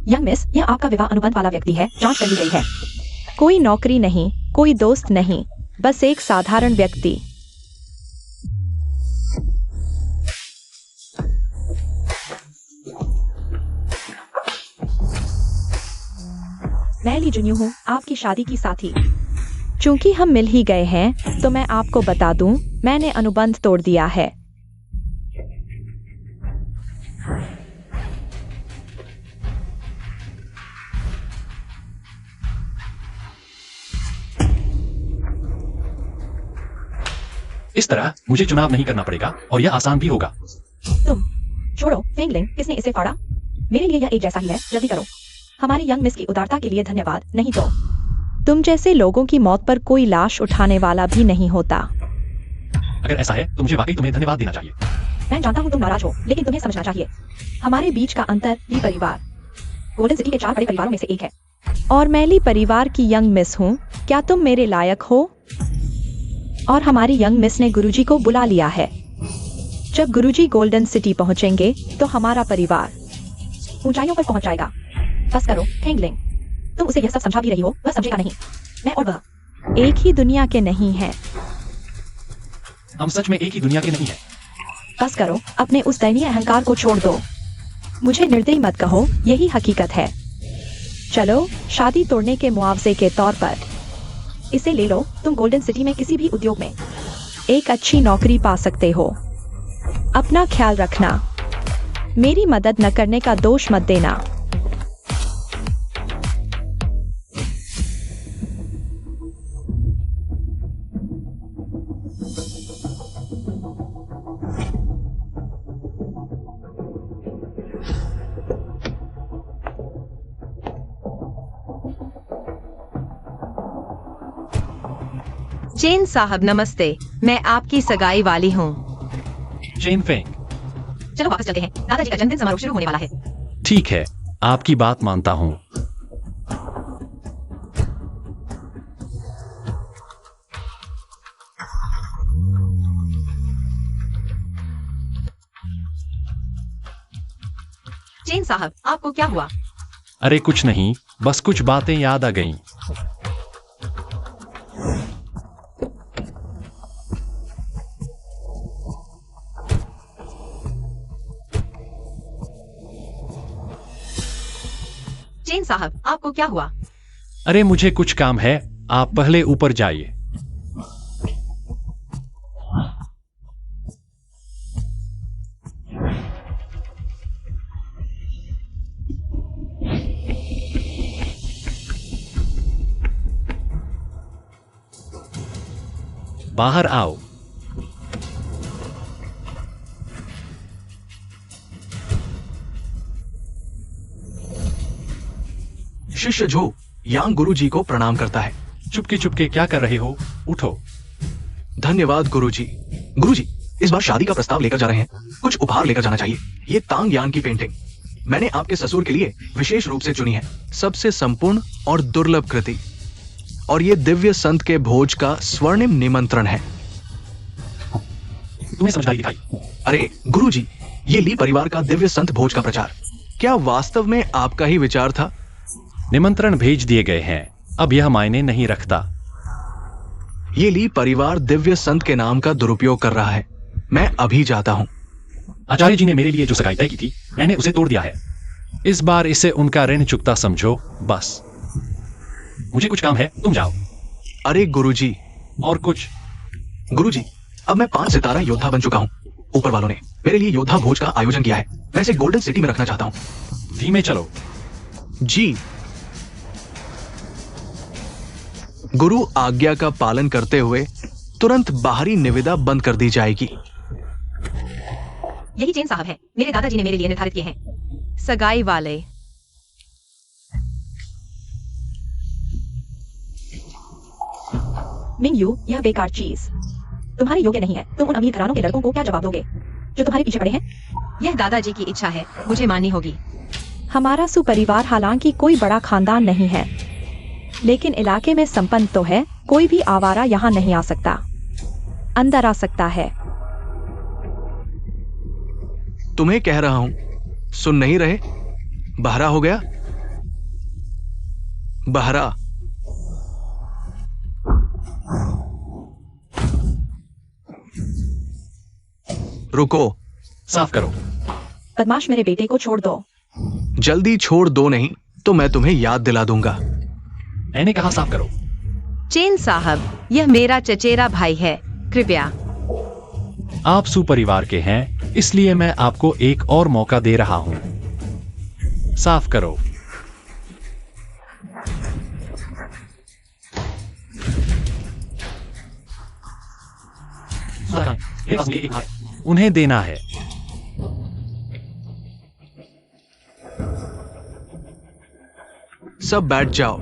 Young miss, यह आपका विवाह अनुबंध वाला व्यक्ति है, जांच कर ली गई है। कोई नौकरी नहीं, कोई दोस्त नहीं, बस एक साधारण व्यक्ति। मैं ली जुन्यू हूँ, आपकी शादी की साथी। चूंकि हम मिल ही गए हैं, तो मैं आपको बता दूं, मैंने अनुबंध तोड़ दिया है। इस तरह मुझे चुनाव नहीं करना पड़ेगा और यह आसान भी होगा। तुम छोड़ो, फेंगलिंग, किसने इसे फाड़ा? मेरे लिए यह एक जैसा ही है, जल्दी करो। हमारी यंग मिस की उदारता के लिए धन्यवाद, नहीं तो तुम जैसे लोगों की मौत पर कोई लाश उठाने वाला भी नहीं होता। अगर ऐसा है तो मुझे वाकई तुम्हें धन्यवाद देना चाहिए। मैं जानता हूँ तुम नाराज हो, लेकिन तुम्हें समझना चाहिए, हमारे बीच का अंतर ली परिवार गोल्डन सिटी के 4 बड़े परिवारों में से एक है। और मैं ली परिवार की यंग मिस हूँ, क्या तुम मेरे लायक हो? और हमारी यंग मिस ने गुरुजी को बुला लिया है। जब गुरुजी गोल्डन सिटी पहुंचेंगे तो हमारा परिवार ऊंचाइयों पर पहुंच जाएगा। बस करो, फेंगलिंग, तुम उसे यह सब समझा भी रही हो, वह समझेगा नहीं। मैं और वह एक ही दुनिया के नहीं हैं। हम सच में एक ही दुनिया के नहीं हैं। बस करो, अपने उस दयनीय अहंकार को छोड़ दो। मुझे निर्दयी मत कहो, यही हकीकत है। चलो, शादी तोड़ने के मुआवजे के तौर पर इसे ले लो। तुम गोल्डन सिटी में किसी भी उद्योग में एक अच्छी नौकरी पा सकते हो। अपना ख्याल रखना, मेरी मदद न करने का दोष मत देना। चेन साहब नमस्ते, मैं आपकी सगाई वाली हूँ। Chain Feng. चलो वापस चलते हैं, दादाजी का जन्मदिन समारोह शुरू होने वाला है। ठीक है, आपकी बात मानता हूँ। चेन साहब, आपको क्या हुआ? अरे कुछ नहीं, बस कुछ बातें याद आ गईं। चेन साहब, आपको क्या हुआ? अरे मुझे कुछ काम है, आप पहले ऊपर जाइए। बाहर आओ। शिष्य जो यांग गुरुजी को प्रणाम करता है। चुपके चुपके क्या कर रहे हो? उठो। धन्यवाद गुरुजी। गुरुजी, इस बार शादी का प्रस्ताव लेकर जा रहे हैं, कुछ उपहार लेकर जाना चाहिए। ये तांग यान की पेंटिंग मैंने आपके ससुर के लिए विशेष रूप से चुनी है, सबसे संपूर्ण और दुर्लभ कृति। और ये दिव्य संत के भोज का स्वर्णिम निमंत्रण है। तुम्हें समझदारी दिखाई। अरे गुरुजी, ये ली परिवार का दिव्य संत भोज का प्रचार क्या वास्तव में आपका ही विचार था? निमंत्रण भेज दिए गए हैं, अब यह मायने नहीं रखता। ये ली परिवार दिव्य संत के नाम का दुरुपयोग कर रहा है। मैं अभी जाता हूं। आचार्य जी ने मेरे लिए जो सगाई तय की थी, मैंने उसे तोड़ दिया है। इस बार इसे उनका ऋण चुकता समझो, बस। मुझे कुछ काम है, तुम जाओ। अरे गुरुजी। और कुछ? गुरुजी, अब मैं 5 सितारा योद्धा बन चुका हूँ। ऊपर वालों ने मेरे लिए योद्धा भोज का आयोजन किया है, मैं इसे गोल्डन सिटी में रखना चाहता हूँ। धीमे चलो। जी। गुरु आज्ञा का पालन करते हुए तुरंत बाहरी निविदा बंद कर दी जाएगी। यही चेन साहब है, मेरे दादाजी ने मेरे लिए निर्धारित किए हैं। सगाई वाले। मिंगयू, यह बेकार चीज तुम्हारे योग्य नहीं है। तुम उन अमीर घरानों के लड़कों को क्या जवाब दोगे जो तुम्हारे पीछे पड़े हैं? यह दादाजी की इच्छा है, मुझे माननी होगी। हमारा सुपरिवार हालांकि कोई बड़ा खानदान नहीं है, लेकिन इलाके में संपन्न तो है। कोई भी आवारा यहाँ नहीं आ सकता, अंदर आ सकता है। तुम्हें कह रहा हूं, सुन नहीं रहे? बहरा हो गया? बहरा। रुको। साफ करो। बदमाश, मेरे बेटे को छोड़ दो। जल्दी छोड़ दो, नहीं तो मैं तुम्हें याद दिला दूंगा। मैंने कहा साफ करो। चेन साहब, यह मेरा चचेरा भाई है, कृपया। आप सुपरिवार के हैं, इसलिए मैं आपको एक और मौका दे रहा हूं। साफ करो। उन्हें देना है। सब बैठ जाओ।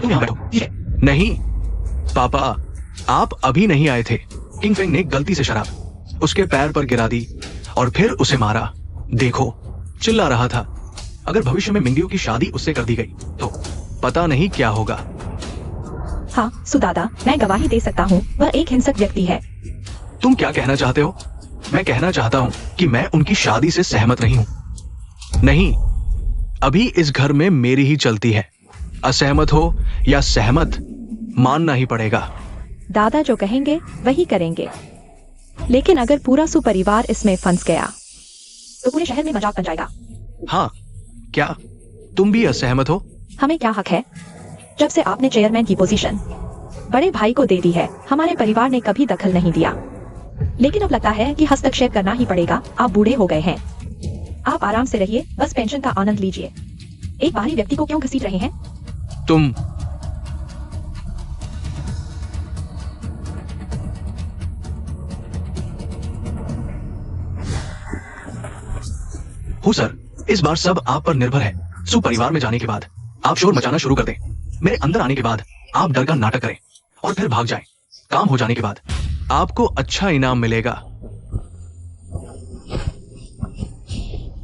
तुम यहां बैठो, ठीक है? नहीं पापा, आप अभी नहीं आए थे। किंग फेंग ने गलती से शराब उसके पैर पर गिरा दी और फिर उसे मारा। देखो, चिल्ला रहा था। अगर भविष्य में मिंगियो की शादी उससे कर दी गई तो पता नहीं क्या होगा। हाँ सुदादा, मैं गवाही दे सकता हूँ, वह एक हिंसक व्यक्ति है। तुम क्या कहना चाहते हो? मैं कहना चाहता हूं कि मैं उनकी शादी से सहमत नहीं हूं। नहीं, अभी इस घर में मेरी ही चलती है। असहमत हो या सहमत, मानना ही पड़ेगा। दादा जो कहेंगे वही करेंगे। लेकिन अगर पूरा सुपरिवार इसमें फंस गया तो पूरे शहर में मजाक बन जाएगा। हाँ, क्या तुम भी असहमत हो? हमें क्या हक है? जब से आपने चेयरमैन की पोजीशन बड़े भाई को दे दी है, हमारे परिवार ने कभी दखल नहीं दिया। लेकिन अब लगता है कि हस्तक्षेप करना ही पड़ेगा। आप बूढ़े हो गए हैं। आप आराम से रहिए, बस पेंशन का आनंद लीजिए। एक बाहरी व्यक्ति को क्यों घसीट रहे हैं? तुम हो सर, इस बार सब आप पर निर्भर है। सुपरिवार में जाने के बाद आप शोर मचाना शुरू कर दें। मेरे अंदर आने के बाद आप डर का नाटक करें और फिर भाग जाएं। काम हो जाने के बाद आपको अच्छा इनाम मिलेगा।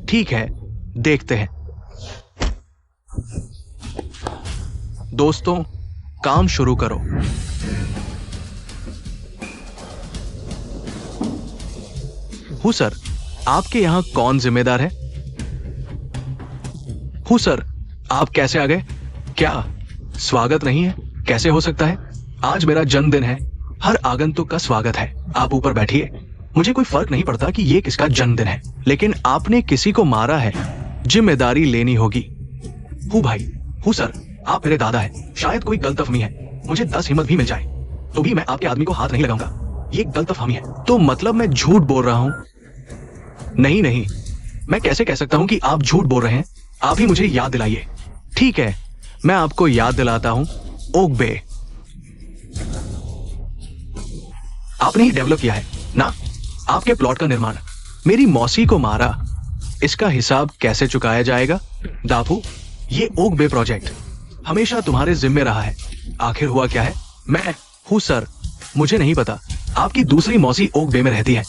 ठीक है, देखते हैं। दोस्तों, काम शुरू करो। हूँ सर, आपके यहां कौन जिम्मेदार है? हूँ सर, आप कैसे आ गए? क्या स्वागत नहीं है? कैसे हो सकता है? आज मेरा जन्मदिन है। हर आगंतुक का स्वागत है। आप ऊपर बैठिए। मुझे कोई फर्क नहीं पड़ता कि ये किसका जन्मदिन है, लेकिन आपने किसी को मारा है, जिम्मेदारी लेनी होगी। हूँ भाई, हूँ सर, आप मेरे दादा हैं। शायद कोई गलतफहमी है। मुझे 10 हिम्मत भी मिल जाए तो भी मैं आपके आदमी को हाथ नहीं लगाऊंगा। ये गलतफहमी है। तो मतलब मैं झूठ बोल रहा हूं? नहीं नहीं, मैं कैसे कह सकता हूं कि आप झूठ बोल रहे हैं? आप ही मुझे याद दिलाइए। ठीक है, मैं आपको याद दिलाता हूं। ओक बे आपने ही डेवलप किया है ना? आपके प्लॉट का निर्माण। मेरी मौसी को मारा, इसका हिसाब कैसे चुकाया जाएगा? दाफू, ये ओक बे प्रोजेक्ट हमेशा तुम्हारे जिम्मे रहा है। आखिर हुआ क्या है? मैं हूं सर, मुझे नहीं पता। आपकी दूसरी मौसी ओक बे में रहती है।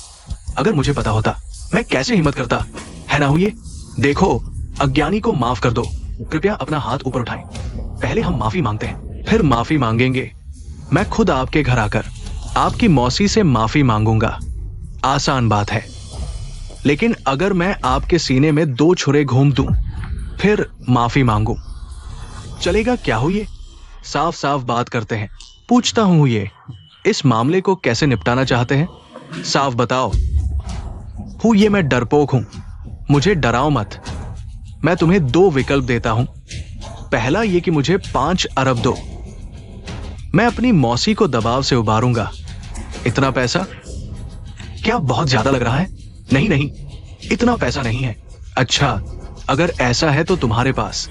अगर मुझे पता होता, मैं कैसे हिम्मत करता, है ना? हुई देखो, अज्ञानी को माफ कर दो। कृपया अपना हाथ ऊपर उठाएं। पहले हम माफी मांगते हैं, फिर माफी मांगेंगे। मैं खुद आपके घर आकर आपकी मौसी से माफी मांगूंगा। आसान बात है। लेकिन अगर मैं आपके सीने में 2 छुरे घूम दूं, फिर माफी मांगूं, चलेगा क्या? हो ये साफ साफ बात करते हैं। पूछता हूं, ये इस मामले को कैसे निपटाना चाहते हैं? साफ बताओ। हूं ये मैं डरपोक हूं, मुझे डराओ मत। मैं तुम्हें 2 विकल्प देता हूं। पहला ये कि मुझे 5 अरब दो, मैं अपनी मौसी को दबाव से उबारूंगा। इतना पैसा क्या बहुत ज्यादा लग रहा है? नहीं नहीं, इतना पैसा नहीं है। अच्छा, अगर ऐसा है तो तुम्हारे पास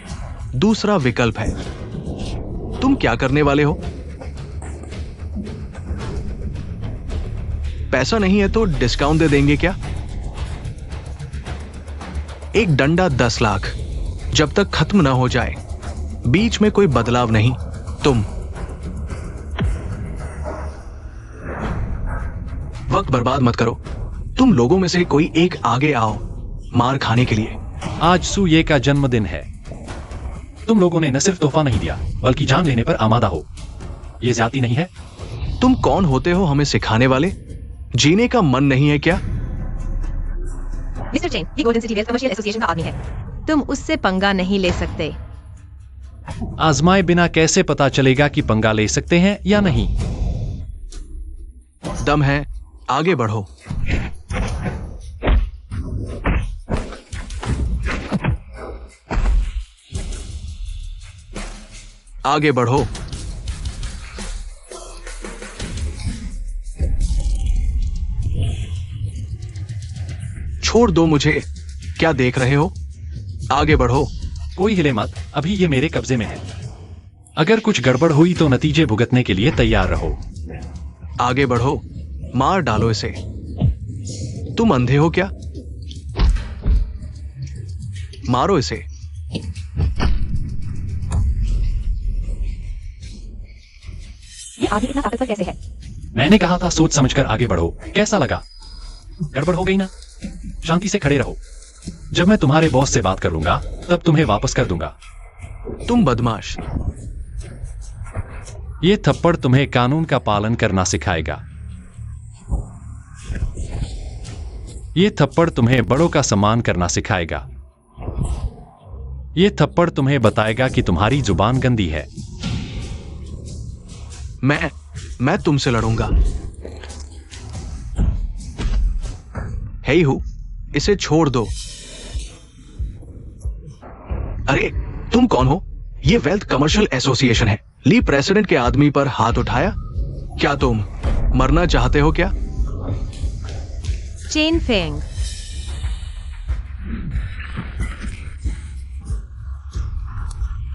दूसरा विकल्प है। तुम क्या करने वाले हो? पैसा नहीं है तो डिस्काउंट दे देंगे क्या? एक डंडा 10 लाख, जब तक खत्म ना हो जाए, बीच में कोई बदलाव नहीं। तुम वक्त बर्बाद मत करो। तुम लोगों में से कोई एक आगे आओ मार खाने के लिए। आज सुये का जन्मदिन है। तुम लोगों ने न सिर्फ तोहफा नहीं दिया, बल्कि जान लेने पर आमादा हो। ये ज्यादती नहीं है? तुम कौन होते हो हमें सिखाने वाले? जीने का मन नहीं है क्या? मिस्टर चेन, ये golden city wealth commercial association का आदमी है। तुम उससे पंगा नहीं ले सकते। आजमाए बिना कैसे पता चलेगा कि पंगा ले सकते हैं या नहीं? दम है, आगे बढ़ो। आगे बढ़ो। छोड़ दो मुझे, क्या देख रहे हो? आगे बढ़ो। कोई हिले मत, अभी ये मेरे कब्जे में है। अगर कुछ गड़बड़ हुई तो नतीजे भुगतने के लिए तैयार रहो। आगे बढ़ो, मार डालो इसे। तुम अंधे हो क्या? मारो इसे। ये आदमी इतना ताकतवर कैसे है? मैंने कहा था सोच समझकर आगे बढ़ो। कैसा लगा? गड़बड़ हो गई ना? शांति से खड़े रहो। जब मैं तुम्हारे बॉस से बात कर लूंगा तब तुम्हें वापस कर दूंगा। तुम बदमाश। ये थप्पड़ तुम्हें कानून का पालन करना सिखाएगा। ये थप्पड़ तुम्हें बड़ों का सम्मान करना सिखाएगा। ये थप्पड़ तुम्हें बताएगा कि तुम्हारी जुबान गंदी है। मैं तुमसे लड़ूंगा। हे हूं, इसे छोड़ दो। अरे तुम कौन हो? ये वेल्थ कमर्शियल एसोसिएशन है। ली प्रेसिडेंट के आदमी पर हाथ उठाया। क्या तुम मरना चाहते हो क्या? चेन फेंग,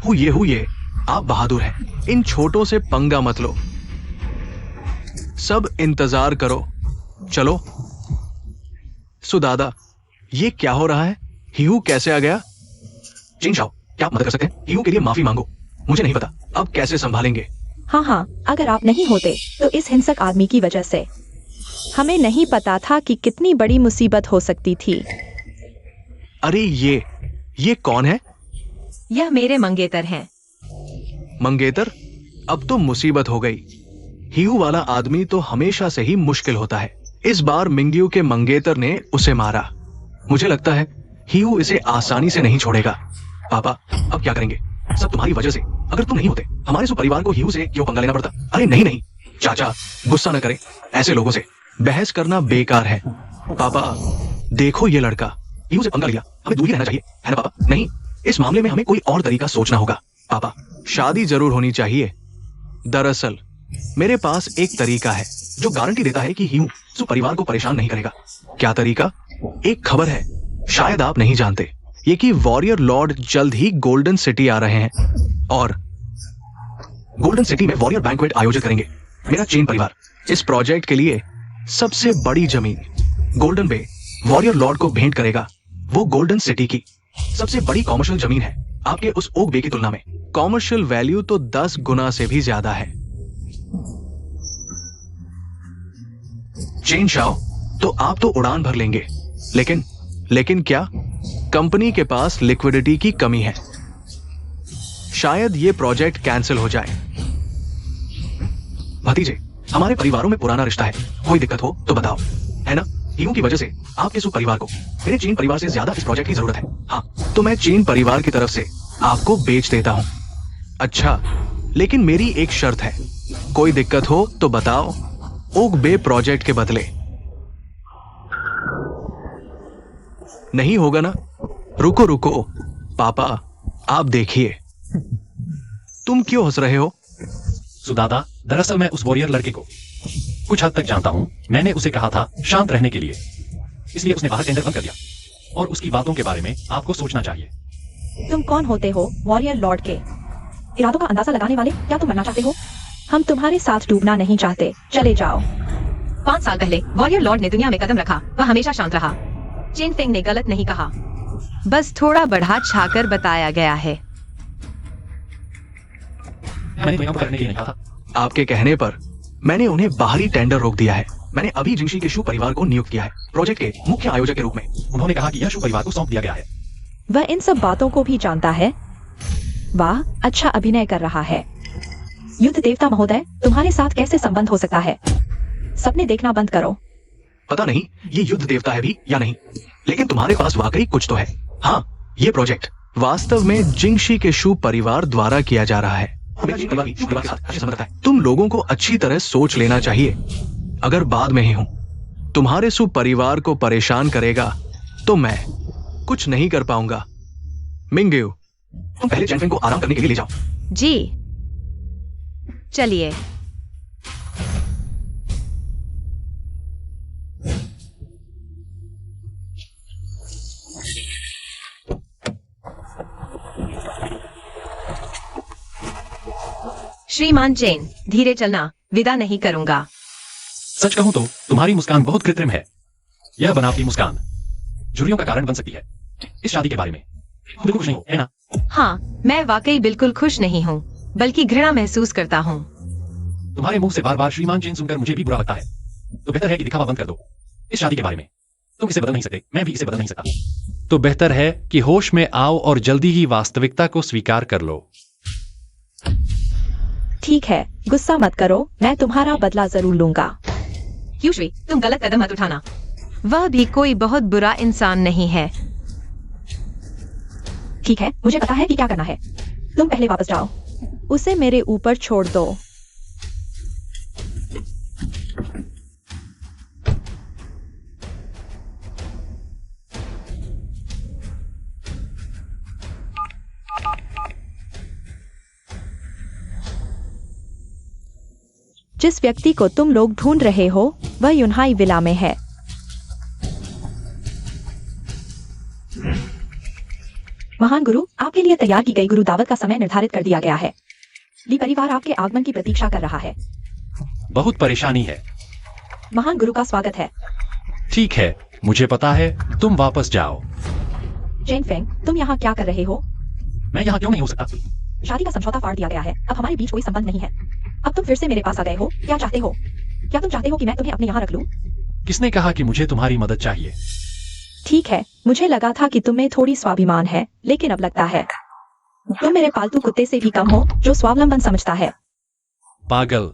हुए आप बहादुर हैं। इन छोटों से पंगा मत लो। सब इंतजार करो। चलो। सुदादा, ये क्या हो रहा है? हीहू कैसे आ गया? चिन शाओ, क्या आप मदद कर सकते हैं? हीहू के लिए माफी मांगो। मुझे नहीं पता अब कैसे संभालेंगे। हाँ, अगर आप नहीं होते तो इस हिंसक आदमी की वजह से हमें नहीं पता था कि कितनी बड़ी मुसीबत हो सकती थी। अरे ये कौन है? यह मेरे मंगेतर हैं। मंगेतर? अब तो मुसीबत हो गई। हीहू वाला आदमी तो हमेशा से ही मुश्किल होता है। इस बार मिंग्यू के मंगेतर ने उसे मारा। मुझे लगता है हीहू इसे आसानी से नहीं छोड़ेगा। पापा, अब क्या करेंगे? सब तुम्हारी वजह से। अगर तुम नहीं होते हमारे परिवार को हीहू से क्यों पंगा लेना पड़ता? अरे नहीं चाचा, गुस्सा न करें। ऐसे लोगों से बहस करना बेकार है। पापा देखो, ये लड़का हीहू से पंगा लिया। हमें दूर ही रहना चाहिए, है ना पापा? नहीं, इस मामले में हमें कोई और तरीका सोचना होगा। पापा, शादी जरूर होनी चाहिए। दरअसल मेरे पास एक तरीका है जो गारंटी देता है कि हीहू परिवार को परेशान नहीं करेगा। क्या तरीका? एक खबर है, शायद आप नहीं जानते, ये कि वॉरियर लॉर्ड जल्द ही गोल्डन सिटी आ रहे हैं और गोल्डन सिटी में वॉरियर बैंक्वेट आयोजित करेंगे। मेरा चेन परिवार इस प्रोजेक्ट के लिए सबसे बड़ी जमीन गोल्डन बे वॉरियर लॉर्ड को भेंट करेगा। वो गोल्डन सिटी की सबसे बड़ी कॉमर्शियल जमीन है। आपके उस ओक बे की तुलना में कॉमर्शियल वैल्यू तो 10 गुना से भी ज्यादा है। चेन शाओ, तो आप तो उड़ान भर लेंगे, लेकिन क्या? कंपनी के पास लिक्विडिटी की कमी है। शायद ये प्रोजेक्ट कैंसिल हो जाए। भतीजे, हमारे परिवारों में पुराना रिश्ता है। कोई दिक्कत हो तो बताओ, है ना? हीहू की वजह से आपके परिवार को मेरे चेन परिवार से ज्यादा इस प्रोजेक्ट की जरूरत है। हाँ, तो मैं चेन परिवार की तरफ से आपको बेच देता हूं। अच्छा, लेकिन मेरी एक शर्त है। कोई दिक्कत हो तो बताओ, ओक बे प्रोजेक्ट के बदले। नहीं होगा ना? रुको पापा, आप देखिए। तुम क्यों हंस रहे हो? सुदादा, दरअसल मैं उस वॉरियर लड़के को कुछ हद तक जानता हूं। मैंने उसे कहा था शांत रहने के लिए, इसलिए उसने बाहर टेंडर बंद कर दिया। और उसकी बातों के बारे में आपको सोचना चाहिए। तुम कौन होते हो वॉरियर लॉर्ड के इरादों का अंदाजा लगाने वाले? क्या तुम मरना चाहते हो? हम तुम्हारे साथ डूबना नहीं चाहते, चले जाओ। 5 साल पहले वॉरियर लॉर्ड ने दुनिया में कदम रखा, वह हमेशा शांत रहा। चेन फेंग ने गलत नहीं कहा, बस थोड़ा बढ़ा छाकर बताया गया है। मैंने तुम्हें करने के लिए नहीं कहा था। आपके कहने पर मैंने उन्हें बाहरी टेंडर रोक दिया है। मैंने अभी जिंगशी के शू परिवार को नियुक्त किया है प्रोजेक्ट के मुख्य आयोजक के रूप में। उन्होंने कहा कि यह शू परिवार को सौंप दिया गया है। वह इन सब बातों को भी जानता है। वाह, अच्छा अभिनय कर रहा है। युद्ध देवता महोदय, तुम्हारे साथ कैसे संबंध हो सकता है? सपने देखना बंद करो। पता नहीं ये युद्ध देवता है भी या नहीं, लेकिन तुम्हारे पास वाकई कुछ तो है। हाँ, ये प्रोजेक्ट वास्तव में जिंगशी के शू परिवार द्वारा किया जा रहा है। तुम लोगों को अच्छी तरह सोच लेना चाहिए। अगर बाद में ही हूं तुम्हारे सु परिवार को परेशान करेगा तो मैं कुछ नहीं कर पाऊंगा। मिंगेऊ, तुम पहले चैन फेंग को आराम करने के लिए ले जाओ। जी चलिए। श्रीमान चेन, धीरे चलना, विदा नहीं करूंगा। सच कहूं तो तुम्हारी मुस्कान बहुत कृत्रिम है। यह बनावटी मुस्कान झुर्रियों का कारण बन सकती है। इस शादी के बारे में बिल्कुल खुश नहीं हो, है ना? हाँ, मैं वाकई बिल्कुल खुश नहीं हूँ, बल्कि घृणा महसूस करता हूँ। तुम्हारे मुंह से बार बार श्रीमान चेन सुनकर मुझे भी बुरा लगता है। तो बेहतर है कि दिखावा बंद कर दो। इस शादी के बारे में तुम इसे बदल नहीं सकते, मैं भी इसे बदल नहीं सकता। तो बेहतर है कि होश में आओ और जल्दी ही वास्तविकता को स्वीकार कर लो। ठीक है, गुस्सा मत करो, मैं तुम्हारा बदला जरूर लूंगा। युश्वी, तुम गलत कदम मत उठाना। वह भी कोई बहुत बुरा इंसान नहीं है। ठीक है, मुझे पता है कि क्या करना है। तुम पहले वापस जाओ। उसे मेरे ऊपर छोड़ दो। जिस व्यक्ति को तुम लोग ढूंढ रहे हो वह यूनहाई विला में है। महान गुरु, आपके लिए तैयार की गई गुरु दावत का समय निर्धारित कर दिया गया है। ली परिवार आपके आगमन की प्रतीक्षा कर रहा है। बहुत परेशानी है। महान गुरु का स्वागत है। ठीक है, मुझे पता है, तुम वापस जाओ। चेन फेंग, तुम यहाँ क्या कर रहे हो? मैं यहाँ क्यों नहीं हो सकता? शादी का समझौता फाड़ दिया गया है। अब हमारे बीच कोई संबंध नहीं है। अब तुम फिर से मेरे पास आ गए हो। क्या चाहते हो? क्या तुम चाहते हो कि मैं तुम्हें अपने यहाँ रख लूं? किसने कहा कि मुझे तुम्हारी मदद चाहिए? ठीक है, मुझे लगा था कि तुम्हें थोड़ी स्वाभिमान है, लेकिन अब लगता है तुम मेरे पालतू कुत्ते से भी कम हो जो स्वावलंबन समझता है। पागल।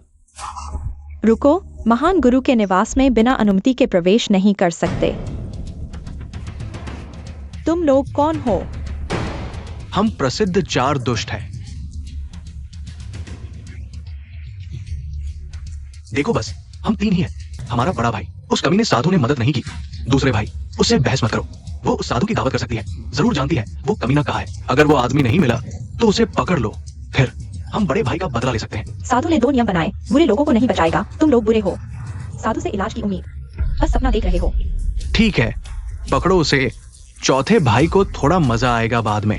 रुको, महान गुरु के निवास में बिना अनुमति के प्रवेश नहीं कर सकते। तुम लोग कौन हो? हम प्रसिद्ध 4 दुष्ट हैं। देखो बस, हम 3 ही हैं। हमारा बड़ा भाई, उस कमीने साधु ने मदद नहीं की। दूसरे भाई, उससे बहस मत करो, वो उस साधु की दावत कर सकती है। जरूर जानती है वो कमीना कहाँ है। अगर वो आदमी नहीं मिला तो उसे पकड़ लो, फिर हम बड़े भाई का बदला ले सकते हैं। साधु ने 2 नियम बनाए, बुरे लोगों को नहीं बचाएगा, तुम लोग बुरे हो। साधु से इलाज की उम्मीद, बस सपना देख रहे हो। ठीक है, पकड़ो उसे। चौथे भाई को थोड़ा मजा आएगा बाद में।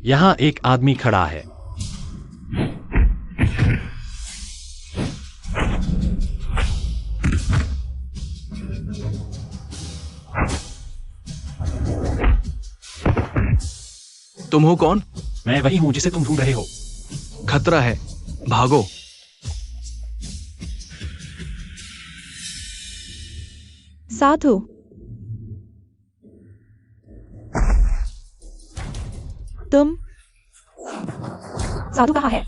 यहाँ एक आदमी खड़ा है। तुम हो कौन? मैं वही हूं जिसे तुम ढूंढ रहे हो। खतरा है, भागो। साधु, तुम? साधु कहाँ है?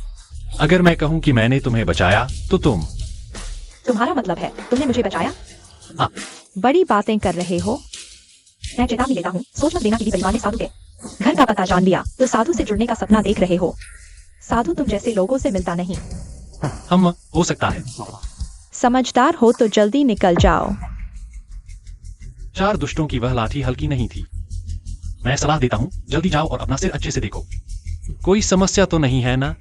अगर मैं कहूं कि मैंने तुम्हें बचाया तो तुम्हारा मतलब है तुमने मुझे बचाया? हाँ। बड़ी बातें कर रहे हो। मैं चेतावनी देता हूँ, सोच मत देना कि परिवार ने साधु के घर का पता जान लिया तो साधु से जुड़ने का सपना देख रहे हो। साधु तुम जैसे लोगों से मिलता नहीं। हम हो सकता है। समझदार हो तो जल्दी निकल जाओ। 4 दुष्टों की वह लाठी हल्की नहीं थी। मैं सलाह देता हूँ, जल्दी जाओ और अपना सिर अच्छे से देखो। कोई समस्या तो नहीं है ना?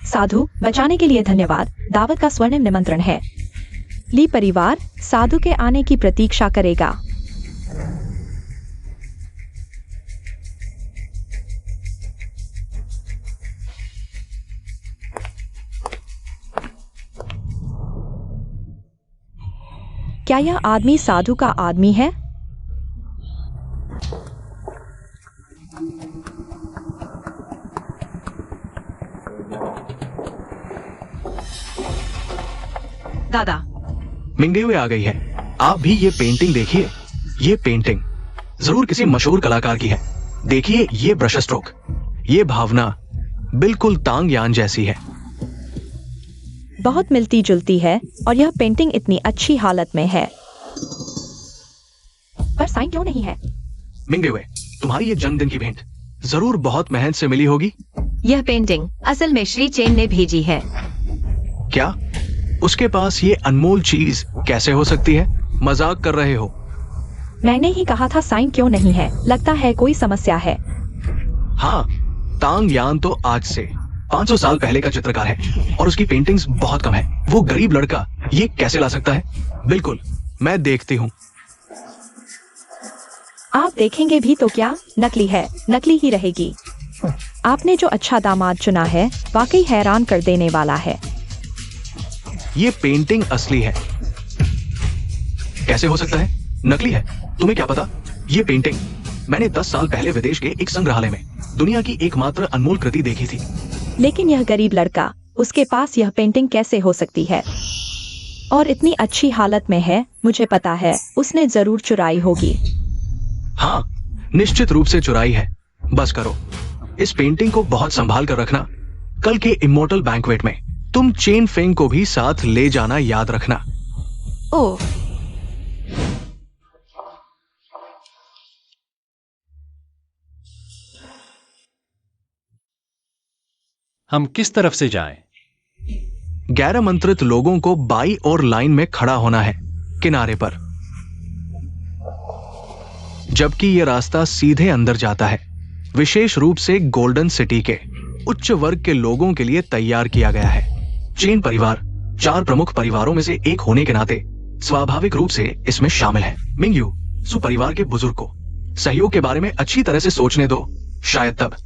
साधु, बचाने के लिए धन्यवाद। दावत का स्वर्णिम निमंत्रण है। ली परिवार साधु के आने की प्रतीक्षा करेगा। क्या यह आदमी साधु का आदमी है? दादा, मिंगेवे आ गई है। आप भी ये पेंटिंग देखिए। ये पेंटिंग जरूर किसी मशहूर कलाकार की है। देखिए ये ब्रश स्ट्रोक, ये भावना, बिल्कुल तांग यान जैसी है। बहुत मिलती जुलती है और यह पेंटिंग इतनी अच्छी हालत में है, पर साइन क्यों नहीं है? मिंगवे, तुम्हारी ये जन्मदिन की भेंट जरूर बहुत मेहनत से मिली होगी। यह पेंटिंग असल में श्री चेन ने भेजी है। क्या उसके पास ये अनमोल चीज कैसे हो सकती है? मजाक कर रहे हो? मैंने ही कहा था साइन क्यों नहीं है, लगता है कोई समस्या है। हाँ, तांग यान तो आज से 500 साल पहले का चित्रकार है और उसकी पेंटिंग्स बहुत कम है। वो गरीब लड़का ये कैसे ला सकता है? बिल्कुल, मैं देखती हूँ। आप देखेंगे भी तो क्या, नकली है, नकली ही रहेगी। आपने जो अच्छा दामाद चुना है वाकई हैरान कर देने वाला है। ये पेंटिंग असली है। कैसे हो सकता है? नकली है? तुम्हें क्या पता? ये पेंटिंग मैंने 10 साल पहले विदेश के एक संग्रहालय में दुनिया की एकमात्र अनमोल कृति देखी थी। लेकिन यह गरीब लड़का, उसके पास यह पेंटिंग कैसे हो सकती है? और इतनी अच्छी हालत में है, मुझे पता है उसने जरूर चुराई होगी। हाँ, निश्चित रूप से चुराई है। बस करो, इस पेंटिंग को बहुत संभाल कर रखना। कल के इमोर्टल बैंक्वेट में तुम चेन फेंग को भी साथ ले जाना याद रखना। ओह, हम किस तरफ से जाएं? गैर आमंत्रित लोगों को बाई और लाइन में खड़ा होना है, किनारे पर, जबकि यह रास्ता सीधे अंदर जाता है। विशेष रूप से गोल्डन सिटी के उच्च वर्ग के लोगों के लिए तैयार किया गया है। चेन परिवार 4 प्रमुख परिवारों में से एक होने के नाते स्वाभाविक रूप से इसमें शामिल है। मिंगयू, सु परिवार के बुजुर्ग को सहयोग के बारे में अच्छी तरह से सोचने दो। शायद तब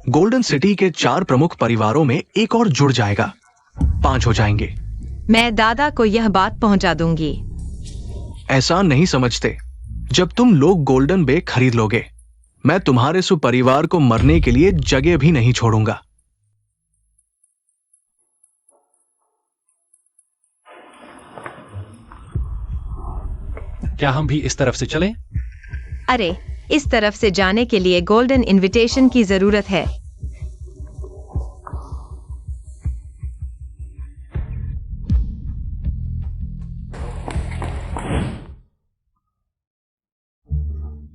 गोल्डन सिटी के 4 प्रमुख परिवारों में एक और जुड़ जाएगा, 5 हो जाएंगे। मैं दादा को यह बात पहुंचा दूंगी। ऐसा नहीं समझते। जब तुम लोग गोल्डन बे खरीद लोगे, मैं तुम्हारे सुपरिवार को मरने के लिए जगह भी नहीं छोड़ूंगा। क्या हम भी इस तरफ से चलें? अरे, इस तरफ से जाने के लिए गोल्डन इनविटेशन की जरूरत है।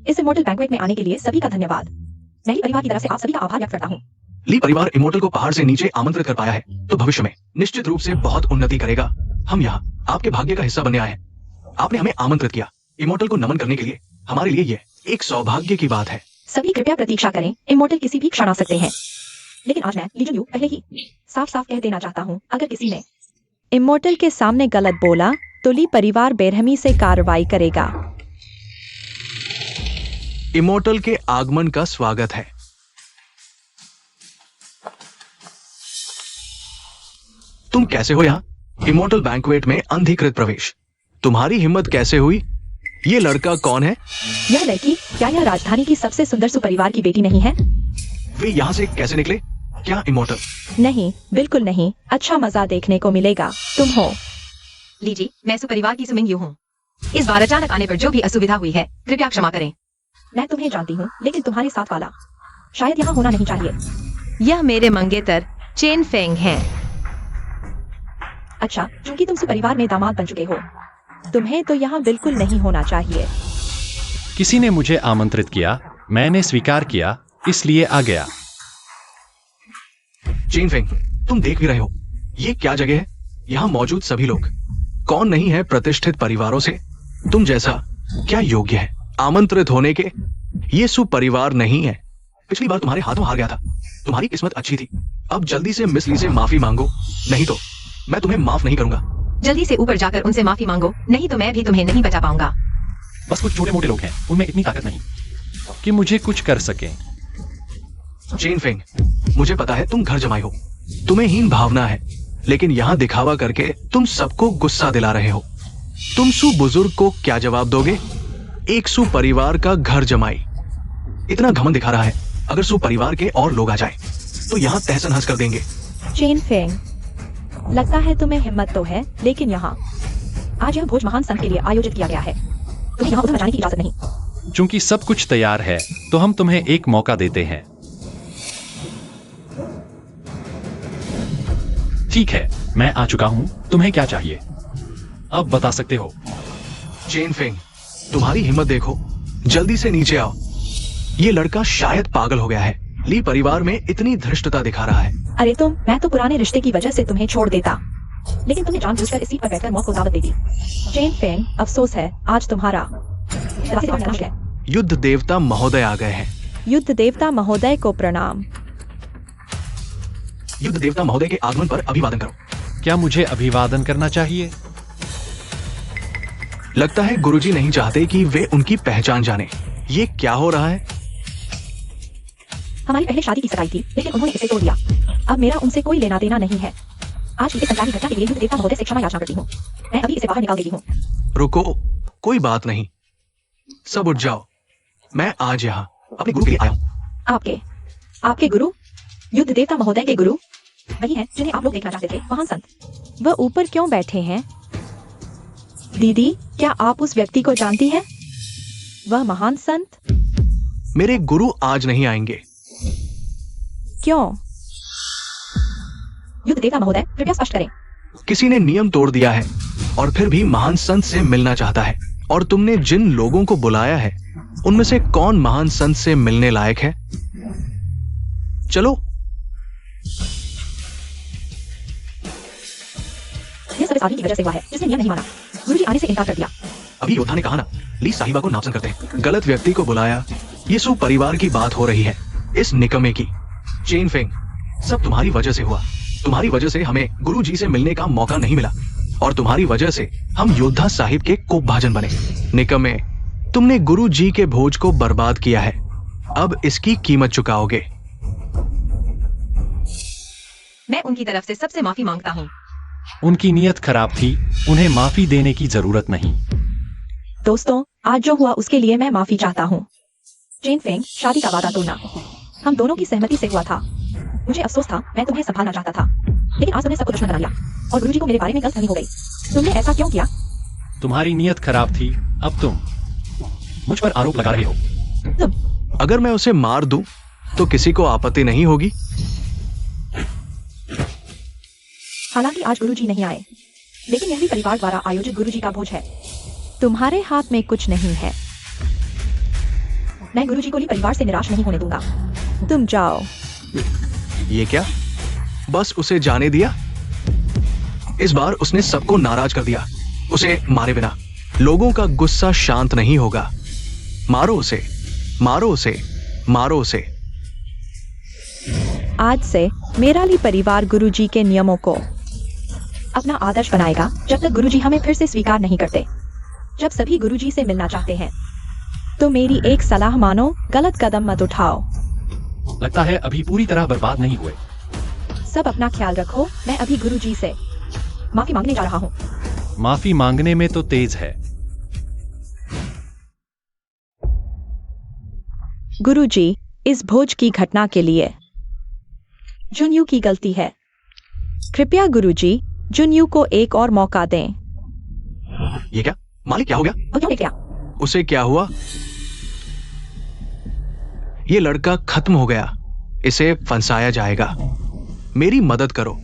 इस इमोर्टल बैंक्वेट में आने के लिए सभी का धन्यवाद। मैं ली परिवार की तरफ से आप सभी का आभार व्यक्त करता हूँ। ली परिवार इमोर्टल को पहाड़ से नीचे आमंत्रित कर पाया है तो भविष्य में निश्चित रूप से बहुत उन्नति करेगा। हम यहाँ आपके भाग्य का हिस्सा बनने आए हैं। आपने हमें आमंत्रित किया इमोर्टल को नमन करने के लिए। हमारे लिए ये एक सौभाग्य की बात है। सभी कृपया प्रतीक्षा करें, इमोर्टल किसी भी क्षण आ सकते हैं। लेकिन आज मैं लीजन यू पहले ही साफ साफ कह देना चाहता हूँ, अगर किसी ने इमोर्टल के सामने गलत बोला तो ली परिवार बेरहमी से कार्रवाई करेगा। इमोर्टल के आगमन का स्वागत है। तुम कैसे हो यहाँ? इमोर्टल बैंक्वेट में अनधिकृत प्रवेश, तुम्हारी हिम्मत कैसे हुई? ये लड़का कौन है? यह लड़की, क्या यह राजधानी की सबसे सुंदर सुपरिवार की बेटी नहीं है? वे यहाँ से कैसे निकले? क्या इमोर्टल? नहीं, बिल्कुल नहीं। अच्छा मजा देखने को मिलेगा। तुम हो? लीजिए, मैं सुपरिवार की सुमिंगयू हूँ। इस बार अचानक आने पर जो भी असुविधा हुई है, कृपया क्षमा करें। मैं तुम्हें जानती हूँ, लेकिन तुम्हारे साथ वाला शायद यहाँ होना नहीं चाहिए। यह मेरे मंगेतर चेन फेंग हैं। अच्छा, क्योंकि तुम सुपरिवार में दामाद बन चुके हो, तुम्हें तो यहाँ बिल्कुल नहीं होना चाहिए। किसी ने मुझे आमंत्रित किया, मैंने स्वीकार किया, इसलिए आ गया। चेन फेंग, तुम देख भी रहे हो ये क्या जगह है? यहाँ मौजूद सभी लोग कौन नहीं है प्रतिष्ठित परिवारों से तुम जैसा क्या योग्य है आमंत्रित होने के? ये सुपरिवार नहीं है। पिछली बार तुम्हारे हाथों हार गया था। तुम्हारी किस्मत अच्छी थी। अब जल्दी से मिस ली से माफी मांगो, नहीं तो मैं तुम्हें माफ नहीं करूंगा। जल्दी से ऊपर जाकर उनसे माफी मांगो, नहीं तो मैं भी तुम्हें नहीं बचा पाऊंगा। बस कुछ छोटे मोटे लोग हैं, उनमें इतनी ताकत नहीं कि मुझे कुछ कर सकें। चेन फेंग, मुझे पता है तुम घर जमाई हो, तुम्हें हीन भावना है, लेकिन यहाँ दिखावा करके तुम सबको गुस्सा दिला रहे हो। तुम सु बुजुर्ग को क्या जवाब दोगे? एक सु परिवार का घर जमाई इतना घमंड दिखा रहा है। अगर सु परिवार के और लोग आ जाए तो यहाँ तहस नहस कर देंगे। चेन फेंग, लगता है तुम्हें हिम्मत तो है, लेकिन यहाँ आज यह भोज महान संघ के लिए आयोजित किया गया है। तुम्हें यहाँ उधर जाने की इजाजत नहीं। चूंकि सब कुछ तैयार है तो हम तुम्हें एक मौका देते हैं। ठीक है, मैं आ चुका हूँ। तुम्हें क्या चाहिए? अब बता सकते हो। चेन फेंग, तुम्हारी हिम्मत देखो, जल्दी से नीचे आओ। ये लड़का शायद पागल हो गया है। ली परिवार में इतनी धृष्टता दिखा रहा है। अरे मैं तो पुराने रिश्ते की वजह से तुम्हें छोड़ देता, लेकिन तुमने जानबूझकर इस सीट पर बैठकर मौत को दावत दे दी। चेन फेंग, अफसोस है, आज तुम्हारा है। युद्ध देवता महोदय आ गए हैं। युद्ध देवता महोदय को प्रणाम। युद्ध देवता महोदय के आगमन पर अभिवादन करो। क्या मुझे अभिवादन करना चाहिए? लगता है गुरुजी नहीं चाहते कि वे उनकी पहचान जाने। ये क्या हो रहा है? हमारी पहले शादी की सगाई थी, लेकिन उन्होंने इसे तोड़ दिया। अब मेरा उनसे कोई लेना देना नहीं है। आज की इस अनजानी घटना के लिए युद्ध देवता महोदय से क्षमा याचना करती हूँ। मैं अभी इसे बाहर निकाल देती हूँ। रुको, कोई बात नहीं, सब उठ जाओ। मैं आज यहाँ अपने गुरु के लिए आया हूँ। आपके गुरु? युद्ध देवता महोदय के गुरु वही हैं जिन्हें आप लोग देखना चाहते थे, महान संत। वह ऊपर क्यों बैठे हैं? दीदी, क्या आप उस व्यक्ति को जानती हैं? वह महान संत? मेरे गुरु आज नहीं आएंगे। क्यों? युद्ध देवता महोदय, कृपया स्पष्ट करें। किसी ने नियम तोड़ दिया है और फिर भी महान संत से मिलना चाहता है। और तुमने जिन लोगों को बुलाया है उनमें से कौन महान संत से मिलने लायक है? चलो। यह सब इस आदमी की वजह से हुआ है जिसने नियम नहीं माना। गुरुजी आने से इनकार कर दिया। अभी योद्धा ने कहा ना, ली साहिबा को नापसंद करते हैं। गलत व्यक्ति को बुलाया। ये सु परिवार की बात हो रही है, इस निकम्मे की। चेन फेंग, सब तुम्हारी वजह से हुआ। तुम्हारी वजह से हमें गुरुजी से मिलने का मौका नहीं मिला और तुम्हारी वजह से हम योद्धा साहिब के कोपभाजन बने। निकम्मे, तुमने गुरुजी के भोज को बर्बाद किया है। अब इसकी कीमत चुकाओगे। मैं उनकी तरफ से सबसे माफी मांगता हूँ। उनकी नीयत खराब थी, उन्हें माफी देने की जरूरत नहीं। दोस्तों, आज जो हुआ उसके लिए मैं माफी चाहता हूँ। चेन फेंग, शादी का वादा तोड़ना हम दोनों की सहमति से हुआ था। मुझे अफसोस था, मैं तुम्हें संभालना चाहता था, लेकिन आज तुमने सबको दुश्मन बना लिया और गुरुजी को मेरे बारे में गलतफहमी हो गई। तुमने ऐसा क्यों किया? तुम्हारी नीयत खराब थी, अब तुम मुझ पर आरोप लगा रहे हो। तुम अगर मैं उसे मार दूं तो किसी को आपत्ति नहीं होगी? हालांकि आज गुरुजी नहीं आए, लेकिन यह भी परिवार द्वारा आयोजित गुरुजी का भोज है। तुम्हारे हाथ में कुछ नहीं है। मैं गुरुजी को ली परिवार से निराश नहीं होने दूंगा। तुम जाओ। ये क्या? बस उसे जाने दिया? इस बार उसने सबको नाराज कर दिया। उसे मारे बिना लोगों का गुस्सा शांत नहीं होगा। मारो उसे, मारो उसे, मारो उसे। आज से मेरा ली परिवार गुरुजी के नियमों को अपना आदर्श बनाएगा जब तक गुरुजी हमें फिर से स्वीकार नहीं करते। जब सभी गुरुजी से मिलना चाहते हैं तो मेरी एक सलाह मानो, गलत कदम मत उठाओ। लगता है अभी पूरी तरह बर्बाद नहीं हुए। सब अपना ख्याल रखो। मैं अभी गुरुजी से माफी मांगने जा रहा हूँ। माफी मांगने में तो तेज है। गुरुजी, इस भोज की घटना के लिए जुनयू की गलती है। कृपया गुरुजी, जुनयू को एक और मौका दें। ये क्या? मालिक, क्या हो गया? वो क्यों लेट गया? उसे क्या हुआ? ये लड़का खत्म हो गया। इसे फंसाया जाएगा। मेरी मदद करो।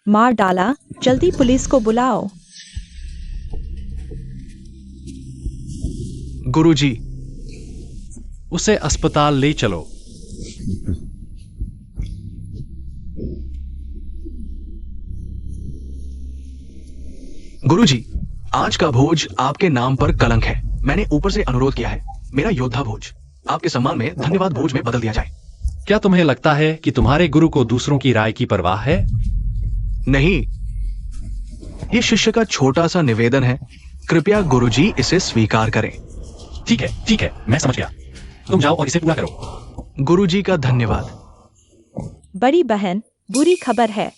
मार डाला, जल्दी पुलिस को बुलाओ। गुरुजी, उसे अस्पताल ले चलो। गुरुजी, आज का भोज आपके नाम पर कलंक है। मैंने ऊपर से अनुरोध किया है, मेरा योद्धा भोज आपके सम्मान में धन्यवाद भोज में बदल दिया जाए। क्या तुम्हें लगता है कि तुम्हारे गुरु को दूसरों की राय की परवाह है? नहीं, ये शिष्य का छोटा सा निवेदन है। कृपया गुरुजी इसे स्वीकार करें। ठीक है, मैं समझ गया। तुम जाओ और इसे पूरा करो। गुरुजी का धन्यवाद। बड़ी बहन, बुरी खबर है।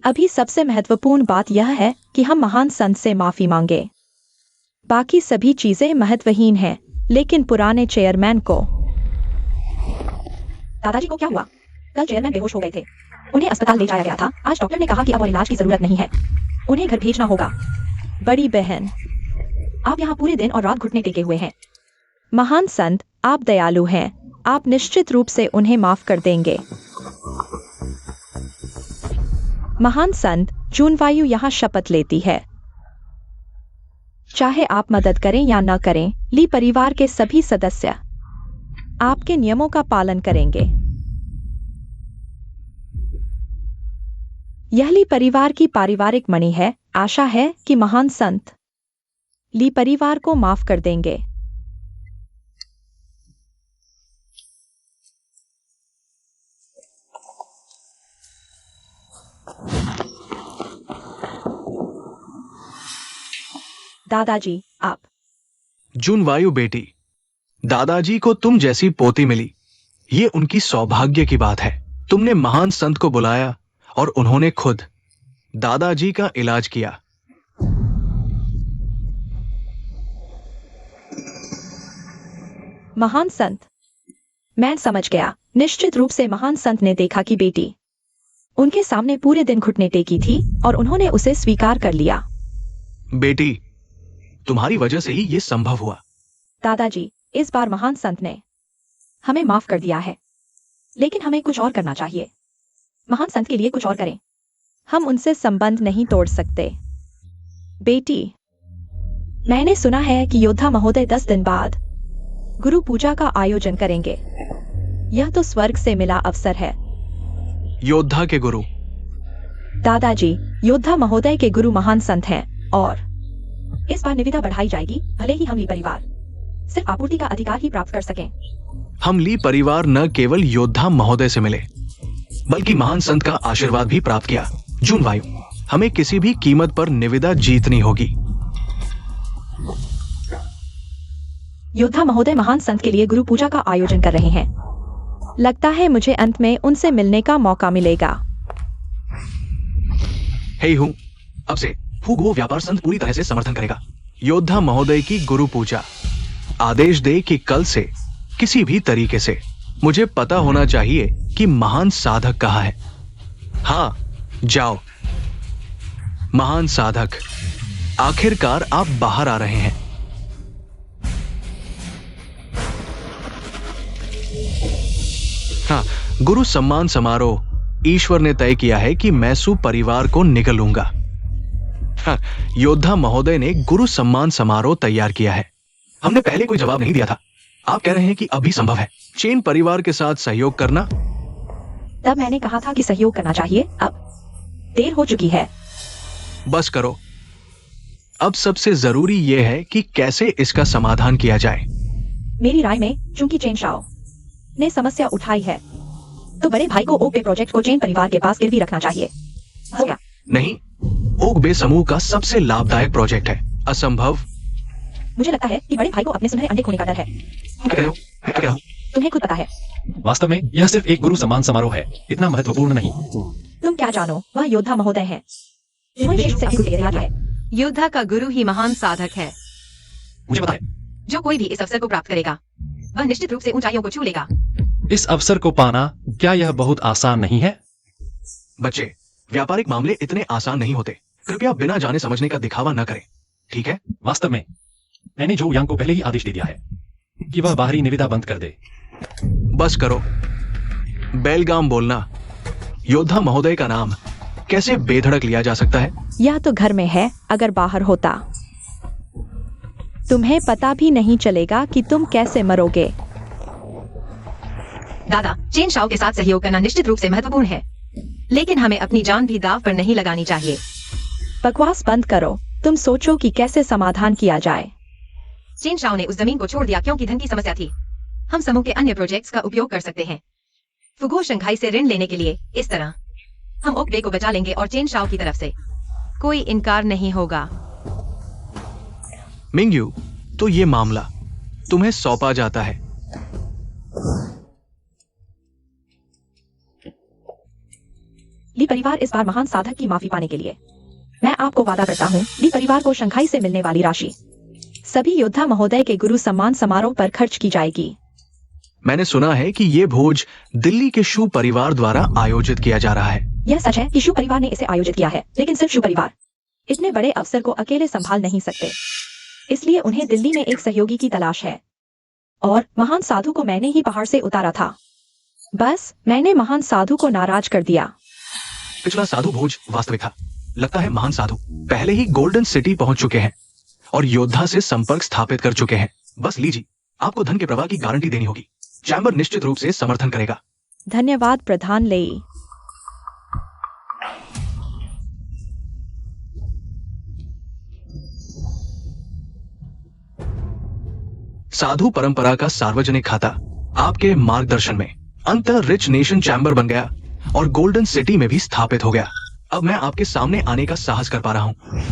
अभी सबसे महत्वपूर्ण बात यह है कि हम महान संत से माफी मांगे। बाकी सभी चीजें महत्वहीन हैं, लेकिन पुराने चेयरमैन को। दादाजी को क्या हुआ? कल चेयरमैन बेहोश हो गए थे। उन्हें अस्पताल ले जाया गया था। आज डॉक्टर ने कहा कि अब और इलाज की जरूरत नहीं है, उन्हें घर भेजना होगा। बड़ी बहन, आप यहाँ पूरे दिन और रात घुटने टेके हुए हैं। महान संत, आप दयालु हैं, आप निश्चित रूप से उन्हें माफ कर देंगे। महान संत, जूनवायु यहाँ शपथ लेती है, चाहे आप मदद करें या न करें, ली परिवार के सभी सदस्य आपके नियमों का पालन करेंगे। यह ली परिवार की पारिवारिक मणि है। आशा है कि महान संत ली परिवार को माफ कर देंगे। दादाजी, आप। जूनवायु बेटी, दादाजी को तुम जैसी पोती मिली, ये उनकी सौभाग्य की बात है। तुमने महान संत को बुलाया और उन्होंने खुद दादाजी का इलाज किया। महान संत, मैं समझ गया। निश्चित रूप से महान संत ने देखा कि बेटी उनके सामने पूरे दिन घुटने टेकी थी और उन्होंने उसे स्वीकार कर लिया। बेटी, तुम्हारी वजह से ही ये संभव हुआ। दादाजी, इस बार महान संत ने हमें माफ कर दिया है, लेकिन हमें कुछ और करना चाहिए। महान संत के लिए कुछ और करें। हम उनसे संबंध नहीं तोड़ सकते। बेटी, मैंने सुना है कि योद्धा महोदय 10 दिन बाद गुरु पूजा का आयोजन करेंगे। यह तो स्वर्ग से मिला अवसर है। योद्धा के गुरु? दादाजी, योद्धा महोदय के गुरु महान संत हैं और इस बार निविदा बढ़ाई जाएगी, भले ही हम ली परिवार सिर्फ आपूर्ति का अधिकार ही प्राप्त कर सकें। हम ली परिवार न केवल योद्धा महोदय से मिले, बल्कि महान संत का आशीर्वाद भी प्राप्त किया। जूनवायु, हमें किसी भी कीमत पर निविदा जीतनी होगी। योद्धा महोदय महान संत के लिए गुरु पूजा का आयोजन कर रहे हैं। लगता है मुझे अंत में उनसे मिलने का मौका मिलेगा। हे हूँ, अब से हुगो व्यापार संत पूरी तरह से समर्थन करेगा। योद्धा महोदय की गुरु पूजा, आदेश दे कि कल से किसी भी तरीके से मुझे पता होना चाहिए कि महान साधक कहाँ है। हाँ, जाओ। महान साधक, आखिरकार आप बाहर आ रहे हैं। हाँ, गुरु सम्मान समारोह ईश्वर ने तय किया है कि मैसू परिवार को निगलूंगा। हाँ, योद्धा महोदय ने गुरु सम्मान समारोह तैयार किया है। हमने पहले कोई जवाब नहीं दिया था। आप कह रहे हैं कि अभी संभव है चेन परिवार के साथ सहयोग करना? तब मैंने कहा था कि सहयोग करना चाहिए। अब देर हो चुकी है। बस करो। अब सबसे जरूरी यह है कि कैसे इसका समाधान किया जाए। मेरी राय में चूंकि चेन शाओ ने समस्या उठाई है, तो बड़े भाई को ओक बे प्रोजेक्ट को चेन परिवार के पास गिरवी रखना चाहिए। हो गया? नहीं, ओक बे समूह का सबसे लाभदायक प्रोजेक्ट है। असंभव? मुझे लगता है कि बड़े भाई को अपने सुनहरे अंडे खोने का डर है। तुम्हें खुद पता है। वास्तव में यह सिर्फ एक गुरु सम्मान समारोह है, इतना महत्वपूर्ण नहीं। तुम क्या जानो, वह योद्धा महोदय हैं। उन्होंने देश से अपनी तैयारी है। योद्धा का गुरु ही महान साधक है। मुझे पता है। जो कोई भी इस अवसर को प्राप्त करेगा, वह निश्चित रूप से ऊंचाइयों को छू लेगा। इस अवसर को पाना क्या यह बहुत आसान नहीं है? बच्चे, व्यापारिक मामले इतने आसान नहीं होते। कृपया बिना जाने समझने का दिखावा न करें, ठीक है? वास्तव में मैंने जो यांग को पहले ही आदेश दे दिया है कि वह बाहरी निविदा बंद कर दे। बस करो। बेलगाम बोलना। योद्धा महोदय का नाम कैसे बेधड़क लिया जा सकता है? यह तो घर में है, अगर बाहर होता तुम्हें पता भी नहीं चलेगा कि तुम कैसे मरोगे। दादा, चेन शाओ के साथ सहयोग करना निश्चित रूप से महत्वपूर्ण है, लेकिन हमें अपनी जान भी दाव पर नहीं लगानी चाहिए। बकवास बंद करो। तुम सोचो कि कैसे समाधान किया जाए। चेन शाओ ने उस जमीन को छोड़ दिया क्योंकि धन की समस्या थी। हम समूह के अन्य प्रोजेक्ट्स का उपयोग कर सकते हैं। फुगो शंघाई से ऋण लेने के लिए इस तरह हम ओक बे को बचा लेंगे और चेन शाओ की तरफ से कोई इनकार नहीं होगा। मिंगयू, तो ये मामला तुम्हें सौंपा जाता है। ली परिवार इस बार महान साधक की माफी पाने के लिए, मैं आपको वादा करता हूँ, ली परिवार को शंघाई से मिलने वाली राशि सभी योद्धा महोदय के गुरु सम्मान समारोह पर खर्च की जाएगी। मैंने सुना है कि ये भोज दिल्ली के शू परिवार द्वारा आयोजित किया जा रहा है। यह सच है कि शिव परिवार ने इसे आयोजित किया है, लेकिन सिर्फ शिव परिवार इतने बड़े अवसर को अकेले संभाल नहीं सकते। इसलिए उन्हें दिल्ली में एक सहयोगी की तलाश है। और महान साधु को मैंने ही पहाड़ से उतारा था। बस मैंने महान साधु को नाराज कर दिया। पिछला साधु भोज वास्तविक था। लगता है महान साधु पहले ही गोल्डन सिटी पहुंच चुके हैं और योद्धा से संपर्क स्थापित कर चुके हैं। बस लीजिए, आपको धन के प्रवाह की गारंटी देनी होगी। चैम्बर निश्चित रूप से समर्थन करेगा। धन्यवाद प्रधान लेई। साधु परंपरा का सार्वजनिक खाता आपके मार्गदर्शन में अंतर रिच नेशन चैम्बर बन गया और गोल्डन सिटी में भी स्थापित हो गया। अब मैं आपके सामने आने का साहस कर पा रहा हूँ।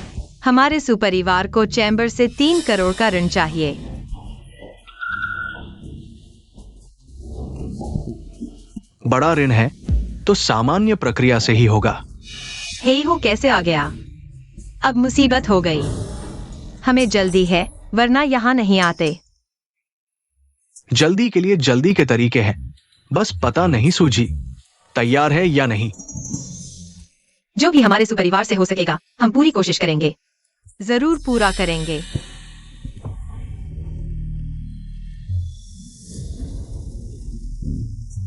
हमारे सुपरिवार को चैम्बर से 3 करोड़ का ऋण चाहिए। बड़ा ऋण है तो सामान्य प्रक्रिया से ही होगा। हे हो कैसे आ गया? अब मुसीबत हो गई। हमें जल्दी है, वरना यहाँ नहीं आते। जल्दी के लिए जल्दी के तरीके हैं, बस पता नहीं सूझी तैयार है या नहीं। जो भी हमारे सुपरिवार से हो सकेगा, हम पूरी कोशिश करेंगे। जरूर पूरा करेंगे।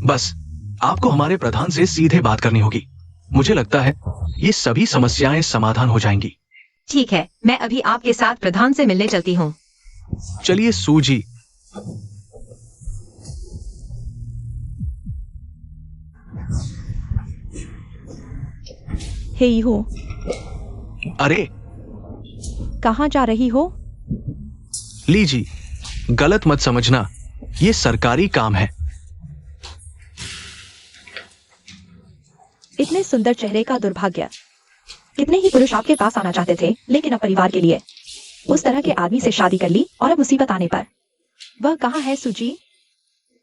बस आपको हमारे प्रधान से सीधे बात करनी होगी। मुझे लगता है ये सभी समस्याएं समाधान हो जाएंगी। ठीक है, मैं अभी आपके साथ प्रधान से मिलने चलती हूँ। चलिए सूजी। हे हो, अरे कहाँ जा रही हो? लीजी, गलत मत समझना, ये सरकारी काम है। इतने सुंदर चेहरे का दुर्भाग्य। कितने ही पुरुष आपके पास आना चाहते थे, लेकिन अब परिवार के लिए उस तरह के आदमी से शादी कर ली और अब मुसीबत आने पर वह कहाँ है सुजी?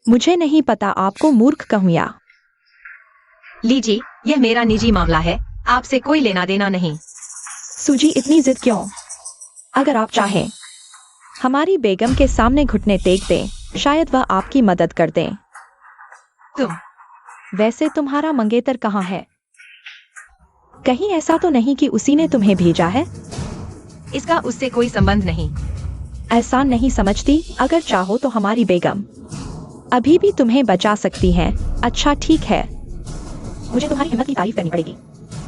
मुझे नहीं पता, आपको मूर्ख कहूं या? लीजिए, यह मेरा निजी मामला है, आपसे कोई लेना देना नहीं। सुजी इतनी जिद क्यों? अगर आप चाहें हमारी बेगम के सामने घुटने टेक दें, शायद वह आपकी मदद कर दें। तुम वैसे तुम्हारा मंगेतर कहाँ है? कहीं ऐसा तो नहीं कि उसी ने तुम्हें भेजा है? इसका उससे कोई संबंध नहीं। ऐसा नहीं समझती, अगर चाहो तो हमारी बेगम अभी भी तुम्हें बचा सकती हैं। अच्छा ठीक है, मुझे तुम्हारी हिम्मत की तारीफ करनी पड़ेगी।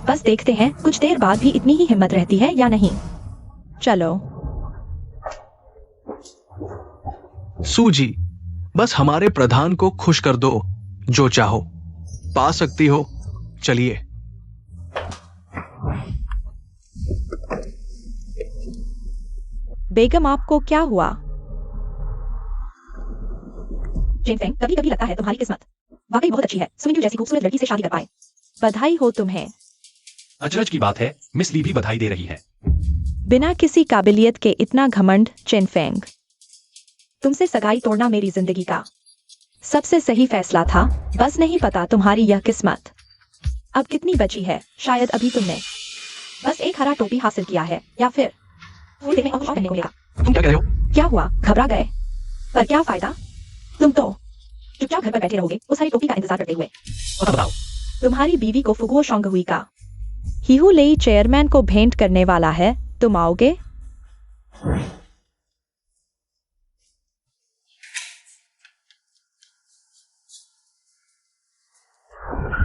बस देखते हैं कुछ देर बाद भी इतनी ही हिम्मत रहती है या नहीं। चलो। सूजी, बस हमारे प्रधान को खुश कर दो, जो चाहो पा सकती हो। चलिए। बेगम आपको क्या हुआ? जिन फेंग, कभी कभी लगता है तुम्हारी किस्मत वाकई बहुत अच्छी है, सुमिंजू जैसी खूबसूरत लड़की से शादी कर पाए। बधाई हो तुम्हें। अचरज की बात है, मिस ली भी बधाई दे रही है। बिना किसी काबिलियत के इतना घमंड, चिन फेंग। तुमसे सगाई तोड़ना मेरी जिंदगी का सबसे सही फैसला था। बस नहीं पता तुम्हारी यह किस्मत अब कितनी बची है। शायद अभी तुमने बस एक हरा टोपी हासिल किया है, या फिर थोड़ी देर में और पहनने को मिलेगा। तुम क्या कह रहे हो? क्या हुआ, घबरा गए? पर क्या फायदा, तुम तो चुपचाप घर पर बैठे रहोगे उस हरी टोपी का इंतजार करते हुए। पता बताओ। तुम्हारी बीवी को फुगुओ शोंगहुई का हीहू लेई चेयरमैन को भेंट करने वाला है, तुम आओगे?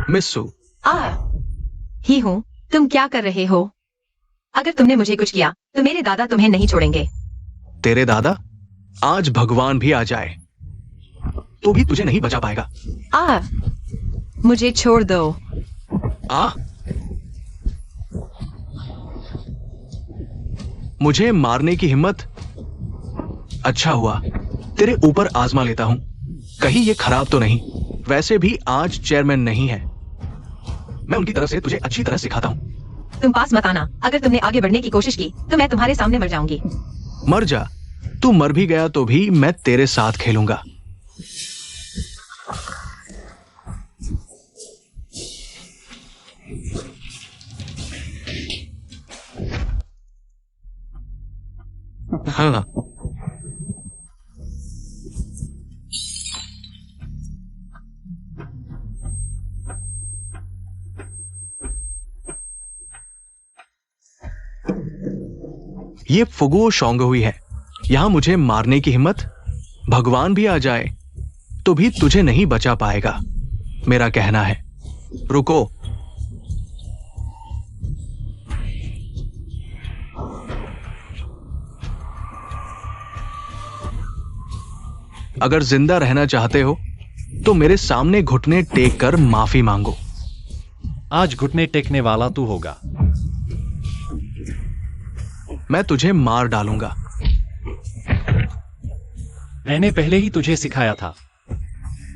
मिस सू, ही हूँ। तुम क्या कर रहे हो? अगर तुमने मुझे कुछ किया तो मेरे दादा तुम्हें नहीं छोड़ेंगे। तेरे दादा? आज भगवान भी आ जाए तो भी तुझे नहीं बचा पाएगा। मुझे छोड़ दो। मुझे मारने की हिम्मत? अच्छा हुआ, तेरे ऊपर आजमा लेता हूं, कहीं ये खराब तो नहीं। वैसे भी आज चेयरमैन नहीं है, मैं उनकी तरफ से तुझे अच्छी तरह सिखाता हूं। तुम पास मत आना। अगर तुमने आगे बढ़ने की कोशिश की तो मैं तुम्हारे सामने मर जाऊंगी। मर जा, तू मर भी गया तो भी मैं तेरे साथ खेलूंगा। हाँ, ये फुगुओ शोंगहुई है। यहां मुझे मारने की हिम्मत, भगवान भी आ जाए तो भी तुझे नहीं बचा पाएगा, मेरा कहना है। रुको। अगर जिंदा रहना चाहते हो तो मेरे सामने घुटने टेक कर माफी मांगो। आज घुटने टेकने वाला तू होगा। मैं तुझे मार डालूंगा। मैंने पहले ही तुझे सिखाया था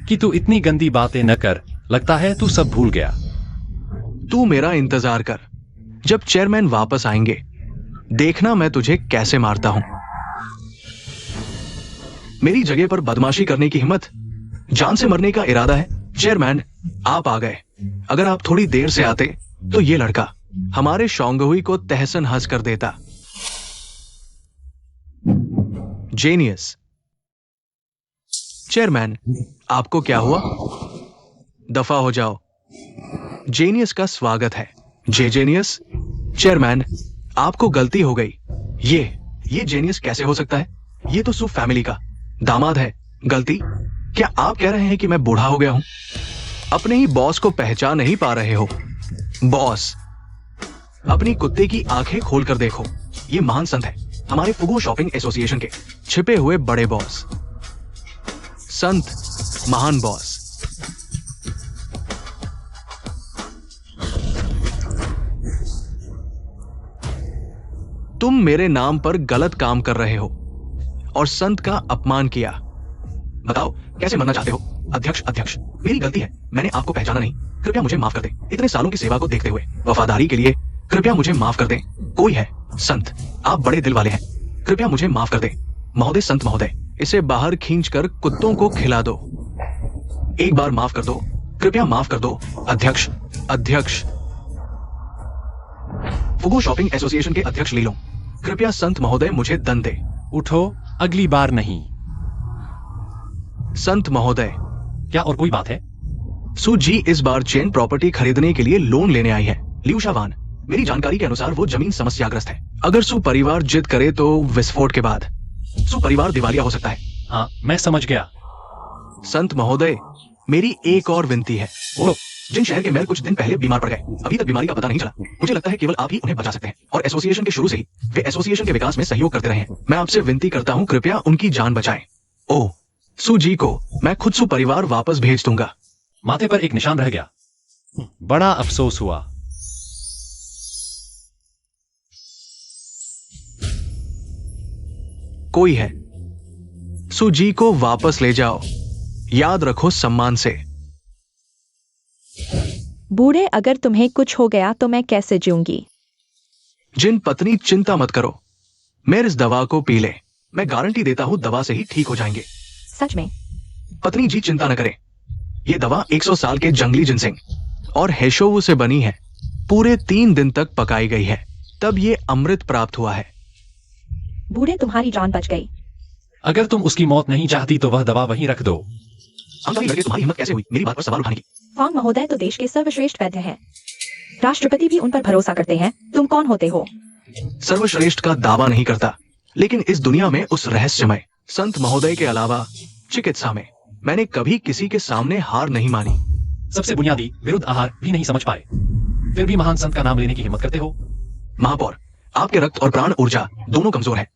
कि तू इतनी गंदी बातें न कर। लगता है तू सब भूल गया। तू मेरा इंतजार कर। जब चेयरमैन वापस आएंगे देखना मैं तुझे कैसे मारता हूं। मेरी जगह पर बदमाशी करने की हिम्मत, जान से मरने का इरादा है। चेयरमैन आप आ गए। अगर आप थोड़ी देर से आते तो ये लड़का हमारे शोंगहुई को तहसन हंस कर देता। जेनियस। चेयरमैन आपको क्या हुआ? दफा हो जाओ। जेनियस का स्वागत है। जेनियस। चेयरमैन आपको गलती हो गई। ये जेनियस कैसे हो सकता है? ये तो सू फैमिली का दामाद है। गलती? क्या आप कह रहे हैं कि मैं बूढ़ा हो गया हूं? अपने ही बॉस को पहचान नहीं पा रहे हो? बॉस, अपनी कुत्ते की आंखें खोलकर देखो। ये महान संत है, हमारे फुगो शॉपिंग एसोसिएशन के छिपे हुए बड़े बॉस। संत, महान बॉस। तुम मेरे नाम पर गलत काम कर रहे हो और संत का अपमान किया। बताओ कैसे मरना चाहते हो? अध्यक्ष, मेरी गलती है। मैंने आपको पहचाना नहीं। कृपया मुझे माफ कर दें। इतने सालों की सेवा को देखते हुए, वफादारी के लिए कृपया मुझे माफ कर दें। कोई है संत, आप बड़े दिल वाले हैं। कृपया मुझे माफ कर दें। महोदय, संत महोदय, इसे बाहर खींचकर कुत्तों को खिला दो। एक बार माफ कर दो, कृपया माफ कर दो। अध्यक्ष। फुगो शॉपिंग एसोसिएशन के अध्यक्ष लीलोंग, कृपया संत महोदय मुझे दंड दे। उठो, अगली बार नहीं। संत महोदय। क्या और कोई बात है? सू जी इस बार चेन प्रॉपर्टी खरीदने के लिए लोन लेने आई है। लियू शावान, मेरी जानकारी के अनुसार वो जमीन समस्याग्रस्त है। अगर सू परिवार जिद करे तो विस्फोट के बाद सू परिवार दिवालिया हो सकता है। हाँ, मैं समझ गया। संत महोदय, मेरी एक और विनती है। बोलो। जिन शहर के मेयर कुछ दिन पहले बीमार पड़ गए, अभी तक बीमारी का पता नहीं चला। मुझे लगता है केवल आप ही उन्हें बचा सकते हैं और एसोसिएशन के शुरू से ही वे एसोसिएशन के विकास में सहयोग करते रहे हैं। मैं आपसे विनती करता हूं, कृपया उनकी जान बचाएं। ओह, सू जी को मैं खुद सू परिवार वापस भेज दूंगा। माथे पर एक निशान रह गया। बड़ा अफसोस हुआ। कोई है, सू जी को वापस ले जाओ। याद रखो, सम्मान से। बूढ़े, अगर तुम्हें कुछ हो गया तो मैं कैसे जीऊंगी? जिन पत्नी, चिंता मत करो। मेरे इस दवा को पी ले। मैं गारंटी देता हूं दवा से ही ठीक हो जाएंगे। सच में? पत्नी जी चिंता न करें। ये दवा 100 साल के जंगली जिनसिंग और हेशोवु से बनी है। पूरे 3 दिन तक पकाई गई है, तब ये अमृत प्राप्त हुआ है। बूढ़े, तुम्हारी जान बच गई। अगर तुम उसकी मौत नहीं चाहती तो वह दवा वहीं रख दो। हम सभी लड़के, तुम्हारी हिम्मत कैसे हुई मेरी बात पर सवाल उठाने की? फांग महोदय तो देश के सर्वश्रेष्ठ वैद्य हैं। राष्ट्रपति भी उन पर भरोसा करते हैं। तुम कौन होते हो? सर्वश्रेष्ठ का दावा नहीं करता, लेकिन इस दुनिया में उस रहस्यमय संत महोदय के अलावा चिकित्सा में मैंने कभी किसी के सामने हार नहीं मानी। सबसे बुनियादी विरुद्ध आहार भी नहीं समझ पाए, फिर भी महान संत का नाम लेने की हिम्मत करते हो। महापौर, आपके रक्त और प्राण ऊर्जा दोनों कमजोर है,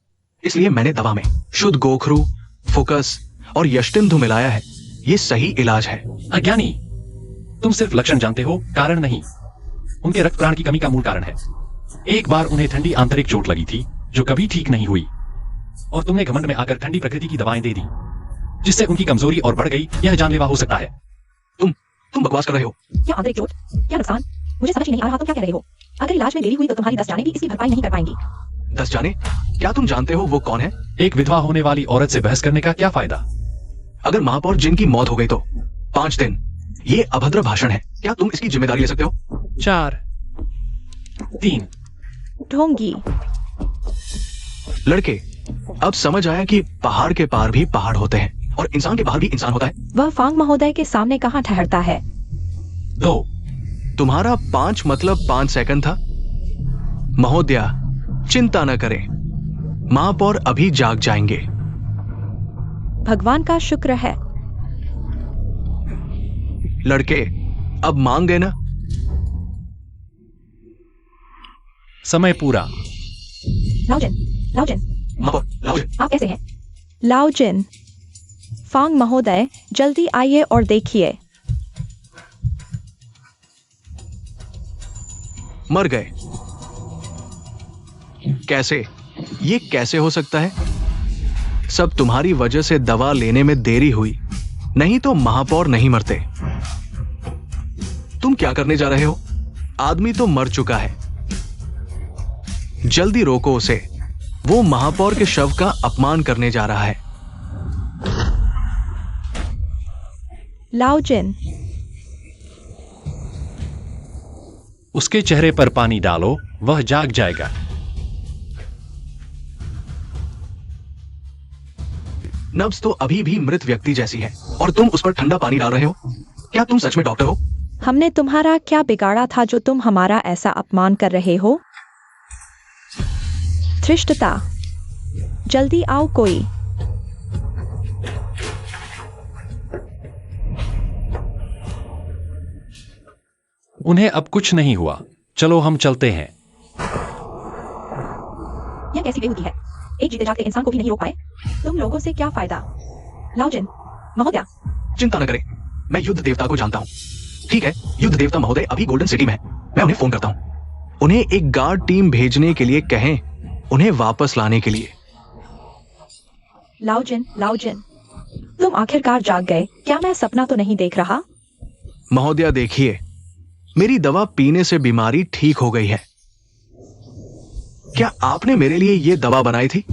इसलिए मैंने दवा में शुद्ध गोखरू, फोकस और यष्टिंधु मिलाया है। ये सही इलाज है। अज्ञानी, तुम सिर्फ लक्षण जानते हो, कारण नहीं। उनके रक्त प्राण की कमी का मूल कारण है। एक बार उन्हें ठंडी आंतरिक चोट लगी थी जो कभी ठीक नहीं हुई, और तुमने घमंड में आकर ठंडी प्रकृति की दवाएं दे दी, जिससे उनकी कमजोरी और बढ़ गई। यह जानलेवा हो सकता है। तुम बकवास कर रहे हो। क्या आंतरिक चोट? क्या नुकसान? मुझे समझ ही नहीं आ रहा तुम क्या कह रहे हो। अगर इलाज में देरी हुई तो तुम्हारी 10 जानें भी इसकी भरपाई नहीं कर पाएंगी। 10 जाने? क्या तुम जानते हो वो कौन है? एक विधवा होने वाली औरत से बहस करने का क्या फायदा? अगर महापौर जिनकी मौत हो गई तो 5 दिन। ये अभद्र भाषण है। क्या तुम इसकी जिम्मेदारी ले सकते हो? 4, 3। ढोंगी। लड़के, अब समझ आया कि पहाड़ के पार भी पहाड़ होते हैं और इंसान के बाहर भी इंसान होता है। वह फांग महोदय के सामने कहाँ ठहरता है? 2। तुम्हारा 5 मतलब 5 सेकंड था। महोदया, चिंता न करें, महापौर अभी जाग जाएंगे। भगवान का शुक्र है। लड़के अब मान गए ना? समय पूरा। लाओजिन, लाओजिन, महापौर लाओजिन, आप कैसे हैं? लाओजिन, फांग महोदय, जल्दी आइए और देखिए। मर गए। कैसे? ये कैसे हो सकता है? सब तुम्हारी वजह से दवा लेने में देरी हुई, नहीं तो महापौर नहीं मरते। तुम क्या करने जा रहे हो? आदमी तो मर चुका है। जल्दी रोको उसे, वो महापौर के शव का अपमान करने जा रहा है। लाओजिन, उसके चेहरे पर पानी डालो, वह जाग जाएगा। नब्ज तो अभी भी मृत व्यक्ति जैसी है और तुम उस पर ठंडा पानी डाल रहे हो। क्या तुम सच में डॉक्टर हो? हमने तुम्हारा क्या बिगाड़ा था जो तुम हमारा ऐसा अपमान कर रहे हो? धृष्टता, जल्दी आओ कोई। उन्हें अब कुछ नहीं हुआ। चलो हम चलते हैं। यह कैसी बेहूदी है? एक जीते जागते इंसान को भी नहीं रोक पाए। तुम लोगों से क्या फायदा? लाओजिन महोदय, चिंता न करें, मैं युद्ध देवता को जानता हूँ। ठीक है, युद्ध देवता महोदय अभी गोल्डन सिटी में है। मैं उन्हें फोन करता हूँ। उन्हें एक गार्ड टीम भेजने के लिए कहें, उन्हें वापस लाने के लिए। लाओजिन, लाओजिन, तुम आखिरकार जाग गए। क्या मैं सपना तो नहीं देख रहा? महोदया देखिए, मेरी दवा पीने से बीमारी ठीक हो गई है। क्या आपने मेरे लिए ये दवा बनाई थी?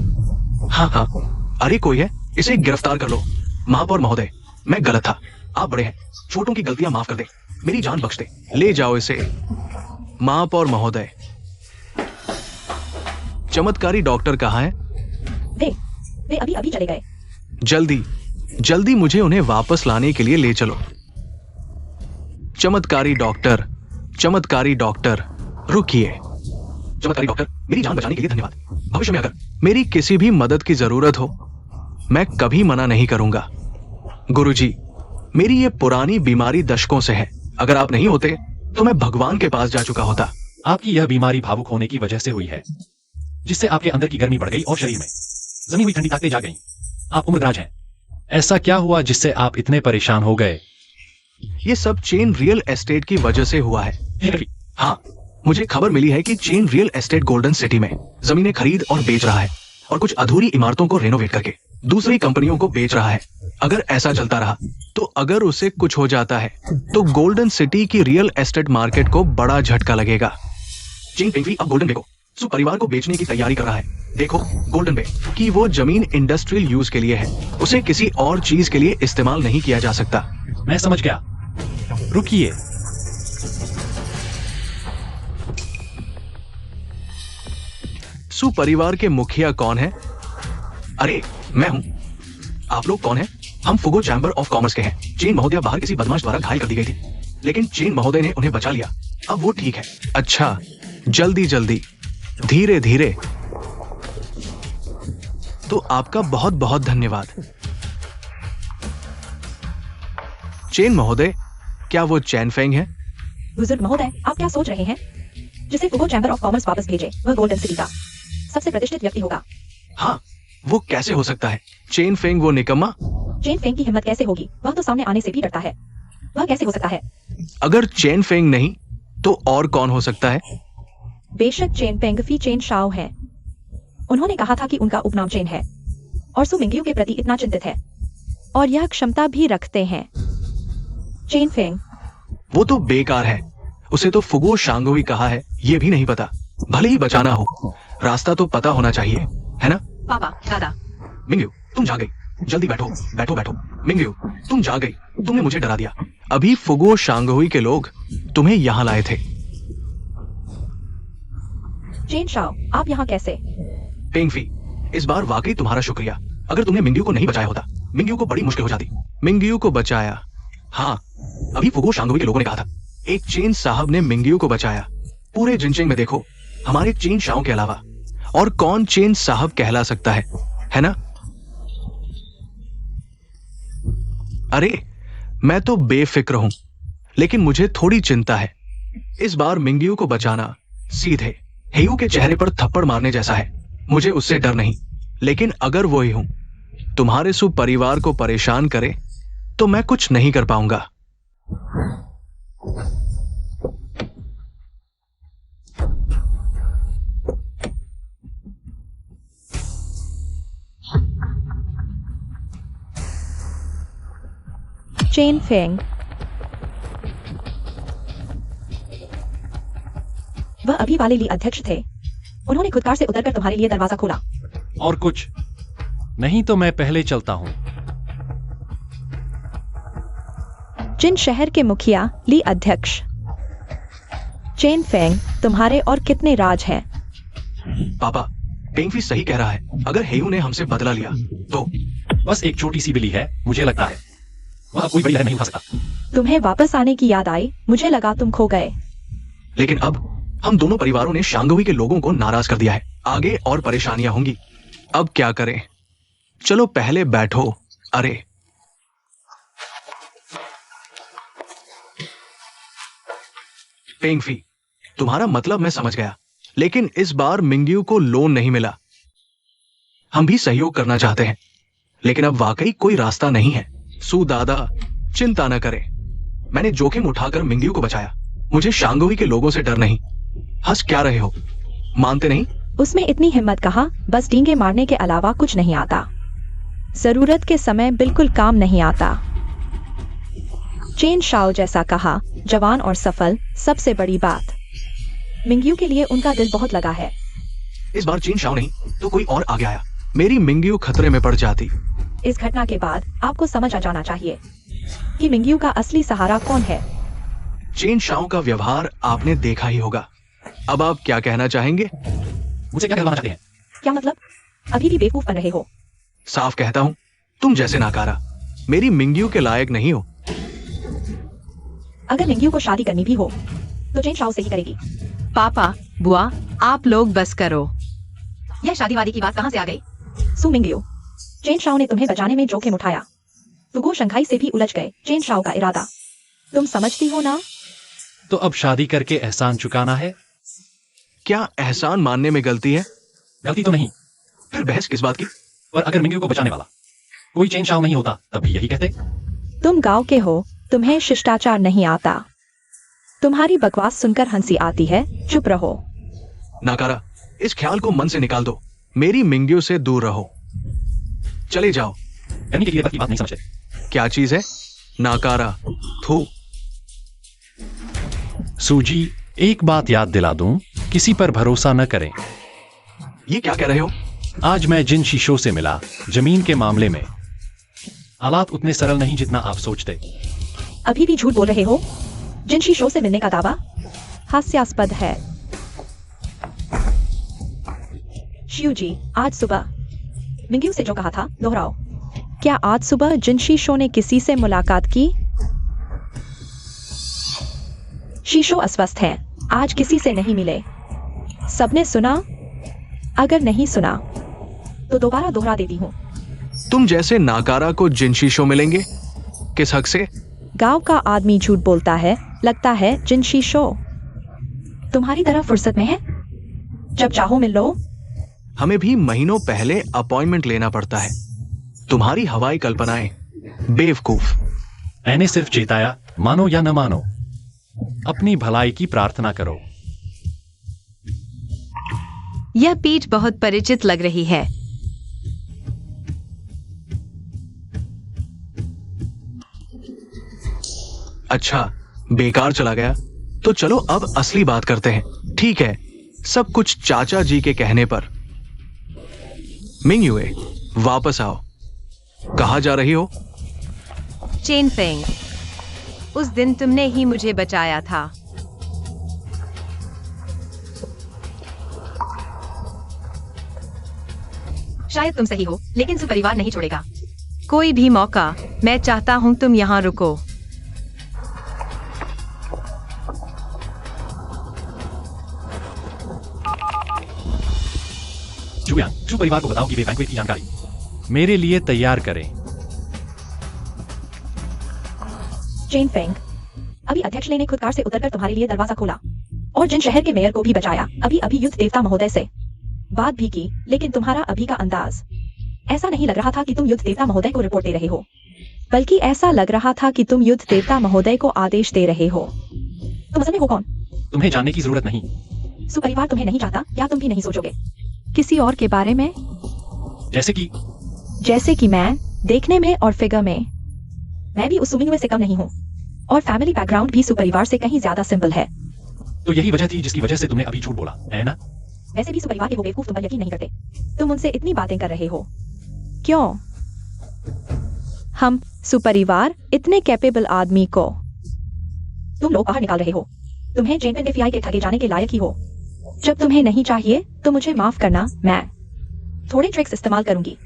हाँ हाँ। अरे कोई है, इसे गिरफ्तार कर लो। महापौर महोदय, मैं गलत था। आप बड़े हैं, छोटों की गलतियां माफ कर दे, मेरी जान बख्श दे। ले जाओ इसे। महापौर महोदय, चमत्कारी डॉक्टर कहाँ है? वे अभी अभी चले गए। जल्दी जल्दी मुझे उन्हें वापस लाने के लिए ले चलो। चमत्कारी डॉक्टर, चमत्कारी डॉक्टर, रुकिए। चमत्कारी डॉक्टर, मेरी जान बचाने के लिए धन्यवाद। भविष्य में अगर मेरी किसी भी मदद की जरूरत हो, मैं कभी मना नहीं करूंगा। गुरुजी, मेरी ये पुरानी बीमारी दशकों से है। अगर आप नहीं होते तो मैं भगवान के पास जा चुका होता। आपकी यह बीमारी भावुक होने की वजह से हुई है, जिससे आपके अंदर की गर्मी बढ़ गई और शरीर में जमी हुई ठंडी ताकतें जाग गईं। आप उम्रदराज हैं। ऐसा क्या हुआ जिससे आप इतने परेशान हो गए? ये सब चेन रियल एस्टेट की वजह से हुआ है। हाँ, मुझे खबर मिली है कि chain real estate golden city में जमीनें खरीद और बेच रहा है और कुछ अधूरी इमारतों को रेनोवेट करके दूसरी कंपनियों को बेच रहा है। अगर ऐसा चलता रहा तो अगर उसे कुछ हो जाता है तो गोल्डन सिटी की रियल एस्टेट मार्केट को बड़ा झटका लगेगा। चेन पेंगवी अब गोल्डन बे को परिवार को बेचने की तैयारी कर रहा है। देखो गोल्डन बे की वो जमीन इंडस्ट्रियल यूज के लिए है, उसे किसी और चीज के लिए इस्तेमाल नहीं किया जा सकता। मैं समझ गया। रुकिए, सुपरिवार के मुखिया कौन है? अरे मैं हूं। आप लोग कौन हैं? हम फुगो चैम्बर ऑफ कॉमर्स के हैं। चेन महोदया बाहर किसी बदमाश द्वारा घायल कर दी गई थी, लेकिन चेन महोदय ने उन्हें बचा लिया। अब वो ठीक है। अच्छा, जल्दी जल्दी, धीरे धीरे। तो आपका बहुत बहुत धन्यवाद। चेन महोदय, क्या वो चैन फेंग है? बुजुर्ग महोदय, आप क्या सोच रहे हैं? जिसे फुगो चैम्बर ऑफ कॉमर्स वापस भेजे, वह गोल्डन सिटी का सबसे प्रतिष्ठित व्यक्ति होगा। हाँ, वो कैसे हो सकता है? चेन फेंग वो निकम्मा? चेन फेंग की हिम्मत कैसे होगी? वह तो सामने आने से भी डरता है। वह कैसे हो सकता है? अगर चेन फेंग नहीं तो और कौन हो सकता है? बेशक चेन पेंगफी चेन शाओ है। उन्होंने कहा था कि उनका उपनाम चेन है और सु मिंगयू के प्रति इतना चिंतित है और यह क्षमता भी रखते हैं। चेन फेंग, वो तो बेकार है। उसे तो फुगो शांगोई कहा है, ये भी नहीं पता। भले ही बचाना हो, रास्ता तो पता होना चाहिए, है ना? पापा, दादा, मिंगयू, तुम जा गई। जल्दी बैठो बैठो बैठो। मिंगयू, तुम जा गई, तुमने मुझे डरा दिया। अभी फुगो शांगोई के लोग तुम्हें यहाँ लाए थे। चेन शाओ, आप यहाँ कैसे? पेंगफी, इस बार वाकई तुम्हारा शुक्रिया। अगर तुमने मिंगयू को नहीं बचाया होता, मिंगयू को बड़ी मुश्किल हो जाती। मिंगयू को बचाया? हाँ, अभी फुगो शांगोई के लोगों ने कहा था एक चेन साहब ने मिंगयू को बचाया। पूरे जिनचेंग में देखो, हमारे चेन शाओ के अलावा और कौन चेन साहब कहला सकता है ना? अरे मैं तो बेफिक्र हूं, लेकिन मुझे थोड़ी चिंता है। इस बार मिंगयू को बचाना सीधे हेयू के चेहरे पर थप्पड़ मारने जैसा है। मुझे उससे डर नहीं, लेकिन अगर वो ही हूं तुम्हारे सु परिवार को परेशान करे तो मैं कुछ नहीं कर पाऊंगा। चेन फेंग, वह अभी वाले ली अध्यक्ष थे। उन्होंने खुद कार से उतरकर तुम्हारे लिए दरवाजा खोला। और कुछ नहीं तो मैं पहले चलता हूं। जिन शहर के मुखिया ली अध्यक्ष। चेन फेंग, तुम्हारे और कितने राज हैं? पापा, पेंगफी सही कह रहा है। अगर हेयू ने हमसे बदला लिया तो बस एक छोटी सी बिल्ली है, मुझे लगता है वह कोई बड़ी लहर नहीं उठा सकता। तुम्हें वापस आने की याद आई, मुझे लगा तुम खो गए। लेकिन अब हम दोनों परिवारों ने शांगवी के लोगों को नाराज कर दिया है। आगे और परेशानियां होंगी। अब क्या करें? चलो पहले बैठो। अरे पेंगफी, तुम्हारा मतलब मैं समझ गया, लेकिन इस बार मिंगयू को लोन नहीं मिला। हम भी सहयोग करना चाहते हैं, लेकिन अब वाकई कोई रास्ता नहीं है। सु दादा चिंता न करें, मैंने जोखिम उठाकर मिंगयू को बचाया। मुझे शांगवी के लोगों से डर नहीं। हंस क्या रहे हो? मानते नहीं? उसमें इतनी हिम्मत कहाँ? बस डींगे मारने के अलावा कुछ नहीं आता। जरूरत के समय बिल्कुल काम नहीं आता। चेन शाओ जैसा कहा, जवान और सफल, सबसे बड़ी बात। मिंगयू के लिए उनका दिल बहुत लगा है। इस बार चेन शाओ नहीं तो कोई और आगे आया, मेरी मिंगयू खतरे में पड़ जाती। इस घटना के बाद आपको समझ आ जाना चाहिए कि मिंगयू का असली सहारा कौन है। चेन शाओ का व्यवहार आपने देखा ही होगा। अब आप क्या कहना चाहेंगे? मुझे क्या कहना चाहते हैं? क्या मतलब? अभी भी बेवकूफ बन रहे हो? साफ कहता हूं, तुम जैसे नाकारा मेरी मिंगयू के लायक नहीं हो। अगर मिंगयू को शादी करनी भी हो तो चेन शाओ से ही करेगी। पापा, बुआ, आप लोग बस करो। यह शादीवादी की बात कहां से आ गई? सु मिंगयू, चेन शाओ ने तुम्हें बचाने में जोखिम उठाया। फुगो शंघाई से भी उलझ गए। चेन शाओ का इरादा तुम समझती हो ना? तो अब शादी करके एहसान चुकाना है। क्या एहसान मानने में गलती है? गलती तो नहीं, फिर बहस किस बात की? पर अगर मिंगयू को बचाने वाला कोई चेन शाओ नहीं होता तब भी यही कहते। तुम गांव के हो, तुम्हें शिष्टाचार नहीं आता। तुम्हारी बकवास सुनकर हंसी आती है। चुप रहो। नाकारा, इस ख्याल को मन से निकाल दो। मेरी मिंगयू से दूर रहो। चले जाओ। कहने के लिए की बात नहीं समझते। क्या चीज है? नाकारा, थू। सूजी, एक बात याद दिला दूं, किसी पर भरोसा न करें। ये क्या कह रहे हो? आज मैं जिन शीशों से मिला, जमीन के मामले में हालात उतने सरल नहीं जितना आप सोचते। अभी भी झूठ बोल रहे हो? जिन शीशों से मिलने का दावा हास्यास्पद है। शिव जी, आज सुबह मिंगयू से जो कहा था दोहराओ। क्या आज सुबह जिन शीशों ने किसी से मुलाकात की? शीशो अस्वस्थ हैं, आज किसी से नहीं मिले। सबने सुना? अगर नहीं सुना तो दोबारा दोहरा देती हूँ। तुम जैसे नाकारा को जिन शीशों मिलेंगे? किस हक से? गांव का आदमी झूठ बोलता है, लगता है जिन शीशो। तुम्हारी तरह फुर्सत में है? जब चाहो मिल लो। हमें भी महीनों पहले अपॉइंटमेंट लेना पड़ता है। तुम्हारी हवाई कल्पनाएं बेवकूफ। मैंने सिर्फ चेताया, मानो या न मानो, अपनी भलाई की प्रार्थना करो। यह पीठ बहुत परिचित लग रही है। अच्छा, बेकार चला गया। तो चलो अब असली बात करते हैं। ठीक है, सब कुछ चाचा जी के कहने पर। मिंगयुए, वापस आओ। कहाँ जा रही हो? चेन फेंग, उस दिन तुमने ही मुझे बचाया था। शायद तुम सही हो, लेकिन सु परिवार नहीं छोड़ेगा। कोई भी मौका, मैं चाहता हूं तुम यहां रुको। परिवार को बताओ कि वे बैंक्वेट की जानकारी मेरे लिए तैयार करें। चेन फेंग, अभी अध्यक्ष ले ने खुद कार से उतरकर तुम्हारे लिए दरवाजा खोला और जिन शहर के मेयर को भी बचाया। अभी अभी युद्ध देवता महोदय से बात भी की, लेकिन तुम्हारा अभी का अंदाज ऐसा नहीं लग रहा था कि तुम युद्ध देवता महोदय को रिपोर्ट दे रहे हो, बल्कि ऐसा लग रहा था कि तुम युद्ध देवता महोदय को आदेश दे रहे हो। तुम असल में हो कौन? तुम्हें जानने की जरूरत नहीं। सुपरिवार तुम्हें नहीं चाहता, या तुम भी नहीं सोचोगे किसी और के बारे में? जैसे कि मैं देखने में और फिगर में मैं भी उस सुमिंग में से कम नहीं हूँ, और फैमिली बैकग्राउंड भी सुपरिवार से कहीं ज्यादा सिंपल है। तो यही वजह थी जिसकी वजह से तुमने अभी झूठ बोला, है ना? वैसे भी सुपरिवार के वो बेवकूफ तुम पर यकीन नहीं करते। तुम उनसे इतनी बातें कर रहे हो क्यों? हम सुपरिवार इतने कैपेबल आदमी को तुम लोग बाहर निकाल रहे हो। तुम्हें जेनपेन एफआई के ठगे जाने के लायक ही हो। जब तुम्हें नहीं चाहिए तो मुझे माफ करना, मैं थोड़े ट्रिक्स इस्तेमाल करूंगी।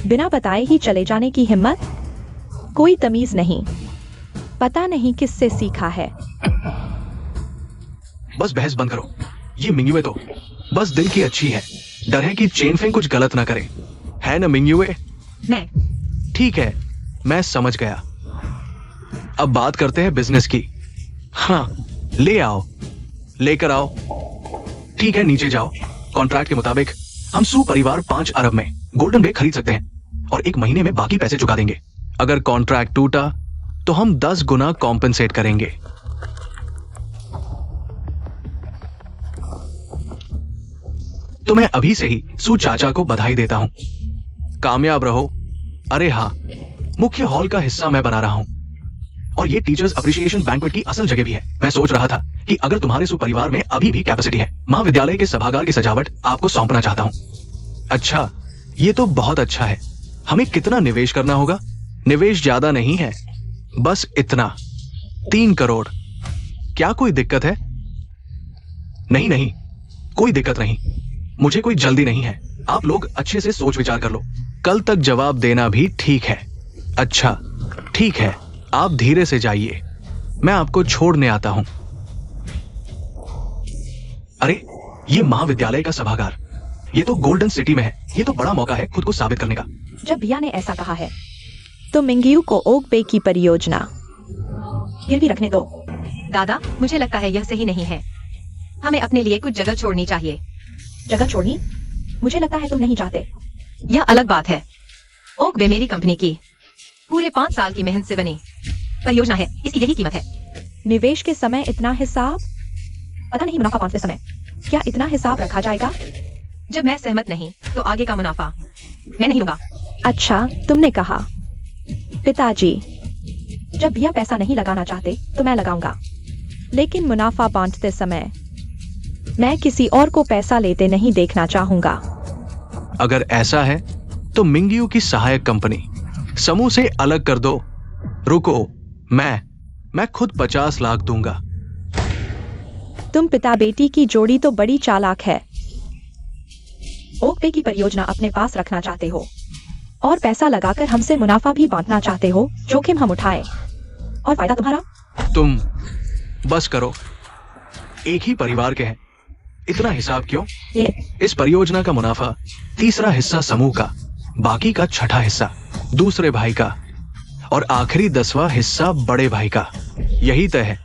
बिना बताए ही चले जाने की हिम्मत? कोई तमीज नहीं, पता नहीं किससे सीखा है। बस बहस बंद करो। ये मिंगयुए तो बस दिल की अच्छी है, डर है कि चेन फेंग कुछ गलत ना करे, है ना मिंगयुए? मैं ठीक है, मैं समझ गया। अब बात करते हैं बिजनेस की। हाँ, ले आओ, लेकर आओ। ठीक है, नीचे जाओ। कॉन्ट्रैक्ट के मुताबिक हम सू परिवार 5 अरब में गोल्डन बे खरीद सकते हैं और 1 महीने में बाकी पैसे चुका देंगे। अगर कॉन्ट्रैक्ट टूटा तो हम 10 गुना कॉम्पेंसेट करेंगे। तो मैं अभी से ही सू चाचा को बधाई देता हूं। कामयाब रहो। अरे हाँ, मुख्य हॉल का हिस्सा मैं बना रहा हूं और ये टीचर्स अप्रिशिएशन बैंक्वेट की असल जगह भी है। मैं सोच रहा था कि अगर तुम्हारे सू परिवार में अभी भी कैपेसिटी है, महाविद्यालय के सभागार की सजावट आपको सौंपना चाहता हूं। अच्छा, ये तो बहुत अच्छा है। हमें कितना निवेश करना होगा? निवेश ज्यादा नहीं है, बस इतना, 3 करोड़। क्या कोई दिक्कत है? नहीं नहीं, कोई दिक्कत नहीं। मुझे कोई जल्दी नहीं है। आप लोग अच्छे से सोच विचार कर लो। कल तक जवाब देना भी ठीक है। अच्छा, ठीक है, आप धीरे से जाइए, मैं आपको छोड़ने आता हूं। अरे, ये महाविद्यालय का सभागार, ये तो गोल्डन सिटी में है। ये तो बड़ा मौका है खुद को साबित करने का। जब भैया ने ऐसा कहा है तो मिंगयू को ओक बे की परियोजना गिरवी रखने दो। दादा, मुझे लगता है यह सही नहीं है। हमें अपने लिए कुछ जगह छोड़नी चाहिए। जगह छोड़नी? मुझे लगता है तुम नहीं चाहते। यह अलग बात है। ओक बे मेरी कंपनी की पूरे 5 साल की मेहनत से बनी परियोजना है, इसकी यही कीमत है। निवेश के समय इतना हिसाब? पता नहीं मुनाफा पाने समय क्या इतना हिसाब रखा जाएगा? जब मैं सहमत नहीं तो आगे का मुनाफा मैं नहीं लूंगा। अच्छा, तुमने कहा। पिताजी, जब भैया पैसा नहीं लगाना चाहते तो मैं लगाऊंगा, लेकिन मुनाफा बांटते समय मैं किसी और को पैसा लेते नहीं देखना चाहूंगा। अगर ऐसा है तो मिंगयू की सहायक कंपनी समूह से अलग कर दो। रुको, मैं खुद 50 लाख दूंगा। तुम पिता बेटी की जोड़ी तो बड़ी चालाक है। ओक बे की परियोजना अपने पास रखना चाहते हो और पैसा लगाकर हमसे मुनाफा भी बांटना चाहते हो। जोखिम हम उठाए और फायदा तुम्हारा। तुम बस करो, एक ही परिवार के हैं, इतना हिसाब क्यों? इस परियोजना का मुनाफा 3रा हिस्सा समूह का, बाकी का 6ठा हिस्सा दूसरे भाई का और आखिरी 10वां हिस्सा बड़े भाई का। यही तय है।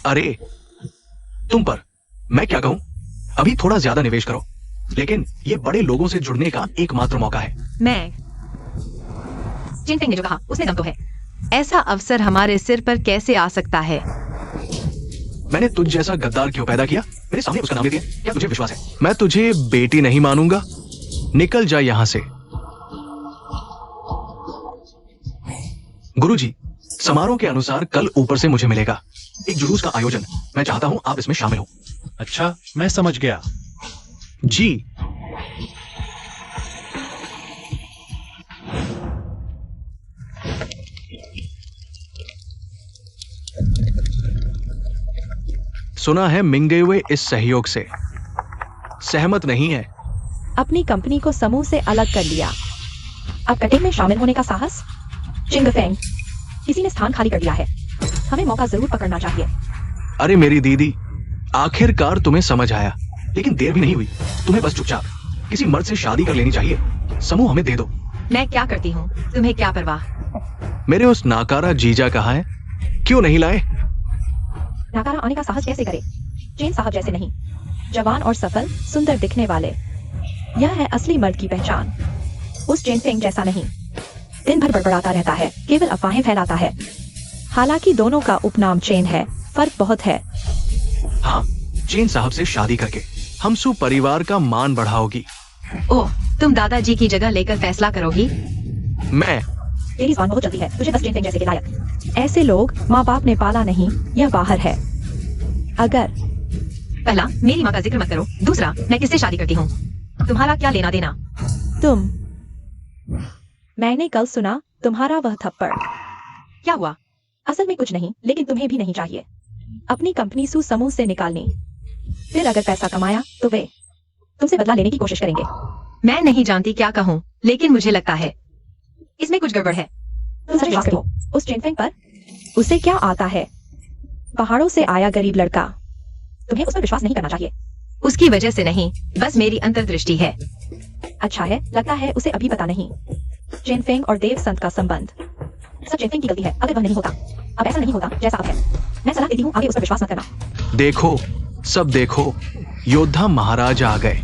अरे, तुम पर मैं क्या कहूं? अभी थोड़ा ज्यादा निवेश करो, लेकिन ये बड़े लोगों से जुड़ने का एकमात्र मौका है। मैं जिनपिंग ने जो कहा उसमें दम तो है। ऐसा अवसर हमारे सिर पर कैसे आ सकता है? मैंने तुझ जैसा गद्दार क्यों पैदा किया? मेरे सामने उसका नाम ले दिया। क्या तुझे विश्वास है? मैं तुझे बेटी नहीं मानूंगा। निकल जा यहां से। गुरुजी, समारोह के अनुसार कल ऊपर से मुझे मिलेगा एक जुलूस का आयोजन। मैं चाहता हूं आप इसमें शामिल हो। अच्छा, मैं समझ गया। जी। सुना है मिंगयुए इस सहयोग से सहमत नहीं है। अपनी कंपनी को समूह से अलग कर लिया। अब कटिंग में शामिल होने का साहस? चिंगफेंग, किसी ने स्थान खाली कर दिया है। हमें मौका जरूर पकड़ना चाहिए। अरे मेरी दीदी, आखिरकार तुम्हें समझ आया। लेकिन देर भी नहीं हुई। तुम्हें बस चुपचाप किसी मर्द से शादी कर लेनी चाहिए। समूह हमें दे दो। मैं क्या करती हूँ, तुम्हें क्या परवाह? मेरे उस नाकारा जीजा कहाँ है? क्यों नहीं लाए? नाकारा आने का साहस कैसे करे? चेन साहब जैसे नहीं, जवान और सफल, सुंदर दिखने वाले। यह है असली मर्द की पहचान। उस चेन फेंग जैसा नहीं, दिन भर बड़बड़ाता रहता है, केवल अफवाहें फैलाता है। हालांकि दोनों का उपनाम चेन है, फर्क बहुत है। हाँ, चेन साहब से शादी करके हम सु परिवार का मान बढ़ाओगी। ओह, तुम दादाजी की जगह लेकर फैसला करोगी? मैं तेरी जुबान बहुत चलती है, तुझे बस चेन फेंग जैसे के लायक। ऐसे लोग माँ बाप ने पाला नहीं, यह बाहर है। अगर पहला, मेरी माँ का जिक्र मत करो। दूसरा, मैं किससे शादी करती हूँ? तुम्हारा क्या लेना देना? तुम, मैंने कल सुना तुम्हारा वह थप्पड़। क्या हुआ? असल में कुछ नहीं, लेकिन तुम्हें भी नहीं चाहिए अपनी कंपनी सू समूह से निकालनी। फिर अगर पैसा कमाया तो वे तुमसे बदला लेने की कोशिश करेंगे। मैं नहीं जानती क्या कहूँ, लेकिन मुझे लगता है इसमें कुछ गड़बड़ है। तुम सच विश्वास करो उस चेन फेंग पर? उसे क्या आता है? पहाड़ों से आया गरीब लड़का। तुम्हें उस पर विश्वास नहीं करना चाहिए। उसकी वजह से नहीं, बस मेरी अंतर्दृष्टि है। अच्छा है, लगता है उसे अभी पता नहीं। चेन फेंग और देव संत का संबंध सब चेन फेंग की गलती है। अगर वह नहीं होता, अब ऐसा नहीं होता जैसा अब है। मैं सलाह देती हूँ, आगे उस पर विश्वास मत करना। देखो, सब देखो, योद्धा महाराज आ गए।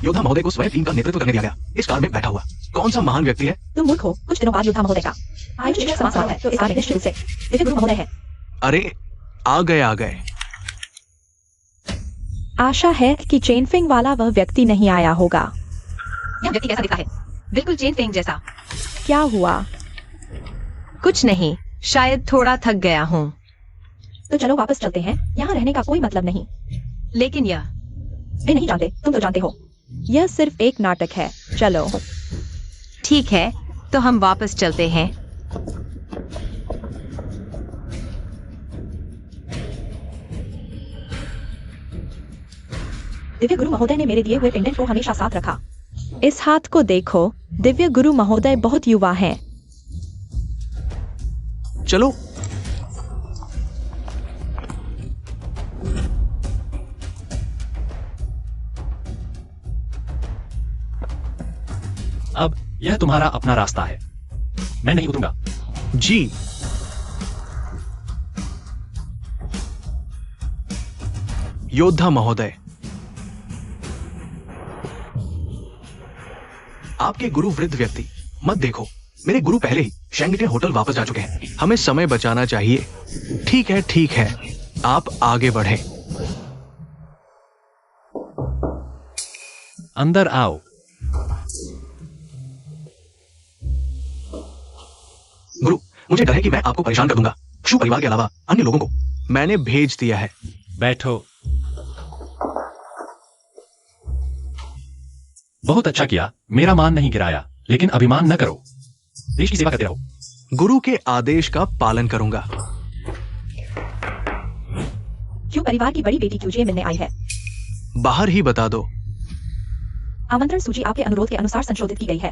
योद्धा महोदय को स्वयं टीम का नेतृत्व करने दिया गया। इस कार में बैठा हुआ कौन सा महान व्यक्ति है? तुम मूर्ख हो, कुछ दिनों बाद योद्धा महोदय का आयुष शिक्षक समाचार है, तो इस कार में निश्चित रूप से दिव्य गुरु महोदय है। अरे आ गए आ गए। आशा है कि चेन फेंग वाला वह व्यक्ति नहीं आया होगा। यह व्यक्ति कैसा दिखता है? बिल्कुल चेन फेंग जैसा। क्या हुआ? कुछ नहीं, शायद थोड़ा थक गया हूँ। तो चलो वापस चलते हैं, यहाँ रहने का कोई मतलब नहीं। लेकिन यह वे नहीं जानते, तुम तो जानते हो। यह सिर्फ एक नाटक है। चलो ठीक है, तो हम वापस चलते हैं। दिव्य गुरु महोदय ने मेरे दिए हुए पेंडेंट को हमेशा साथ रखा। इस हाथ को देखो, दिव्य गुरु महोदय बहुत युवा हैं। चलो अब यह तुम्हारा अपना रास्ता है, मैं नहीं उतरूंगा। जी। योद्धा महोदय, आपके गुरु वृद्ध व्यक्ति मत देखो। मेरे गुरु पहले ही शेंगटे होटल वापस जा चुके हैं। हमें समय बचाना चाहिए। ठीक है, आप आगे बढ़े। अंदर आओ। गुरु, मुझे डर है कि मैं आपको परेशान कर दूंगा, शू परिवार के अलावा अन्य लोगों को। मैंने भेज दिया है। बैठो। बहुत अच्छा किया, मेरा मान नहीं गिराया, लेकिन अभिमान न करो। देश की सेवा करते रहो। गुरु के आदेश का पालन करूंगा। क्यों परिवार की बड़ी बेटी क्यूजे मिलने आई है? बाहर ही बता दो। आमंत्रण सूची आपके अनुरोध के अनुसार संशोधित की गई है।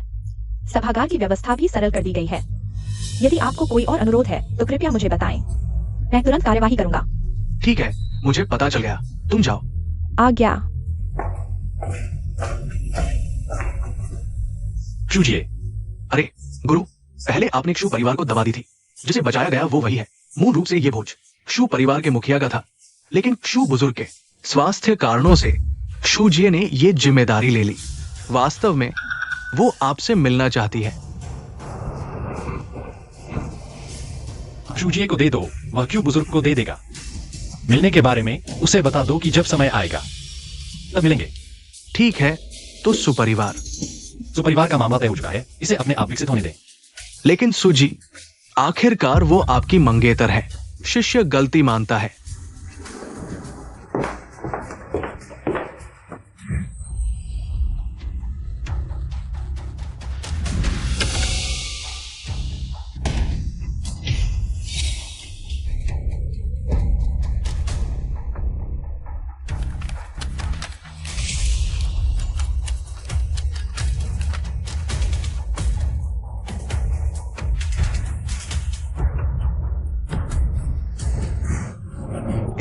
सभागार की व्यवस्था भी सरल कर दी गई है। यदि आपको कोई और अनुरोध है तो कृपया मुझे बताएं, मैं तुरंत कार्यवाही करूंगा। ठीक है, मुझे पता चल गया, तुम जाओ। आज्ञा। चूजिए। अरे गुरु, पहले आपने शू परिवार को दबा दी थी। जिसे बचाया गया वो वही है। मूल रूप से ये बोझ शू परिवार के मुखिया का था, लेकिन शू बुजुर्ग के स्वास्थ्य कारणों से शूजिए ने ये जिम्मेदारी ले ली। वास्तव में वो आपसे मिलना चाहती है। चूजिए को दे दो, वह क्यों बुजुर्ग को दे देगा। मिलने के बारे में उसे बता दो कि जब समय आएगा तब मिलेंगे। ठीक है, तो सुपरिवार। सुपरिवार का मामला तय हो चुका है, इसे अपने आप विकसित होने दें। लेकिन सुजी, आखिरकार वो आपकी मंगेतर है। शिष्य गलती मानता है।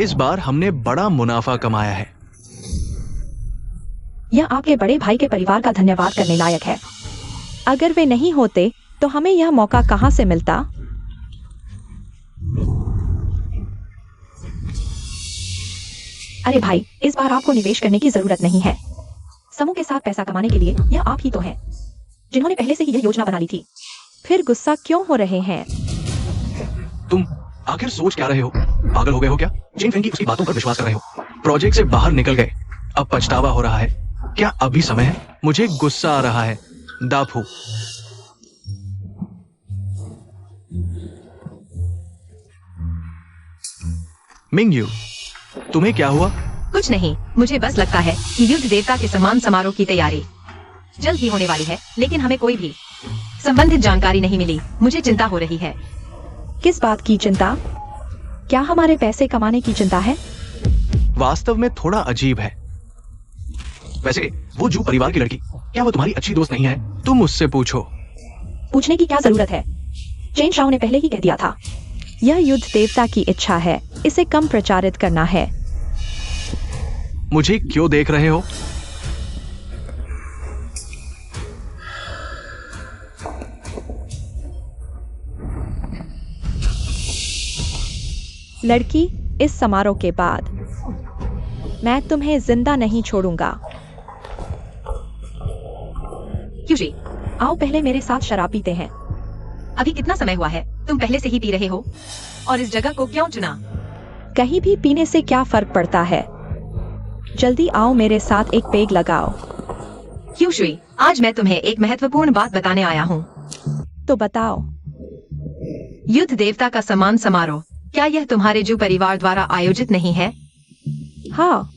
इस बार हमने बड़ा मुनाफा कमाया है। यह आपके बड़े भाई के परिवार का धन्यवाद करने लायक है। अगर वे नहीं होते तो हमें यह मौका कहां से मिलता। अरे भाई, इस बार आपको निवेश करने की जरूरत नहीं है। समूह के साथ पैसा कमाने के लिए यह आप ही तो हैं, जिन्होंने पहले से ही यह योजना बना ली थी। फिर गुस्सा क्यों हो रहे हैं? तुम आखिर सोच क्या रहे हो? पागल हो गए हो क्या? चेन फेंग की उसकी बातों पर विश्वास कर रहे हो। प्रोजेक्ट से बाहर निकल गए, अब पछतावा हो रहा है। क्या अभी समय है? मुझे गुस्सा आ रहा है। दाफू, मिंगयू, तुम्हें क्या हुआ? कुछ नहीं, मुझे बस लगता है कि युद्ध देवता के सम्मान समारोह की तैयारी जल्द ही होने वाली है, लेकिन हमें कोई भी संबंधित जानकारी नहीं मिली। मुझे चिंता हो रही है। किस बात की चिंता? क्या हमारे पैसे कमाने की चिंता है? वास्तव में थोड़ा अजीब है। वैसे वो जू परिवार की लड़की, क्या वो तुम्हारी अच्छी दोस्त नहीं है? तुम उससे पूछो। पूछने की क्या जरूरत है? चेन शाओ ने पहले ही कह दिया था। यह युद्ध देवता की इच्छा है, इसे कम प्रचारित करना है। मुझे क्यों देख रहे हो? लड़की, इस समारोह के बाद मैं तुम्हें जिंदा नहीं छोड़ूंगा। क्यों जी? आओ पहले मेरे साथ शराब पीते हैं। अभी कितना समय हुआ है? तुम पहले से ही पी रहे हो। और इस जगह को क्यों चुना? कहीं भी पीने से क्या फर्क पड़ता है? जल्दी आओ, मेरे साथ एक पेग लगाओ। क्यों श्री? आज मैं तुम्हें एक महत्वपूर्ण बात बताने आया हूँ। तो बताओ। युद्ध देवता का सम्मान समारोह, क्या यह तुम्हारे जू परिवार द्वारा आयोजित नहीं है? हाँ।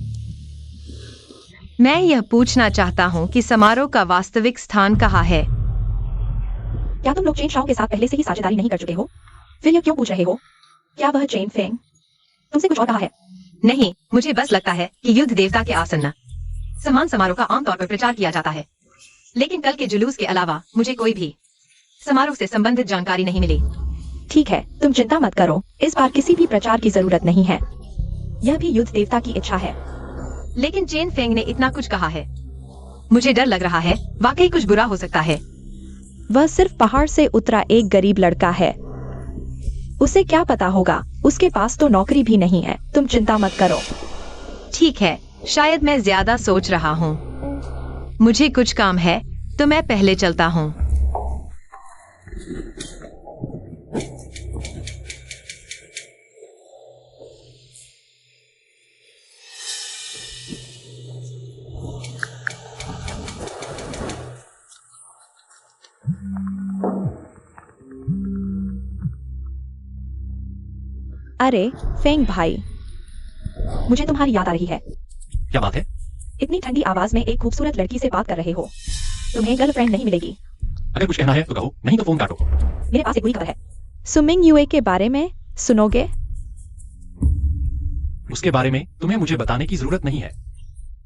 मैं यह पूछना चाहता हूँ कि समारोह का वास्तविक स्थान कहाँ है? क्या तुम लोग चेन शाओ के साथ पहले से ही साझेदारी नहीं कर चुके हो? फिर यह क्यों पूछ रहे हो? क्या वह चेन फेंग तुमसे कुछ और कहा है? नहीं, मुझे बस लगता है कि युद्ध देवता के आसन्न सम्मान समारोह का आमतौर पर प्रचार किया जाता है, लेकिन कल के जुलूस के अलावा मुझे कोई भी समारोह से संबंधित जानकारी नहीं मिली। ठीक है, तुम चिंता मत करो, इस बार किसी भी प्रचार की जरूरत नहीं है। यह भी युद्ध देवता की इच्छा है। लेकिन चेन फेंग ने इतना कुछ कहा है। मुझे डर लग रहा है, वाकई कुछ बुरा हो सकता है। वह सिर्फ पहाड़ से उतरा एक गरीब लड़का है। उसे क्या पता होगा? उसके पास तो नौकरी भी नहीं है। तुम चिंता मत करो। ठीक है, शायद मैं ज्यादा सोच रहा हूँ। मुझे कुछ काम है, तो मैं पहले चलता हूँ। अरे फेंग भाई, मुझे तुम्हारी याद आ रही है। क्या बात है? इतनी ठंडी आवाज में एक खूबसूरत लड़की से बात कर रहे हो। तुम्हें गर्लफ्रेंड नहीं मिलेगी। अगर कुछ कहना है तो कहो, नहीं तो फोन काटो। मेरे पास एक बुरी खबर है। सुमिंग युए के बारे में सुनोगे? उसके बारे में तुम्हें मुझे बताने की जरूरत नहीं है।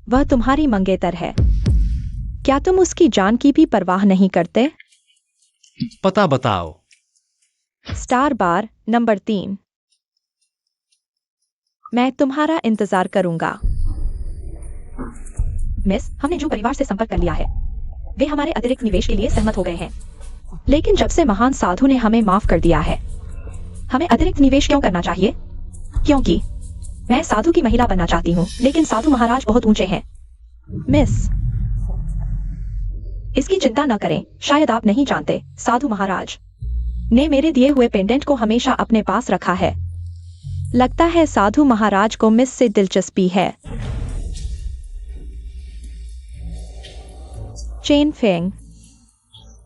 वह तुम्हारी मंगेतर है। क्या तुम उसकी जान की भी परवाह नहीं करते? पता बताओ। स्टार बार नंबर 3। मैं तुम्हारा इंतजार करूंगा। मिस, हमने जो परिवार से संपर्क कर लिया है, वे हमारे अतिरिक्त निवेश के लिए सहमत हो गए हैं। लेकिन जब से महान साधु ने हमें माफ कर दिया है, हमें अतिरिक्त निवेश क्यों करना चाहिए? क्योंकि मैं साधु की महिला बनना चाहती हूँ, लेकिन साधु महाराज बहुत ऊंचे हैं। मिस, इसकी चिंता न करें। शायद आप नहीं जानते, साधु महाराज ने मेरे दिए हुए पेंडेंट को हमेशा अपने पास रखा है। लगता है साधु महाराज को मिस से दिलचस्पी है। चेन फेंग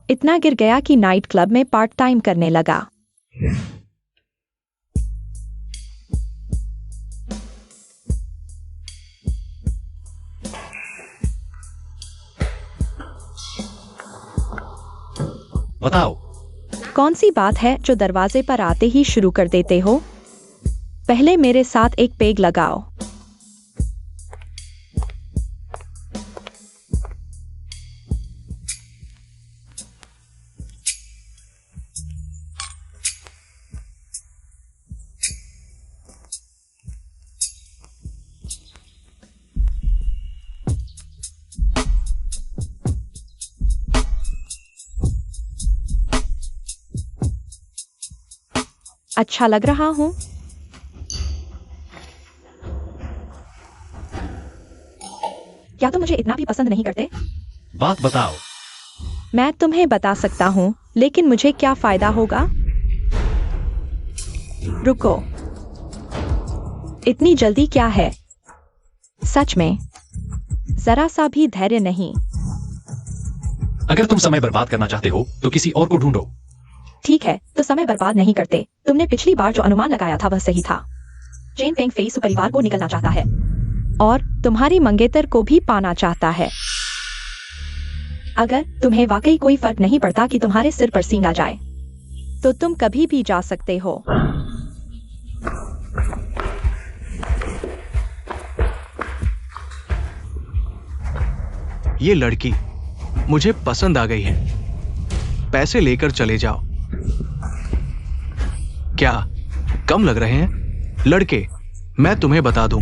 इतना गिर गया कि नाइट क्लब में पार्ट टाइम करने लगा। बताओ। कौन सी बात है जो दरवाजे पर आते ही शुरू कर देते हो? पहले मेरे साथ एक पेग लगाओ। अच्छा लग रहा हूँ? क्या तुम मुझे इतना भी पसंद नहीं करते? बात बताओ। मैं तुम्हें बता सकता हूँ, लेकिन मुझे क्या फायदा होगा? रुको, इतनी जल्दी क्या है? सच में जरा सा भी धैर्य नहीं। अगर तुम समय बर्बाद करना चाहते हो तो किसी और को ढूंढो। ठीक है, तो समय बर्बाद नहीं करते। तुमने पिछली बार जो अनुमान लगाया था वह सही था। चेन फेंग फेई सु परिवार को निकलना चाहता है और तुम्हारी मंगेतर को भी पाना चाहता है। अगर तुम्हें वाकई कोई फर्क नहीं पड़ता कि तुम्हारे सिर पर सींग आ जाए, तो तुम कभी भी जा सकते हो। ये लड़की मुझे पसंद आ गई है। पैसे लेकर चले जाओ। क्या कम लग रहे हैं? लड़के, मैं तुम्हें बता दूं,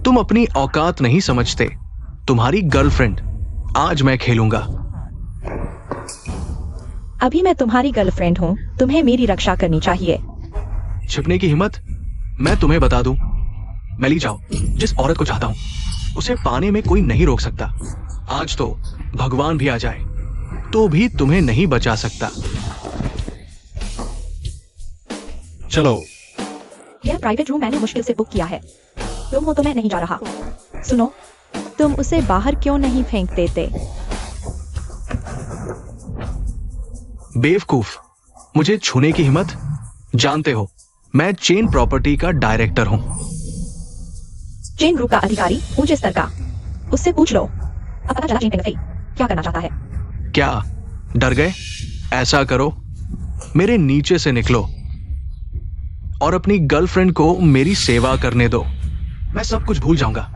तुम अपनी औकात नहीं समझते। तुम्हारी गर्लफ्रेंड आज मैं खेलूंगा। अभी मैं तुम्हारी गर्लफ्रेंड हूँ, तुम्हें मेरी रक्षा करनी चाहिए। छिपने की हिम्मत? मैं तुम्हें बता दूं, मैली जाओ। जिस औरत को चाहता हूं उसे पाने में कोई नहीं रोक सकता। आज तो भगवान भी आ जाए तो भी तुम्हें नहीं बचा सकता। चलो। यह प्राइवेट रूम मैंने मुश्किल से बुक किया है। तुम हो तो मैं नहीं जा रहा। सुनो, तुम उसे बाहर क्यों नहीं फेंक देते? बेवकूफ, मुझे छूने की हिम्मत? जानते हो मैं चेन प्रॉपर्टी का डायरेक्टर हूं। चेन ग्रुप का अधिकारी, ऊंचे स्तर का। उससे पूछ लो। अब पता चला चेन फेंग फेई क्या करना चाहता है। क्या डर गए? ऐसा करो, मेरे नीचे से निकलो और अपनी गर्लफ्रेंड को मेरी सेवा करने दो। मैं सब कुछ भूल जाऊंगा,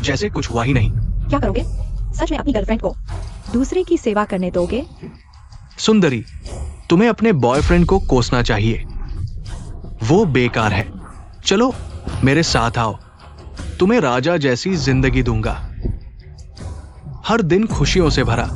जैसे कुछ हुआ ही नहीं। क्या करोगे? सच में अपनी गर्लफ्रेंड को दूसरे की सेवा करने दोगे? सुंदरी, तुम्हें अपने बॉयफ्रेंड को कोसना चाहिए। वो बेकार है। चलो मेरे साथ आओ, तुम्हें राजा जैसी जिंदगी दूंगा, हर दिन खुशियों से भरा।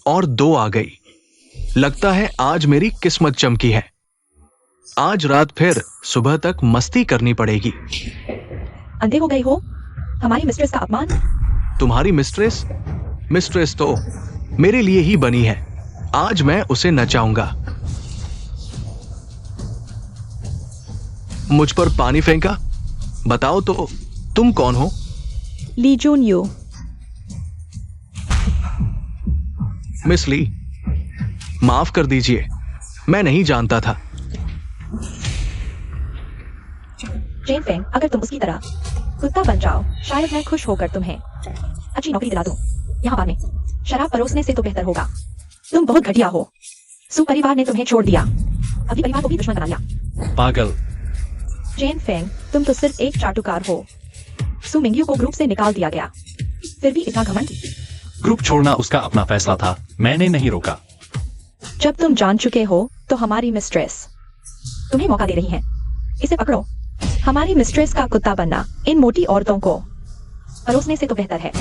और 2 आ गई। लगता है आज मेरी किस्मत चमकी है। आज रात फिर सुबह तक मस्ती करनी पड़ेगी। अंधे हो गए हो? हमारी मिस्ट्रेस का अपमान। तुम्हारी मिस्ट्रेस? मिस्ट्रेस तो मेरे लिए ही बनी है। आज मैं उसे नचाऊंगा। मुझ पर पानी फेंका? बताओ तो तुम कौन हो? ली जून यू। मिस ली, माफ कर दीजिए, मैं नहीं जानता था। चेन फेंग, अगर तुम उसकी तरह कुत्ता बन जाओ, शायद मैं खुश होकर तुम्हें अच्छी नौकरी दिला दूं। यहाँ बाद में शराब परोसने से तो बेहतर होगा। तुम बहुत घटिया हो। सु परिवार ने तुम्हें छोड़ दिया, अभी परिवार को भी दुश्मन बना लिया। पागल। चेन फेंग, तुम तो सिर्फ एक चाटुकार हो। सु मिंग्यू को ग्रुप से निकाल दिया गया, फिर भी इतना घमंड। ग्रुप छोड़ना उसका अपना फैसला था, मैंने नहीं रोका। जब तुम जान चुके हो तो हमारी मिस्ट्रेस तुम्हें मौका दे रही है। इसे पकड़ो। हमारी मिस्ट्रेस का कुत्ता बनना इन मोटी औरतों को परोसने से तो बेहतर है।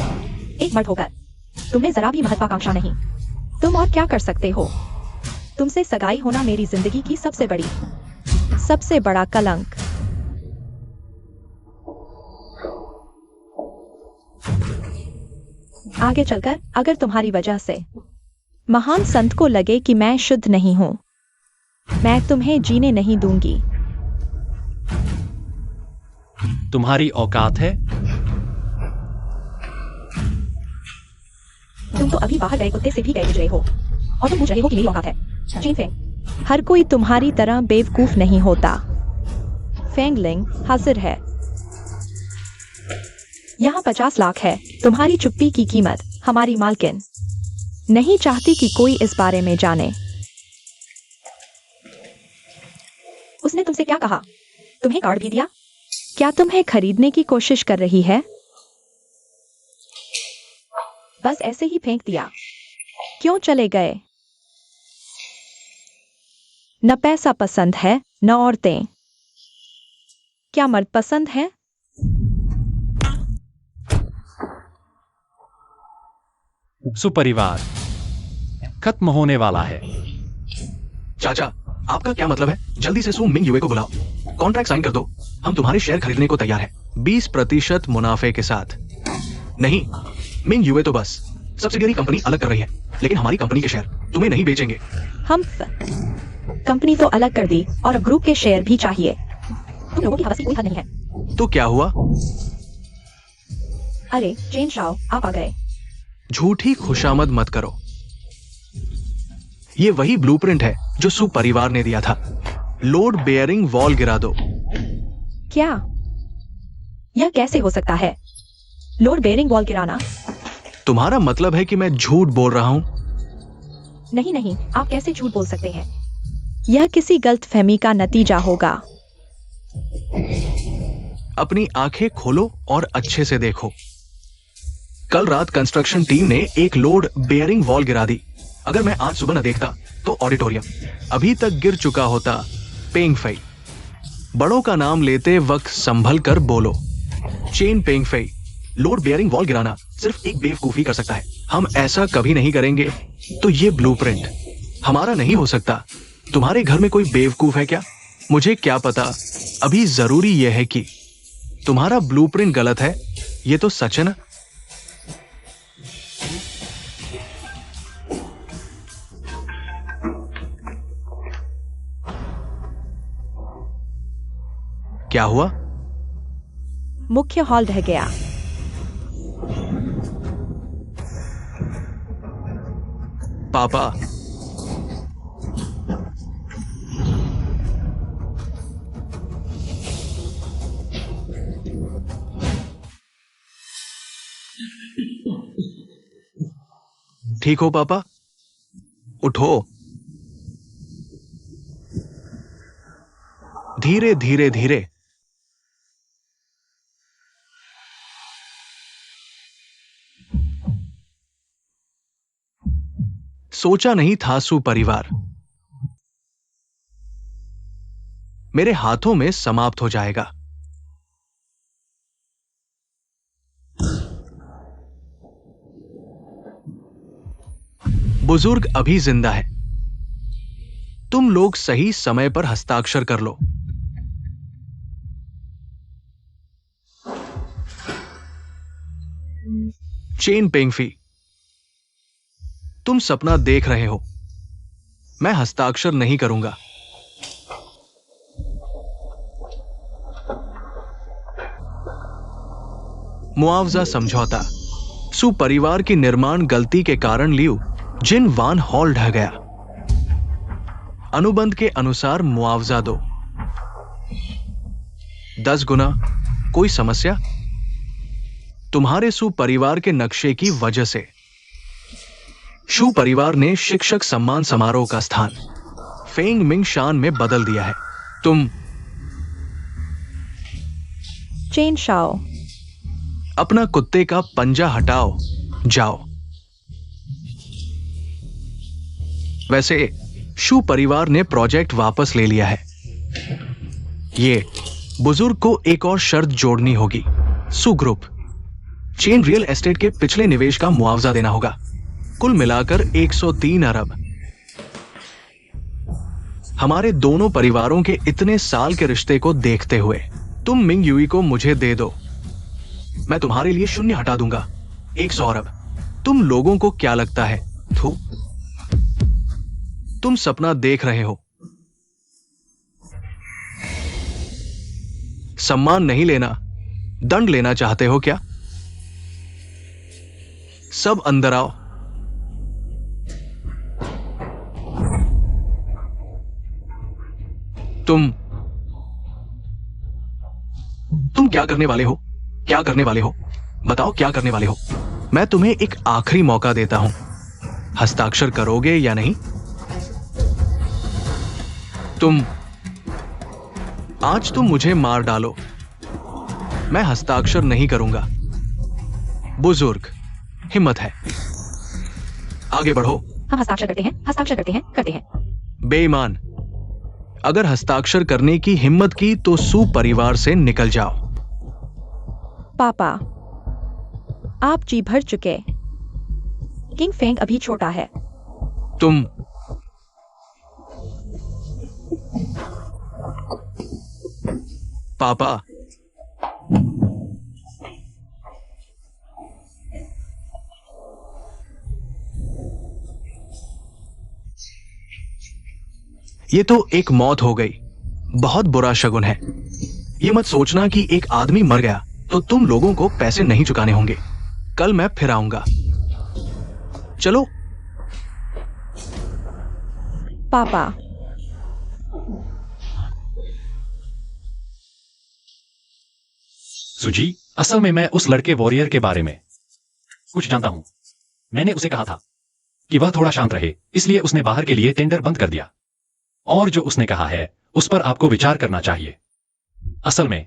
एक मर्द होकर तुम्हें जरा भी महत्वाकांक्षा नहीं। तुम और क्या कर सकते हो? तुमसे सगाई होना मेरी जिंदगी की सबसे बड़ा कलंक। आगे चलकर अगर तुम्हारी वजह से महान संत को लगे कि मैं शुद्ध नहीं हूं, मैं तुम्हें जीने नहीं दूंगी। तुम्हारी औकात है? तुम तो अभी बाहर गए कुत्ते से भी गए गुजरे हो और तुम पूछ रहे हो कि मेरी औकात है। चेन फेंग, हर कोई तुम्हारी तरह बेवकूफ नहीं होता। फेंगलिंग हाजिर है। यहाँ 50 लाख है। तुम्हारी चुप्पी की कीमत। हमारी मालकिन नहीं चाहती कि कोई इस बारे में जाने। उसने तुमसे क्या कहा? तुम्हें कार्ड भी दिया? क्या तुम्हें खरीदने की कोशिश कर रही है? बस ऐसे ही फेंक दिया। क्यों चले गए? न पैसा पसंद है न औरतें। क्या मर्द पसंद है? सुपरिवार खत्म होने वाला है। चाचा, आपका क्या मतलब है? जल्दी से सू मिंग युए को बुलाओ, कॉन्ट्रैक्ट साइन कर दो। हम तुम्हारे शेयर खरीदने को तैयार हैं, 20% मुनाफे के साथ। नहीं, मिंग युए तो बस सब्सिडियरी कंपनी अलग कर रही है, लेकिन हमारी कंपनी के शेयर तुम्हें नहीं बेचेंगे। हम कंपनी तो अलग कर दी और अब ग्रुप के शेयर भी चाहिए। तुम लोगों की हवस की कोई हद नहीं है। तो क्या हुआ? अरे चेन शाओ, आप आ गए। झूठी खुशामद मत करो। ये वही ब्लूप्रिंट है जो सू परिवार ने दिया था। लोड बेयरिंग वॉल गिरा दो। क्या यह कैसे हो सकता है? लोड बेयरिंग वॉल गिराना? तुम्हारा मतलब है कि मैं झूठ बोल रहा हूं? नहीं नहीं, आप कैसे झूठ बोल सकते हैं? यह किसी गलतफहमी का नतीजा होगा। अपनी आंखें खोलो और अच्छे से देखो। कल रात कंस्ट्रक्शन टीम ने एक लोड बेयरिंग वॉल गिरा दी। अगर मैं आज सुबह न देखता तो ऑडिटोरियम अभी तक गिर चुका होता। पेंगफई, बड़ों का नाम लेते वक्त संभल कर बोलो। चेन पेंगफई, लोड बेयरिंग वॉल गिराना सिर्फ एक बेवकूफी कर सकता है। हम ऐसा कभी नहीं करेंगे। तो ये ब्लूप्रिंट हमारा नहीं हो सकता। तुम्हारे घर में कोई बेवकूफ है क्या? मुझे क्या पता। अभी जरूरी यह है कि तुम्हारा ब्लूप्रिंट गलत है। ये तो सच है ना? क्या हुआ? मुख्य हॉल ढह गया। पापा, ठीक हो पापा? उठो। धीरे धीरे धीरे। सोचा नहीं था सू परिवार मेरे हाथों में समाप्त हो जाएगा। बुजुर्ग अभी जिंदा है। तुम लोग सही समय पर हस्ताक्षर कर लो। चेन पेंगफी, तुम सपना देख रहे हो, मैं हस्ताक्षर नहीं करूंगा। मुआवजा समझौता। सू परिवार की निर्माण गलती के कारण लियू जिन वान हॉल ढह गया। अनुबंध के अनुसार मुआवजा दो 10 गुना। कोई समस्या? तुम्हारे सू परिवार के नक्शे की वजह से शू परिवार ने शिक्षक सम्मान समारोह का स्थान फेंग मिंग शान में बदल दिया है। तुम चेन शाओ, अपना कुत्ते का पंजा हटाओ, जाओ। वैसे शू परिवार ने प्रोजेक्ट वापस ले लिया है। ये बुजुर्ग को एक और शर्त जोड़नी होगी। सू ग्रुप चेन रियल एस्टेट के पिछले निवेश का मुआवजा देना होगा, कुल मिलाकर 103 अरब। हमारे दोनों परिवारों के इतने साल के रिश्ते को देखते हुए तुम मिंग युई को मुझे दे दो। मैं तुम्हारे लिए शून्य हटा दूंगा। 100 अरब। तुम लोगों को क्या लगता है? थू, तुम सपना देख रहे हो। सम्मान नहीं लेना, दंड लेना चाहते हो क्या? सब अंदर आओ। तुम क्या करने वाले हो? क्या करने वाले हो? बताओ क्या करने वाले हो? मैं तुम्हें एक आखिरी मौका देता हूं। हस्ताक्षर करोगे या नहीं? आज तुम मुझे मार डालो, मैं हस्ताक्षर नहीं करूंगा। बुजुर्ग, हिम्मत है, आगे बढ़ो। हम हस्ताक्षर करते हैं, हस्ताक्षर करते हैं, करते हैं। बेईमान, अगर हस्ताक्षर करने की हिम्मत की तो सू परिवार से निकल जाओ। पापा, आप जी भर चुके। किंग फेंग अभी छोटा है। तुम पापा, ये तो एक मौत हो गई। बहुत बुरा शगुन है। ये मत सोचना कि एक आदमी मर गया तो तुम लोगों को पैसे नहीं चुकाने होंगे। कल मैं फिर आऊंगा। चलो। पापा, सुजी, असल में मैं उस लड़के वॉरियर के बारे में कुछ जानता हूं। मैंने उसे कहा था कि वह थोड़ा शांत रहे, इसलिए उसने बाहर के लिए टेंडर बंद कर दिया। और जो उसने कहा है उस पर आपको विचार करना चाहिए। असल में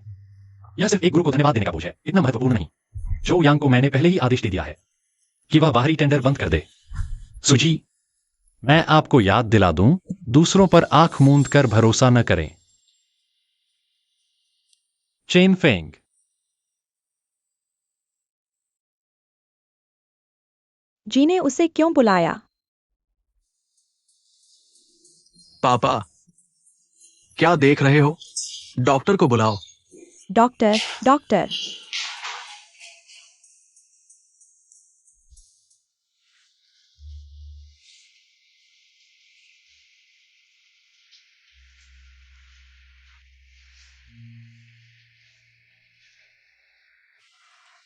यह सिर्फ एक गुरु को धन्यवाद देने का बोझ है, इतना महत्वपूर्ण नहीं। चो यांग को मैंने पहले ही आदेश दे दिया है कि वह बाहरी टेंडर बंद कर दे। सुजी, मैं आपको याद दिला दूं, दूसरों पर आंख मूंद कर भरोसा न करें। Chain Feng. जी ने उसे क्यों बुलाया? पापा, क्या देख रहे हो? डॉक्टर को बुलाओ। Doctor, doctor.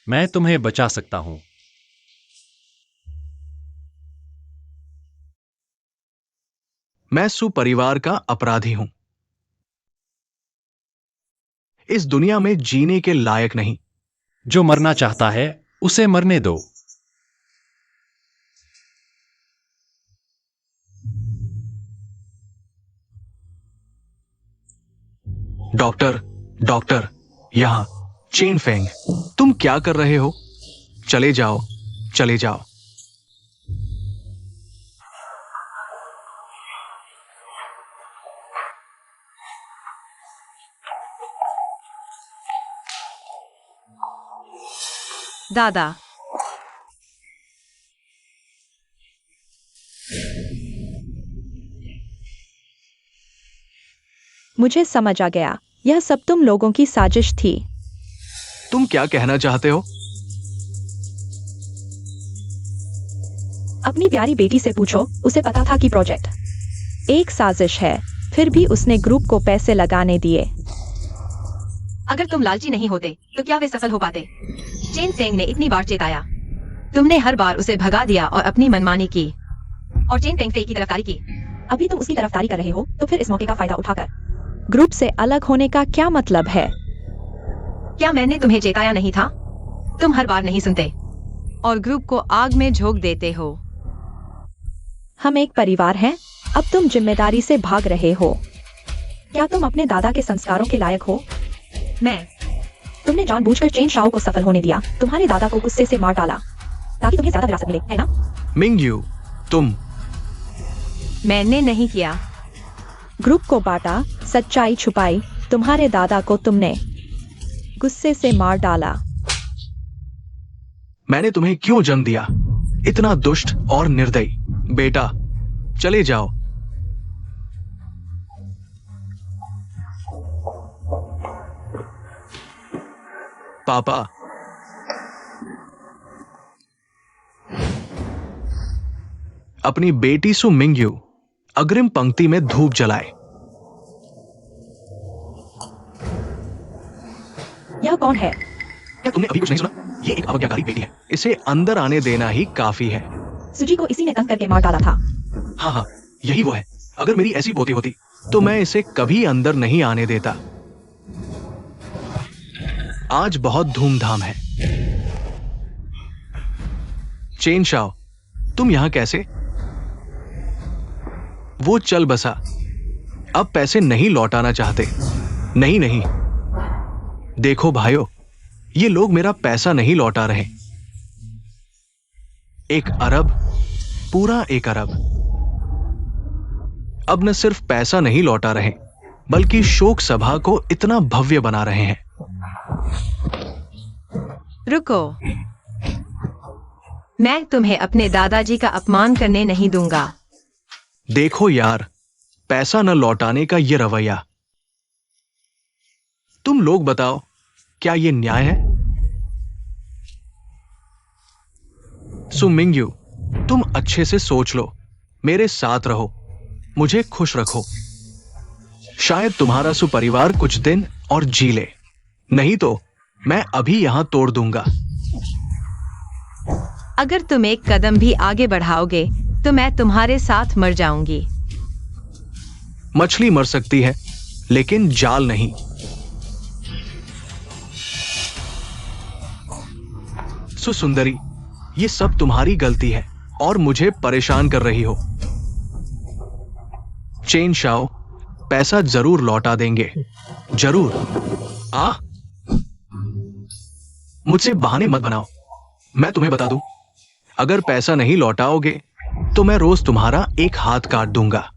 मैं तुम्हें बचा सकता हूं। मैं सुपरिवार का अपराधी हूं। इस दुनिया में जीने के लायक नहीं। जो मरना चाहता है उसे मरने दो। डॉक्टर, डॉक्टर, यहां चेन फेंग, तुम क्या कर रहे हो? चले जाओ, चले जाओ। दादा, मुझे समझ आ गया, यह सब तुम लोगों की साजिश थी। तुम क्या कहना चाहते हो? अपनी प्यारी बेटी से पूछो, उसे पता था कि प्रोजेक्ट एक साजिश है, फिर भी उसने ग्रुप को पैसे लगाने दिए। अगर तुम लालची नहीं होते तो क्या वे सफल हो पाते? चेन फेंग ने इतनी बार चेताया, तुमने हर बार उसे भगा दिया और अपनी मनमानी की, और चेन फेंग फे की तरफदारी की। अभी तुम उसकी तरफदारी कर रहे हो, तो फिर इस मौके का फायदा उठाकर ग्रुप से अलग होने का क्या मतलब है? क्या मैंने तुम्हें चेताया नहीं था? तुम हर बार नहीं सुनते और ग्रुप को आग में झोंक देते हो। हम एक परिवार हैं, अब तुम जिम्मेदारी से भाग रहे हो। क्या तुम अपने दादा के संस्कारों के लायक हो? तुमने जानबूझकर चेन शाओ को सफल होने दिया, तुम्हारे दादा को गुस्से से मार डाला ताकि तुम्हें ज्यादा विरासत मिले, है ना? मिंग यू, तुम। मैंने नहीं किया। ग्रुप को बांटा, सच्चाई छुपाई, तुम्हारे दादा को तुमने गुस्से से मार डाला। मैंने तुम्हें क्यों जन्म दिया? इतना दुष्ट और निर्दयी। बेटा, चले जाओ। पापा, अपनी बेटी सु मिंगयू अग्रिम पंक्ति में धूप जलाए। यह कौन है? क्या तुमने अभी कुछ नहीं सुना? ये एक अवज्ञाकारी बेटी है, इसे अंदर आने देना ही काफी है। सुजी को इसी ने तंग करके मार डाला था। हाँ हाँ, यही वो है। अगर मेरी ऐसी पोती होती तो मैं इसे कभी अंदर नहीं आने देता। आज बहुत धूमधाम है। चेन शाओ, तुम यहां कैसे? वो चल बसा। अब पैसे नहीं लौटाना चाहते। नहीं नहीं, देखो भाइयों, ये लोग मेरा पैसा नहीं लौटा रहे। 1 अरब, पूरा 1 अरब। अब न सिर्फ पैसा नहीं लौटा रहे, बल्कि शोक सभा को इतना भव्य बना रहे हैं। रुको, मैं तुम्हें अपने दादाजी का अपमान करने नहीं दूंगा। देखो यार, पैसा न लौटाने का ये रवैया, तुम लोग बताओ, क्या ये न्याय है? सुमिंग्यू, तुम अच्छे से सोच लो, मेरे साथ रहो, मुझे खुश रखो। शायद तुम्हारा सुपरिवार कुछ दिन और जी ले, नहीं तो मैं अभी यहां तोड़ दूंगा। अगर तुम एक कदम भी आगे बढ़ाओगे तो मैं तुम्हारे साथ मर जाऊंगी। मछली मर सकती है, लेकिन जाल नहीं। सुंदरी, ये सब तुम्हारी गलती है और मुझे परेशान कर रही हो। चेन शाओ पैसा जरूर लौटा देंगे, जरूर। मुझसे बहाने मत बनाओ, मैं तुम्हें बता दूं, अगर पैसा नहीं लौटाओगे तो मैं रोज तुम्हारा एक हाथ काट दूंगा।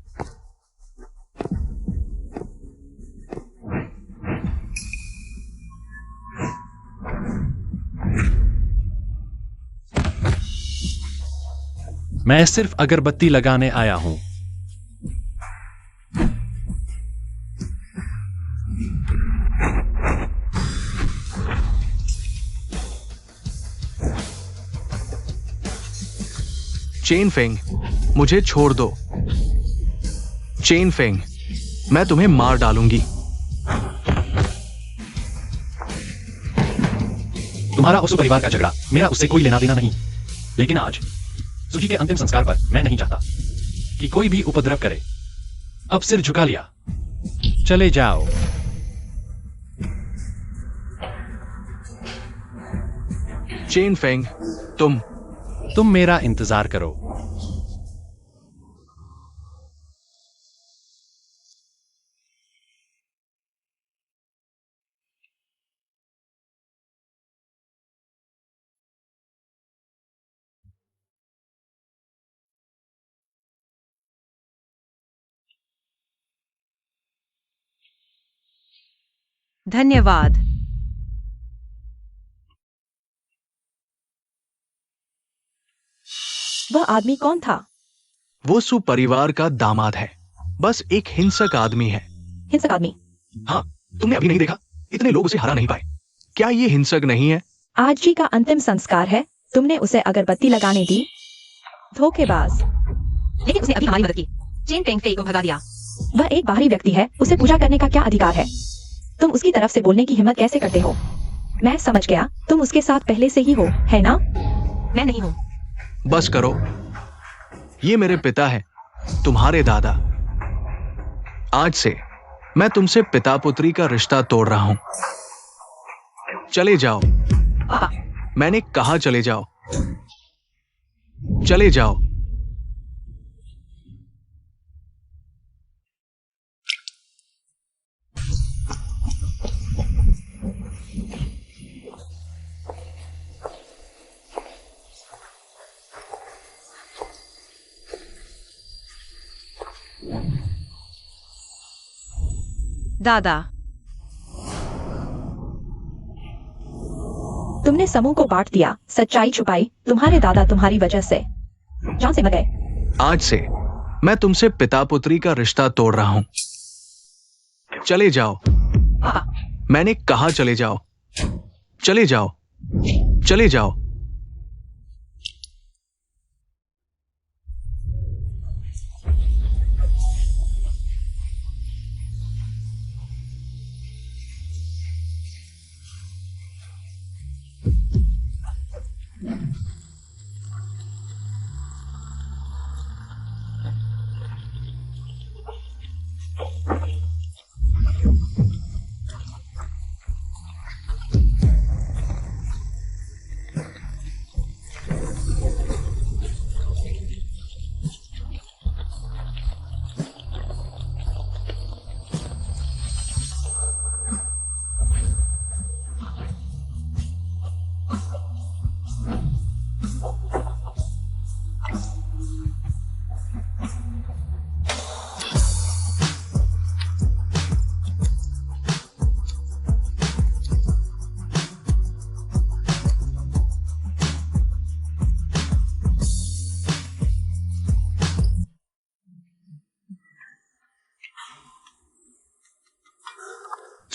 मैं सिर्फ अगरबत्ती लगाने आया हूं। चेन फेंग, मुझे छोड़ दो। चेन फेंग, मैं तुम्हें मार डालूंगी। तुम्हारा उस परिवार का झगड़ा, मेरा उससे कोई लेना देना नहीं। लेकिन आज सुजी के अंतिम संस्कार पर मैं नहीं चाहता कि कोई भी उपद्रव करे। अब सिर झुका लिया, चले जाओ। चेन फेंग, तुम मेरा इंतजार करो। धन्यवाद। वह आदमी कौन था? वो सुपरिवार का दामाद है, बस एक हिंसक आदमी है। हिंसक आदमी? हाँ, तुमने अभी नहीं देखा, इतने लोग उसे हरा नहीं पाए। क्या ये हिंसक नहीं है? आज जी का अंतिम संस्कार है, तुमने उसे अगरबत्ती लगाने दी? धोखेबाज। लेकिन उसने अभी हमारी मदद की, चेन फेंग फेई को भगा दिया। वह एक बाहरी व्यक्ति है, उसे पूजा करने का क्या अधिकार है? तुम उसकी तरफ से बोलने की हिम्मत कैसे करते हो? मैं समझ गया, तुम उसके साथ पहले से ही हो, है ना? मैं नहीं हूं। बस करो, ये मेरे पिता हैं, तुम्हारे दादा। आज से मैं तुमसे पिता पुत्री का रिश्ता तोड़ रहा हूं। चले जाओ। मैंने कहा चले जाओ, चले जाओ। दादा, तुमने समूह को बांट दिया, सच्चाई छुपाई, तुम्हारे दादा तुम्हारी वजह से जान से मर गए। आज से मैं तुमसे पिता पुत्री का रिश्ता तोड़ रहा हूं। चले जाओ। मैंने कहा चले जाओ, चले जाओ, चले जाओ।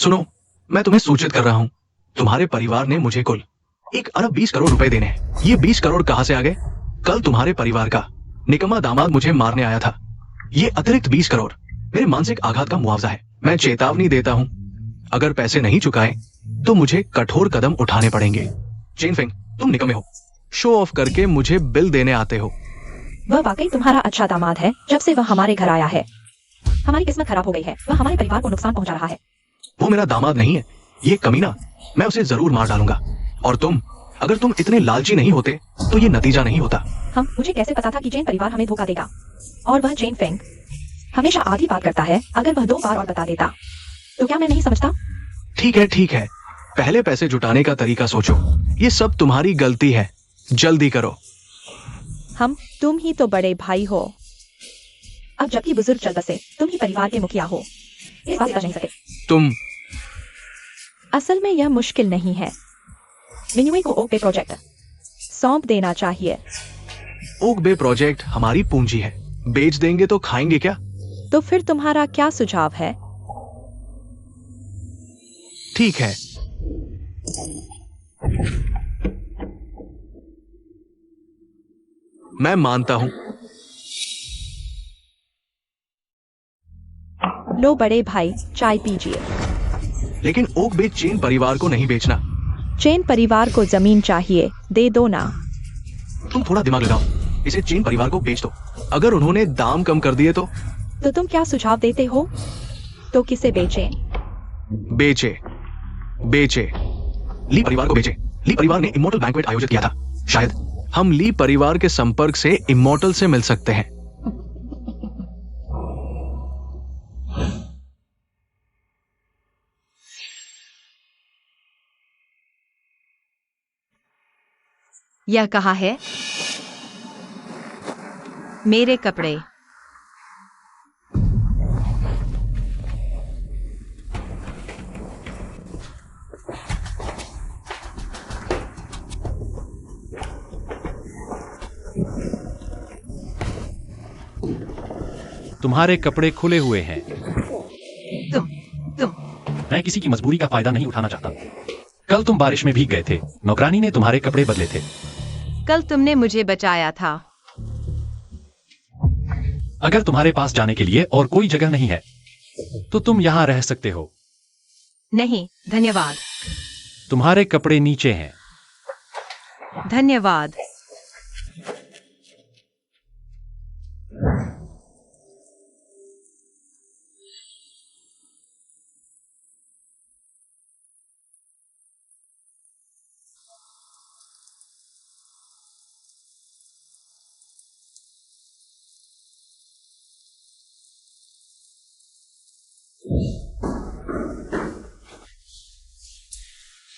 सुनो, मैं तुम्हें सूचित कर रहा हूँ, तुम्हारे परिवार ने मुझे कुल 1 अरब 20 करोड़ रुपए देने हैं। ये 20 करोड़ कहाँ से आ गए? कल तुम्हारे परिवार का निकम्मा दामाद मुझे मारने आया था। ये अतिरिक्त 20 करोड़ मेरे मानसिक आघात का मुआवजा है। मैं चेतावनी देता हूँ, अगर पैसे नहीं चुकाए तो मुझे कठोर कदम उठाने पड़ेंगे। चेन फेंग, तुम निकम्मे हो, शो ऑफ करके मुझे बिल देने आते हो। वह वाकई तुम्हारा अच्छा दामाद है। जब से वह हमारे घर आया है, हमारी किस्मत खराब हो गई है। वह हमारे परिवार को नुकसान पहुंचा रहा है। वो मेरा दामाद नहीं है, ये कमीना, मैं उसे जरूर मार डालूंगा। और तुम, अगर तुम इतने लालची नहीं होते तो ये नतीजा नहीं होता। मुझे कैसे पता था कि चेन परिवार हमें धोखा देगा? और वह चेन फेंग हमेशा आधी बात करता है। अगर वह 2 बार और बता देता तो क्या मैं नहीं समझता? ठीक है, ठीक है, पहले पैसे जुटाने का तरीका सोचो। ये सब तुम्हारी गलती है, जल्दी करो। तुम ही तो बड़े भाई हो। अब जबकि बुजुर्ग चल बसे, तुम ही परिवार के मुखिया हो। इस बात से बच नहीं सके। तुम असल में यह मुश्किल नहीं है। मिन्युए को ओक बे प्रोजेक्ट सौंप देना चाहिए। ओक बे प्रोजेक्ट हमारी पूंजी है, बेच देंगे तो खाएंगे क्या? तो फिर तुम्हारा क्या सुझाव है? ठीक है, मैं मानता हूं। लो बड़े भाई, चाय पीजिए। लेकिन ओक बे चेन परिवार को नहीं बेचना। चेन परिवार को जमीन चाहिए, दे दो ना। तुम थोड़ा दिमाग लगाओ, इसे चेन परिवार को बेच दो। अगर उन्होंने दाम कम कर दिए तो तुम क्या सुझाव देते हो? तो किसे बेचें? बेचे ली परिवार को बेचे। ली परिवार ने इमोर्टल बैंक्वेट आयोजित किया था। शायद हम ली परिवार के संपर्क से इमोर्टल से मिल सकते हैं। यह कहा है मेरे कपड़े। तुम्हारे कपड़े खुले हुए हैं। तुम मैं किसी की मजबूरी का फायदा नहीं उठाना चाहता। कल तुम बारिश में भीग गए थे, नौकरानी ने तुम्हारे कपड़े बदले थे। कल तुमने मुझे बचाया था। अगर तुम्हारे पास जाने के लिए और कोई जगह नहीं है तो तुम यहां रह सकते हो। नहीं, धन्यवाद। तुम्हारे कपड़े नीचे हैं। धन्यवाद।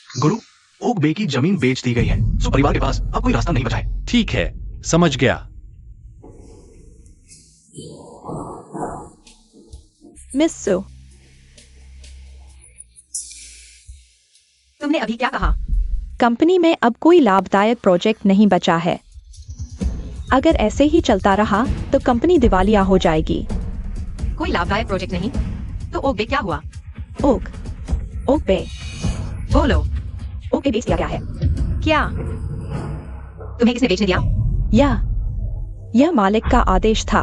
गुरु, ओक बे की जमीन बेच दी गई है, सो परिवार के पास अब कोई रास्ता नहीं बचा है। ठीक है, समझ गया। मिस सु, तुमने अभी क्या कहा? कंपनी में अब कोई लाभदायक प्रोजेक्ट नहीं बचा है। अगर ऐसे ही चलता रहा तो कंपनी दिवालिया हो जाएगी। कोई लाभदायक प्रोजेक्ट नहीं? तो ओक बे क्या हुआ? ओक बे बोलो। ओक बे बेच दिया गया है। क्या? तुम्हें किसने बेचने दिया? यह मालिक का आदेश था।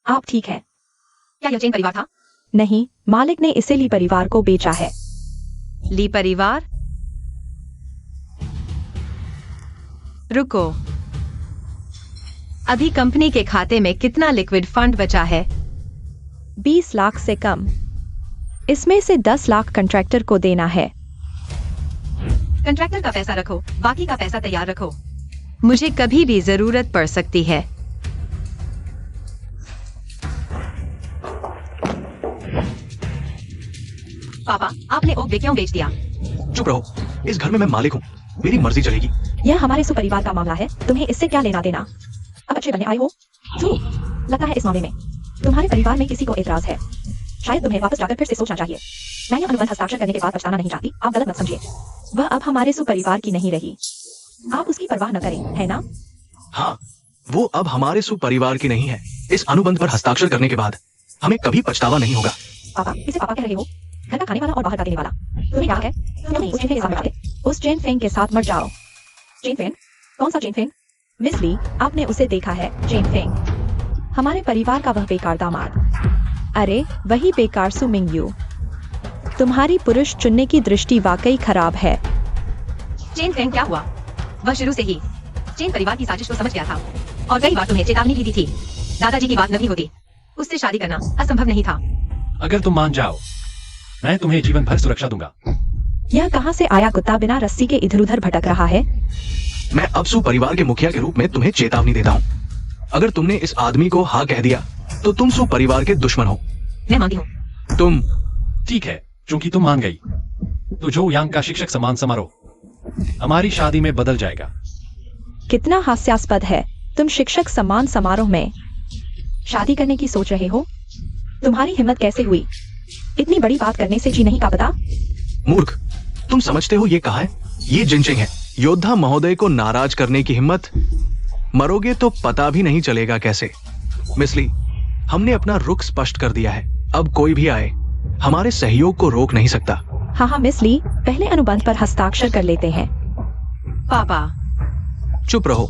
आप ठीक है? क्या यह चेन परिवार था? नहीं, मालिक ने इसे ली परिवार को बेचा है। ली परिवार? रुको, अभी कंपनी के खाते में कितना लिक्विड फंड बचा है? 20 लाख से कम। इसमें से 10 लाख कंट्रैक्टर को देना है। कंट्रैक्टर का पैसा रखो, बाकी का पैसा तैयार रखो। मुझे कभी भी जरूरत पड़ सकती है। पापा, आपने ओक बे क्यों बेच दिया? चुप रहो, इस घर में मैं मालिक हूँ, मेरी मर्जी चलेगी। यह हमारे सुपरिवार का मामला है, तुम्हें इससे क्या लेना देना? अब अच्छे बनने आए हो? लगता है इस मामले में तुम्हारे परिवार में किसी को एतराज है। शायद तुम्हें वापस जाकर फिर से सोचना चाहिए। मैं यह अनुबंध हस्ताक्षर करने के बाद पछताना नहीं चाहती, आप गलत मत समझिए। वह अब हमारे सुपरिवार की नहीं रही। आप उसकी परवाह न करें, है ना? हाँ, वो अब हमारे सुपरिवार की नहीं है। इस अनुबंध पर हस्ताक्षर करने के बाद हमें कभी पछतावा नहीं होगा। पापा, इसे पापा कह रहे हो? घर का खाने वाला और बाहर का देने वाला। तुम्हें याद है तुम उस चेन फेंग के साथ मर जाते। उस चेन फेंग के साथ मर जाओ। Chain Feng? कौन सा चेन फेंग? मिस ली, आपने उसे देखा है। चेन फेंग हमारे परिवार का वह बेकार दामाद। अरे वही बेकार सु मिंग यू। तुम्हारी पुरुष चुनने की दृष्टि वाकई खराब है। चेन फेंग क्या हुआ? वह शुरू से ही चेन परिवार की साजिश को समझ गया था और कई बार तुम्हें चेतावनी भी दी थी। दादाजी की बात नहीं होती, उससे शादी करना असंभव नहीं था। अगर तुम मान जाओ मैं तुम्हें जीवन भर सुरक्षा दूंगा। यह कहां से आया कुत्ता बिना रस्सी के इधर उधर भटक रहा है? मैं अब सु परिवार के मुखिया के रूप में तुम्हें चेतावनी देता हूँ। अगर तुमने इस आदमी को हाँ कह दिया तो तुम सु परिवार के दुश्मन हो। मैं मानती हूँ। तुम ठीक है, चूंकि तुम मान गई तो जो यांग का शिक्षक सम्मान समारोह हमारी शादी में बदल जाएगा। कितना हास्यास्पद है। तुम शिक्षक सम्मान समारोह में शादी करने की सोच रहे हो? तुम्हारी हिम्मत कैसे हुई? इतनी बड़ी बात करने से जी नहीं का पता? मूर्ख, तुम समझते हो ये कहा है? ये जिनचिंग है। योद्धा महोदय को नाराज करने की हिम्मत। मरोगे तो पता भी नहीं चलेगा कैसे। मिसली, हमने अपना रुख स्पष्ट कर दिया है। अब कोई भी आए हमारे सहयोग को रोक नहीं सकता। हाँ मिस ली, पहले अनुबंध पर हस्ताक्षर कर लेते हैं। पापा चुप रहो।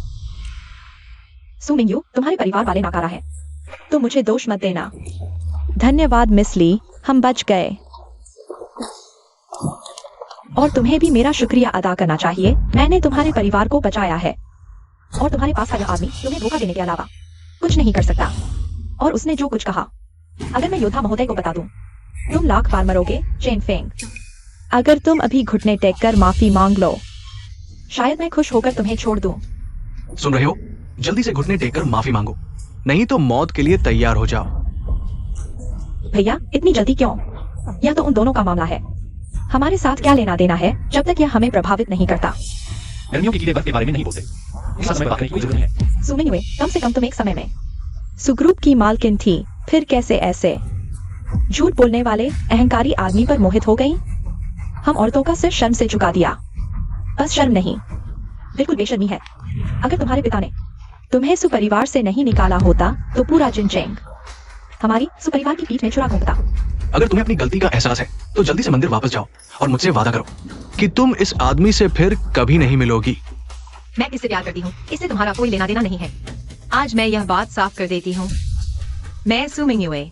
सु मिंग यू, तुम्हारे परिवार वाले नकारा है। तुम मुझे दोष मत देना। धन्यवाद मिस ली, हम बच गए। और तुम्हें भी मेरा शुक्रिया अदा करना चाहिए। मैंने तुम्हारे परिवार को बचाया है। और तुम्हारे पास का यह आदमी तुम्हें धोखा देने के अलावा कुछ नहीं कर सकता। और उसने जो कुछ कहा, अगर मैं योद्धा महोदय को बता दूं, तुम लाख बार मरोगे। चेन फेंग, अगर तुम अभी घुटने टेक कर माफी मांग लो, शायद मैं खुश होकर तुम्हें छोड़ दूं। सुन रहे हो? जल्दी से घुटने टेककर माफी मांगो, नहीं तो मौत के लिए तैयार हो जाओ। भैया इतनी जल्दी क्यों? यह तो उन दोनों का मामला है। हमारे साथ क्या लेना देना है जब तक यह हमें प्रभावित नहीं करता। गर्मियों के कीड़े बर्फ के बारे में नहीं बोलते। इस समय बात करने की कोई जरूरत नहीं है। सुमिंग हुए, कम से कम तुम एक समय में सुग्रुप की मालकिन थी, फिर कैसे ऐसे झूठ बोलने वाले अहंकारी आदमी पर मोहित हो गई? हम औरतों का सिर शर्म से झुका दिया। बस शर्म नहीं, बिल्कुल बेशर्मी है। अगर तुम्हारे पिता ने तुम्हें सुपरिवार से नहीं निकाला होता तो पूरा जिनचेंग हमारी सुपरिवार की पीठ में छुरा घूमता। अगर तुम्हें अपनी गलती का एहसास है तो जल्दी से मंदिर वापस जाओ और मुझसे वादा करो कि तुम इस आदमी से फिर कभी नहीं मिलोगी। मैं किससे प्यार करती हूँ इससे तुम्हारा कोई लेना देना नहीं है। आज मैं यह बात साफ कर देती हूँ। मैं सु मिंग युए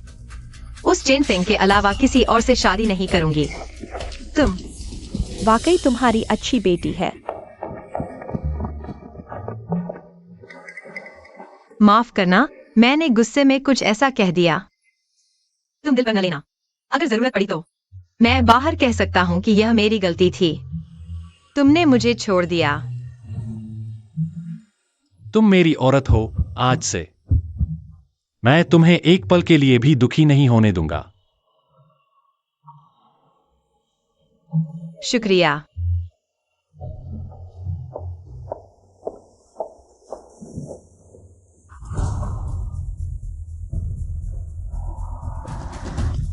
उस चेन फेंग के अलावा किसी और से शादी नहीं करूंगी। तुम वाकई तुम्हारी अच्छी बेटी है। माफ करना, मैंने गुस्से में कुछ ऐसा कह दिया। तुम दिल पर न लेना। अगर जरूरत पड़ी तो मैं बाहर कह सकता हूँ कि यह मेरी गलती थी। तुमने मुझे छोड़ दिया। तुम मेरी औरत हो आज से। मैं तुम्हें एक पल के लिए भी दुखी नहीं होने दूंगा। शुक्रिया।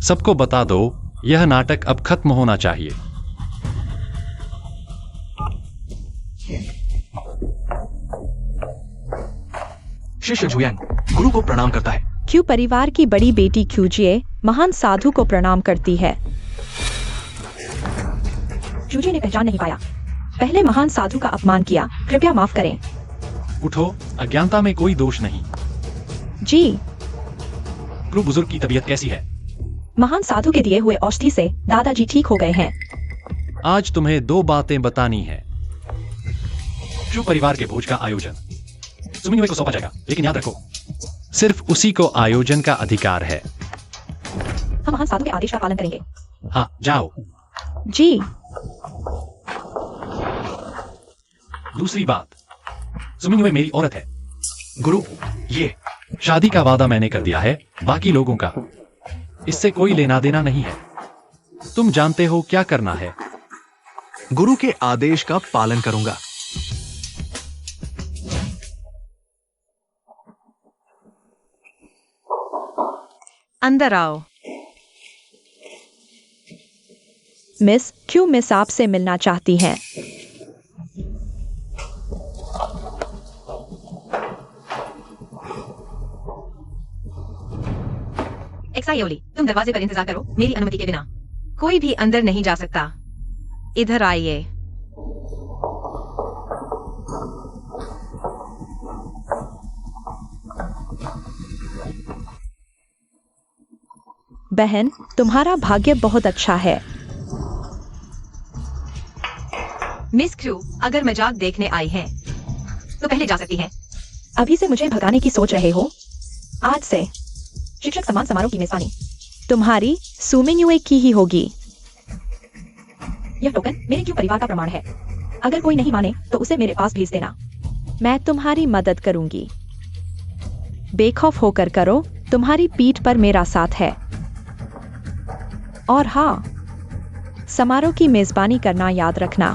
सबको बता दो, यह नाटक अब खत्म होना चाहिए। शिष्य जुयांग गुरु को प्रणाम करता है। क्यों परिवार की बड़ी बेटी क्यूजिए महान साधु को प्रणाम करती है? क्यूजिए ने पहचान नहीं पाया। पहले महान साधु का अपमान किया, कृपया माफ करें। उठो, अज्ञानता में कोई दोष नहीं। जी, गुरु बुजुर्ग की तबीयत कैसी है? महान साधु के दिए हुए औषधि से दादाजी ठीक हो गए हैं। आज तुम्हें 2 बातें बतानी है। शिव परिवार के भोज का आयोजन सुमिंग युए को सौंपा जाएगा, लेकिन याद रखो सिर्फ उसी को आयोजन का अधिकार है। हम महान साधु के आदेश का पालन करेंगे। हाँ, जाओ। जी। दूसरी बात, सुमिंग युए मेरी औरत है। गुरु, ये शादी का वादा मैंने कर दिया है, बाकी लोगों का इससे कोई लेना देना नहीं है। तुम जानते हो क्या करना है। गुरु के आदेश का पालन करूंगा। अंदर आओ। मिस, क्यों मिस आपसे मिलना चाहती हैं? एक्सायोली, तुम दरवाजे पर इंतजार करो, मेरी अनुमति के बिना। कोई भी अंदर नहीं जा सकता। इधर आइए। बहन, तुम्हारा भाग्य बहुत अच्छा है। मिस क्रू, अगर मजाक देखने आई हैं, तो पहले जा सकती हैं। अभी से मुझे भगाने की सोच रहे हो? आज से शिक्षक सम्मान समारोह की मेजबानी तुम्हारी सुमिन्युए की ही होगी। यह टोकन मेरे क्यू परिवार का प्रमाण है। अगर कोई नहीं माने तो उसे मेरे पास भेज देना। मैं तुम्हारी मदद करूंगी। बेखौफ होकर करो, तुम्हारी पीठ पर मेरा साथ है। और हाँ, समारोह की मेजबानी करना याद रखना।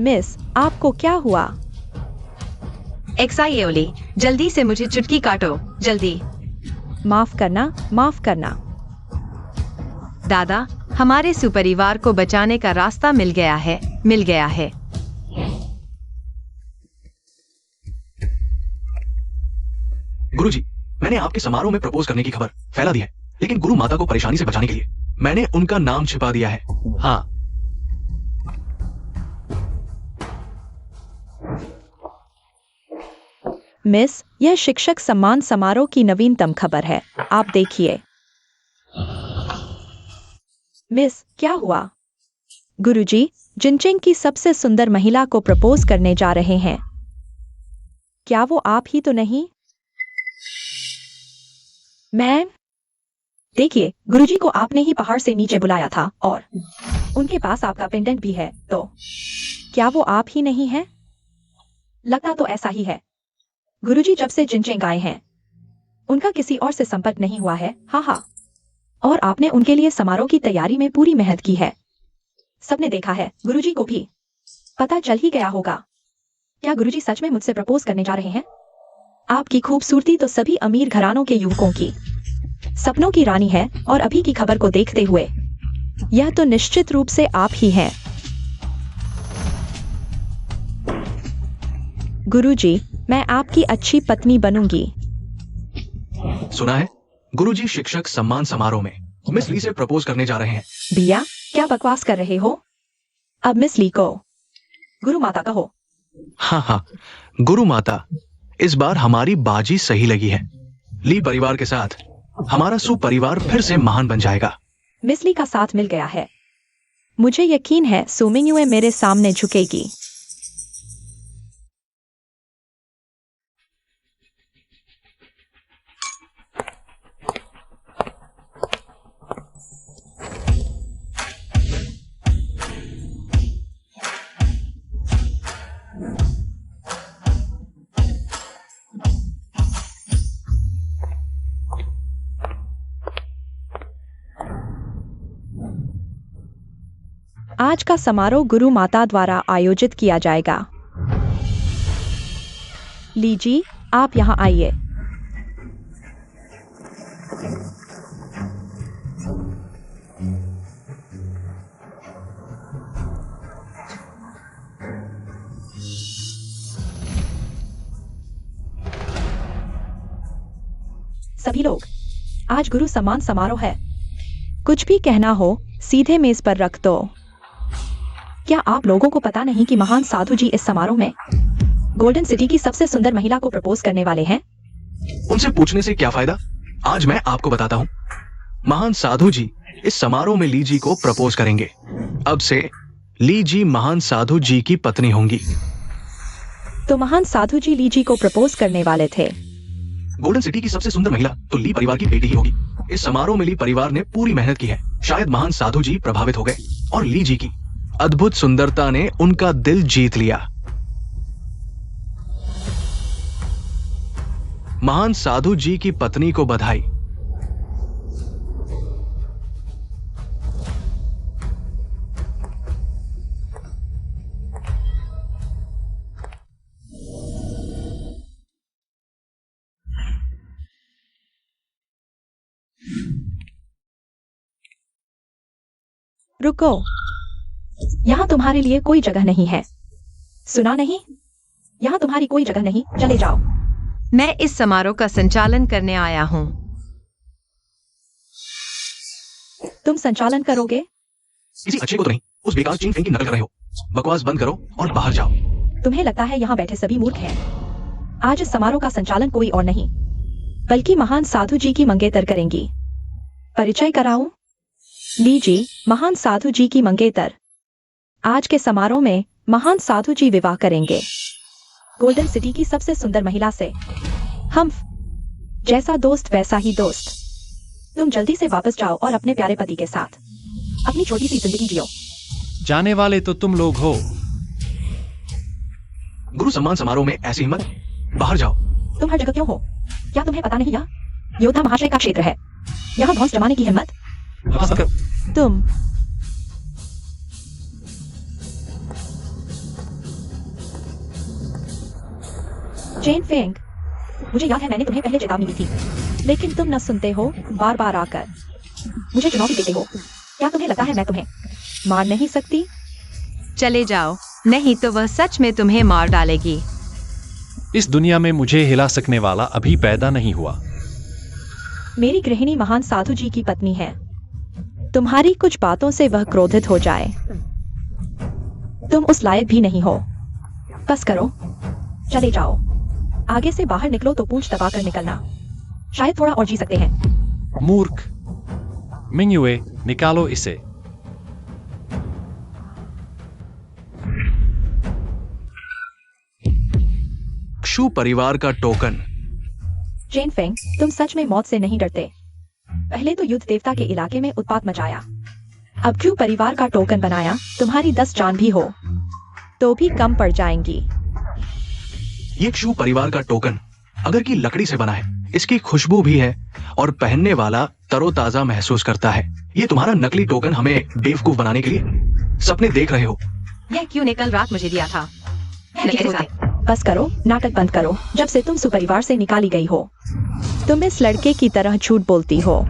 मिस, आपको क्या हुआ? एक्साइएओली, जल्दी से मुझे चुटकी काटो, जल्दी। माफ करना, माफ करना। दादा, हमारे सुपरिवार को बचाने का रास्ता मिल गया है, मिल गया है। गुरुजी, मैंने आपके समारोह में प्रपोज करने की खबर फैला दी है, लेकिन गुरु माता को परेशानी से बचाने के लिए मैंने उनका नाम छिपा दिया है। हाँ, मिस, यह शिक्षक सम्मान समारोह की नवीनतम खबर है। आप देखिए। मिस, क्या हुआ? गुरुजी, जिनचेंग की सबसे सुंदर महिला को प्रपोज करने जा रहे हैं। क्या वो आप ही तो नहीं? मैं देखिए, गुरुजी को आपने ही पहाड़ से नीचे बुलाया था और उनके पास आपका पेंडेंट भी है, तो क्या वो आप ही नहीं है? लगता तो ऐसा ही है। गुरुजी जब से जिनचेंग आए हैं, उनका किसी और से संपर्क नहीं हुआ है। हाँ हाँ, और आपने उनके लिए समारोह की तैयारी में पूरी मेहनत की है। सबने देखा है, गुरुजी को भी पता चल ही गया होगा। क्या गुरुजी सच में मुझसे प्रपोज करने जा रहे हैं? आपकी खूबसूरती तो सभी अमीर घरानों के युवकों की सपनों की रानी है, और अभी की खबर को देखते हुए यह तो निश्चित रूप से आप ही हैं। गुरुजी, मैं आपकी अच्छी पत्नी बनूंगी। सुना है, गुरुजी शिक्षक सम्मान समारोह में मिस ली से प्रपोज करने जा रहे हैं। भैया, क्या बकवास कर रहे हो? अब मिस ली को गुरु माता कहो। हाँ हाँ, गुरु माता, इस बार हमारी बाजी सही लगी है। ली परिवार के साथ हमारा सुपरिवार फिर से महान बन जाएगा। मिस ली का साथ मिल गया है। मुझे यकीन है सुमिन्युए मेरे सामने झुकेगी। आज का समारोह गुरु माता द्वारा आयोजित किया जाएगा। लीजी, आप यहाँ आइए। सभी लोग, आज गुरु सम्मान समारोह है। कुछ भी कहना हो सीधे मेज पर रख दो। क्या आप लोगों को पता नहीं कि महान साधु जी इस समारोह में गोल्डन सिटी की सबसे सुंदर महिला को प्रपोज करने वाले हैं? उनसे पूछने से क्या फायदा? आज मैं आपको बताता हूँ। महान साधु जी इस समारोह में ली जी को प्रपोज करेंगे। अब से ली जी महान साधु जी की पत्नी होंगी। तो महान साधु जी ली जी को प्रपोज करने वाले थे। गोल्डन सिटी की सबसे सुंदर महिला तो ली परिवार की बेटी ही होगी। इस समारोह में ली परिवार ने पूरी मेहनत की है। शायद महान साधु जी प्रभावित हो गए और ली जी की अद्भुत सुंदरता ने उनका दिल जीत लिया। महान साधु जी की पत्नी को बधाई। रुको, यहाँ तुम्हारे लिए कोई जगह नहीं है। सुना नहीं? यहाँ तुम्हारी कोई जगह नहीं, चले जाओ। मैं इस समारोह का संचालन करने आया हूँ। तुम संचालन करोगे? किसी अच्छे को तो नहीं, उस बेकार चीन फिंग की नकल कर रहे हो। बकवास बंद करो और बाहर जाओ। तुम्हें लगता है यहाँ बैठे सभी मूर्ख हैं? आज इस समारोह का संचालन कोई और नहीं बल्कि महान साधु जी की मंगेतर करेंगी। परिचय कराऊं? ली जी, महान साधु जी की मंगेतर। आज के समारोह में महान साधु जी विवाह करेंगे गोल्डन सिटी की सबसे सुंदर महिला से। हम जैसा दोस्त वैसा ही दोस्त। तुम जल्दी से वापस जाओ और अपने प्यारे पति के साथ अपनी छोटी सी जिंदगी जियो। जाने वाले तो तुम लोग हो। गुरु सम्मान समारोह में ऐसी हिम्मत, बाहर जाओ। तुम हर जगह क्यों हो? क्या तुम्हें पता नहीं? यह योद्धा महाशय का क्षेत्र है। यहाँ धौंस जमाने की हिम्मत? बकवास मत करो। तुम चेन फेंग, मुझे याद है मैंने तुम्हें पहले चेतावनी दी थी लेकिन तुम न सुनते हो। बार बार आकर मुझे चुनौती देते हो। क्या तुम्हें लगता है मैं तुम्हें मार नहीं सकती? चले जाओ, नहीं तो वह सच में तुम्हें मार डालेगी। इस दुनिया में मुझे हिला सकने वाला अभी पैदा नहीं हुआ। मेरी गृहिणी महान साधु जी की पत्नी है। तुम्हारी कुछ बातों से वह क्रोधित हो जाए। तुम उस लायक भी नहीं हो। बस करो, चले जाओ। आगे से बाहर निकलो तो पूंछ दबाकर निकलना। शायद थोड़ा और जी सकते हैं। मूर्ख। मिंगयुए, निकालो इसे। क्षु परिवार का टोकन। चेन फेंग, तुम सच में मौत से नहीं डरते। पहले तो युद्ध देवता के इलाके में उत्पात मचाया, अब क्यों परिवार का टोकन बनाया? तुम्हारी 10 जान भी हो तो भी कम पड़ जाएंगी। ये क्षु परिवार का टोकन अगर की लकड़ी से बना है। इसकी खुशबू भी है और पहनने वाला तरोताजा महसूस करता है। ये तुम्हारा नकली टोकन हमें बेवकूफ बनाने के लिए सपने देख रहे हो। यह क्यों ने कल रात मुझे दिया था? बस करो, नाटक बंद करो। जब से तुम सुपरिवार से निकाली गई हो तुम इस लड़के की तरह झूठ बोलती हो।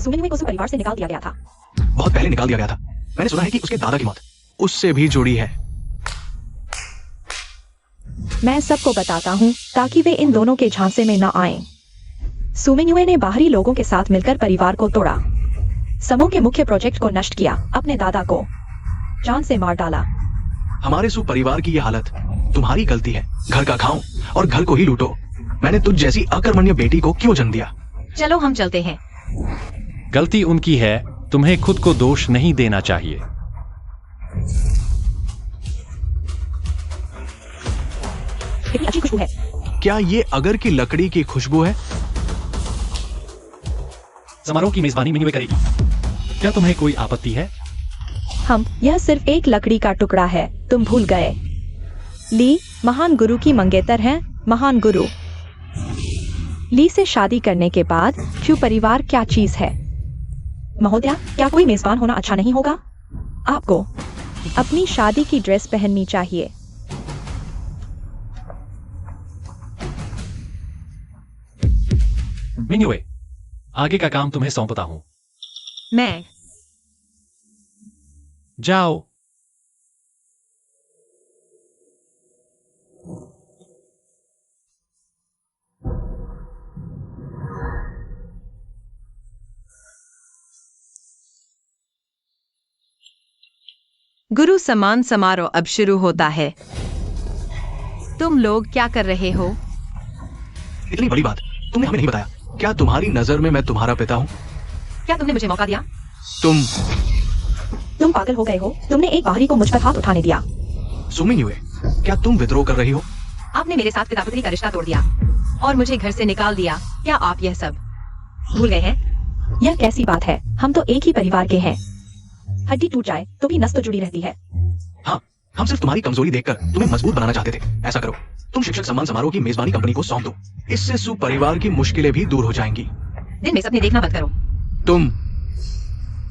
सुमिंग को सुपरिवार से निकाल दिया गया था। बहुत पहले निकाल दिया गया था। मैंने सुना है कि उसके दादा की मौत उससे भी जुड़ी है। मैं सबको बताता हूँ ताकि वे इन दोनों के झांसे में न आएं। सुमिंगुए ने बाहरी लोगों के साथ मिलकर परिवार को तोड़ा, समूह के मुख्य प्रोजेक्ट को नष्ट किया, अपने दादा को जान से मार डाला। हमारे सुपरिवार की यह हालत तुम्हारी गलती है। घर का खाओ और घर को ही लूटो। मैंने तुझ जैसी अकर्मण्य बेटी को क्यों जन्म दिया? चलो हम चलते हैं। गलती उनकी है, तुम्हें खुद को दोष नहीं देना चाहिए। कितनी अच्छी खुशबू है। क्या ये अगर की लकड़ी की खुशबू है? समारोह की मेजबानी मिंगयुए करेगी। क्या तुम्हें कोई आपत्ति है? यह सिर्फ एक लकड़ी का टुकड़ा है, तुम भूल गए। ली महान गुरु की मंगेतर हैं। महान गुरु ली से शादी करने के बाद क्यों परिवार क्या चीज है? महोदया, क्या कोई मेजबान होना अच्छा नहीं होगा? आपको अपनी शादी की ड्रेस पहननी चाहिए। मिंगयुए, आगे का काम तुम्हें सौंपता हूं। मैं जाओ। गुरु सम्मान समारोह अब शुरू होता है। तुम लोग क्या कर रहे हो? इतनी बड़ी बात तुमने हमें नहीं बताया। क्या तुम्हारी नजर में मैं तुम्हारा पिता हूँ? क्या तुमने मुझे मौका दिया? तुम पागल हो गए हो। तुमने एक बाहरी को मुझ पर हाथ उठाने दिया। सुमिंगयुए, क्या तुम विद्रोह कर रही हो? आपने मेरे साथ पिता पुत्री का रिश्ता तोड़ दिया और मुझे घर से निकाल दिया। क्या आप यह सब भूल गए हैं? यह कैसी बात है? हम तो एक ही परिवार के हैं। हड्डी टूट जाए तो भी नस तो जुड़ी रहती है। हाँ, हम सिर्फ तुम्हारी कमजोरी देखकर तुम्हें मजबूत बनाना चाहते थे। ऐसा करो, तुम शिक्षक सम्मान समारोह की मेजबानी कंपनी को सौंप दो। इससे सुपरिवार की मुश्किलें भी दूर हो जाएंगी। दिन में सपने देखना मत करो। तुम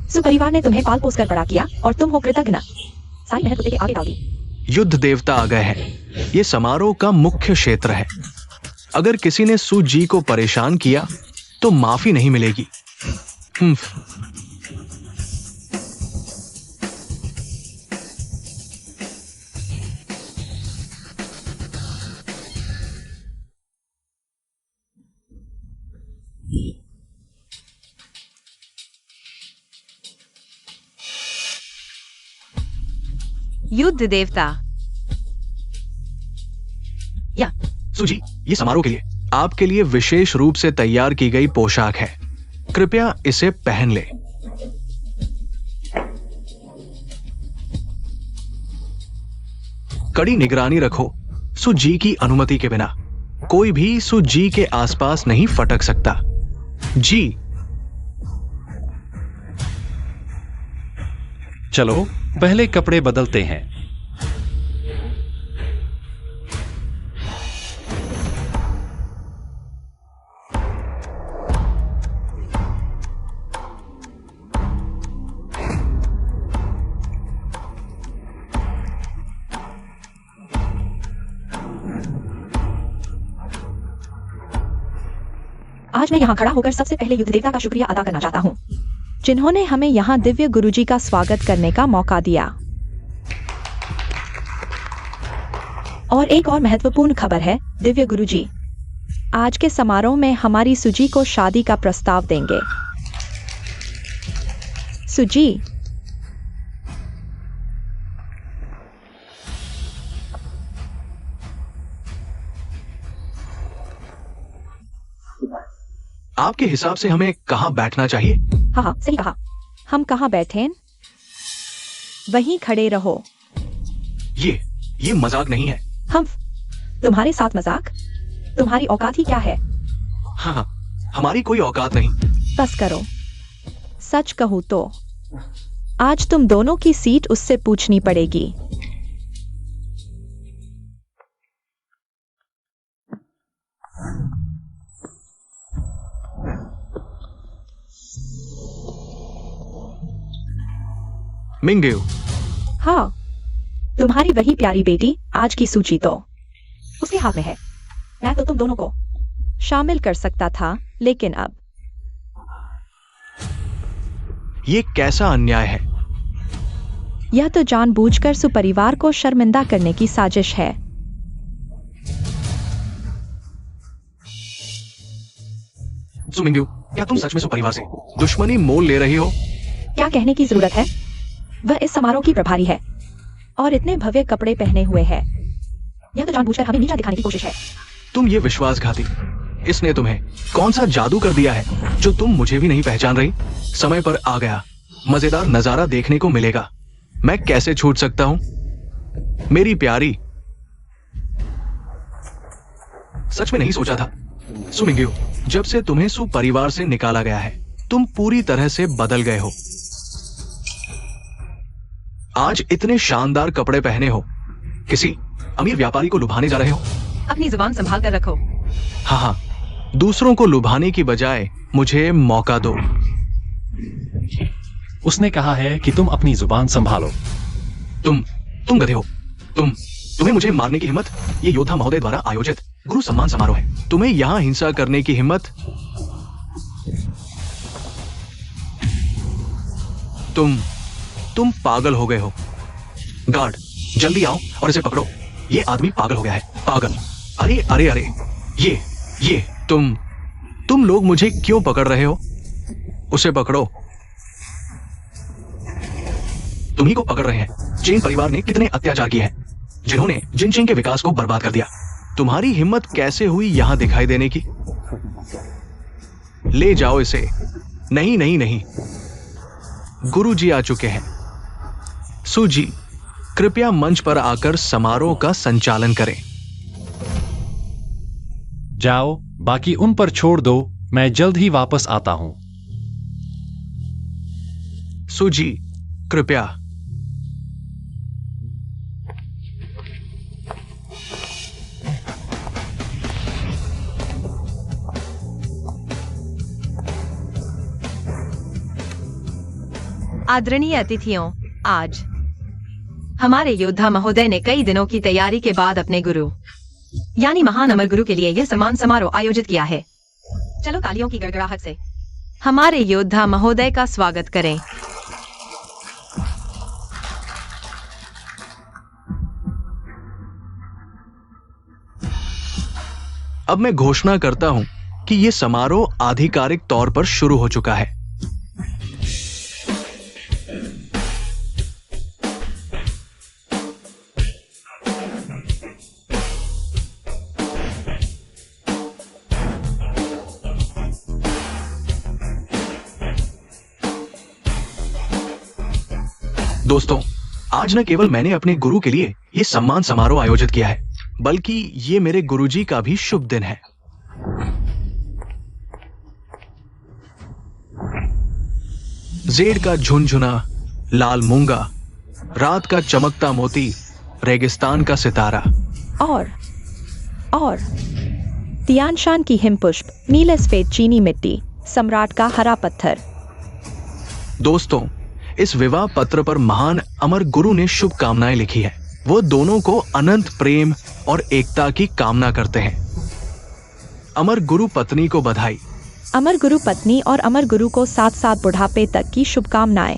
सुपरिवार ने तुम्हें पाल पोस कर बड़ा किया और तुम हो कृतज्ञ। सारी मेहनत कुत्ते के आगे डाल दी। युद्ध देवता आ गए हैं। ये समारोह का मुख्य क्षेत्र है। अगर किसी ने सू जी को परेशान किया तो माफी नहीं मिलेगी। युद्ध देवता। या सुजी, ये समारोह के लिए आपके लिए विशेष रूप से तैयार की गई पोशाक है। कृपया इसे पहन ले। कड़ी निगरानी रखो। सुजी की अनुमति के बिना कोई भी सुजी के आसपास नहीं फटक सकता। जी। चलो पहले कपड़े बदलते हैं। आज मैं यहाँ खड़ा होकर सबसे पहले युद्ध देवता का शुक्रिया अदा करना चाहता हूँ, जिन्होंने हमें यहाँ दिव्य गुरुजी का स्वागत करने का मौका दिया। और एक और महत्वपूर्ण खबर है, दिव्य गुरुजी आज के समारोह में हमारी सुजी को शादी का प्रस्ताव देंगे। सुजी, आपके हिसाब से हमें कहाँ बैठना चाहिए? हाँ, सही कहा। हम कहाँ बैठें? वहीं खड़े रहो। ये मजाक नहीं है। हम तुम्हारे साथ मजाक? तुम्हारी औकात ही क्या है? हाँ, हमारी कोई औकात नहीं। बस करो। सच कहूँ तो आज तुम दोनों की सीट उससे पूछनी पड़ेगी। मिंगेऊ। हाँ, तुम्हारी वही प्यारी बेटी आज की सूची तो उसके हाथ में है। मैं तो तुम दोनों को शामिल कर सकता था, लेकिन अब ये कैसा अन्याय है? यह तो जानबूझकर सुपरिवार को शर्मिंदा करने की साजिश है। सुमिंगेऊ, क्या तुम सच में सुपरिवार से दुश्मनी मोल ले रही हो? क्या कहने की जरूरत है? वह इस समारोह की प्रभारी है और इतने भव्य कपड़े पहने हुए है। यह तो जानबूझकर हमें नीचा दिखाने की कोशिश है। तुम ये विश्वासघाती, इसने तुम्हें कौन सा जादू कर दिया है जो तुम मुझे भी नहीं पहचान रही? समय पर आ गया, मजेदार नजारा देखने को मिलेगा। मैं कैसे छूट सकता हूं? मेरी प्यारी, सच में नहीं सोचा था। सुमिंगेऊ, जब से तुम्हें सुपरिवार से निकाला गया है, तुम पूरी तरह से बदल गए हो। आज इतने शानदार कपड़े पहने हो, किसी अमीर व्यापारी को लुभाने जा रहे हो। अपनी जुबान संभाल कर रखो। हाँ, दूसरों को लुभाने की बजाय मुझे मौका दो। उसने कहा है कि तुम अपनी जुबान संभालो। तुम गधे हो। तुम्हें मुझे मारने की हिम्मत? ये योद्धा महोदय द्वारा आयोजित गुरु सम्मान समारोह है। तुम्हें यहां हिंसा करने की हिम्मत? तुम पागल हो गए हो। गार्ड, जल्दी आओ और इसे पकड़ो। ये आदमी पागल हो गया है। पागल। अरे अरे अरे, ये तुम लोग मुझे क्यों पकड़ रहे हो? उसे पकड़ो। तुम ही को पकड़ रहे हैं। चेन परिवार ने कितने अत्याचार किए हैं, जिन्होंने जिनचिंग के विकास को बर्बाद कर दिया। तुम्हारी हिम्मत कैसे हुई यहां दिखाई देने की? ले जाओ इसे। नहीं नहीं नहीं, गुरुजी आ चुके हैं। सुजी, कृपया मंच पर आकर समारोह का संचालन करें। जाओ, बाकी उन पर छोड़ दो। मैं जल्द ही वापस आता हूं। सुजी, कृपया। आदरणीय अतिथियों, आज हमारे योद्धा महोदय ने कई दिनों की तैयारी के बाद अपने गुरु यानी महान अमर गुरु के लिए यह सम्मान समारोह आयोजित किया है। चलो तालियों की गड़गड़ाहट से हमारे योद्धा महोदय का स्वागत करें। अब मैं घोषणा करता हूं कि यह समारोह आधिकारिक तौर पर शुरू हो चुका है। दोस्तों, आज न केवल मैंने अपने गुरु के लिए ये सम्मान समारोह आयोजित किया है, बल्कि ये मेरे गुरुजी का भी शुभ दिन है। जेड का झुनझुना, लाल मूंगा, रात का चमकता मोती, रेगिस्तान का सितारा। और तियानशान की हिमपुष्प, नीले सफेद चीनी मिट्टी, सम्राट का हरा पत्थर। दोस्तों, इस विवाह पत्र पर महान अमर गुरु ने शुभकामनाएं लिखी है। वो दोनों को अनंत प्रेम और एकता की कामना करते हैं। अमर गुरु पत्नी को बधाई। अमर गुरु पत्नी और अमर गुरु को साथ साथ बुढ़ापे तक की शुभकामनाएं।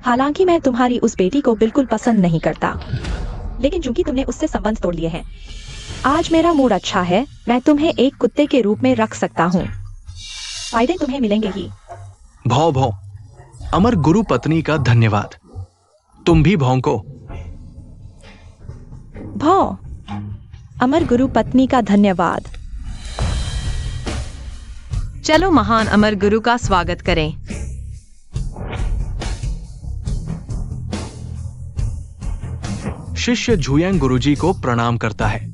हालांकि मैं तुम्हारी उस बेटी को बिल्कुल पसंद नहीं करता, लेकिन चूंकि तुमने उससे संबंध तोड़ लिए हैं, आज मेरा मूड अच्छा है। मैं तुम्हें एक कुत्ते के रूप में रख सकता हूँ। फायदे तुम्हें मिलेंगे ही। भौ भौ। अमर गुरु पत्नी का धन्यवाद। तुम भी भौंको। भौ। अमर गुरु पत्नी का धन्यवाद। चलो महान अमर गुरु का स्वागत करें। शिष्य झुयांग गुरुजी को प्रणाम करता है।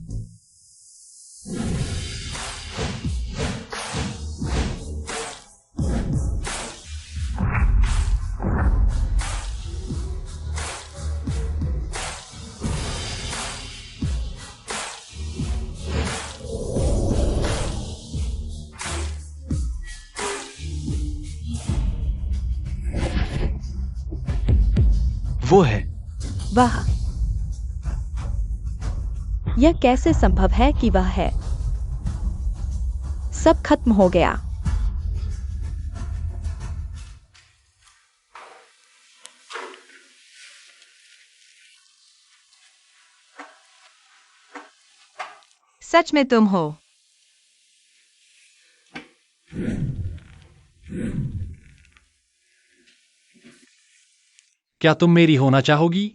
वो है। वह। यह कैसे संभव है कि वह है? सब खत्म हो गया। सच में तुम हो। क्या तुम मेरी होना चाहोगी?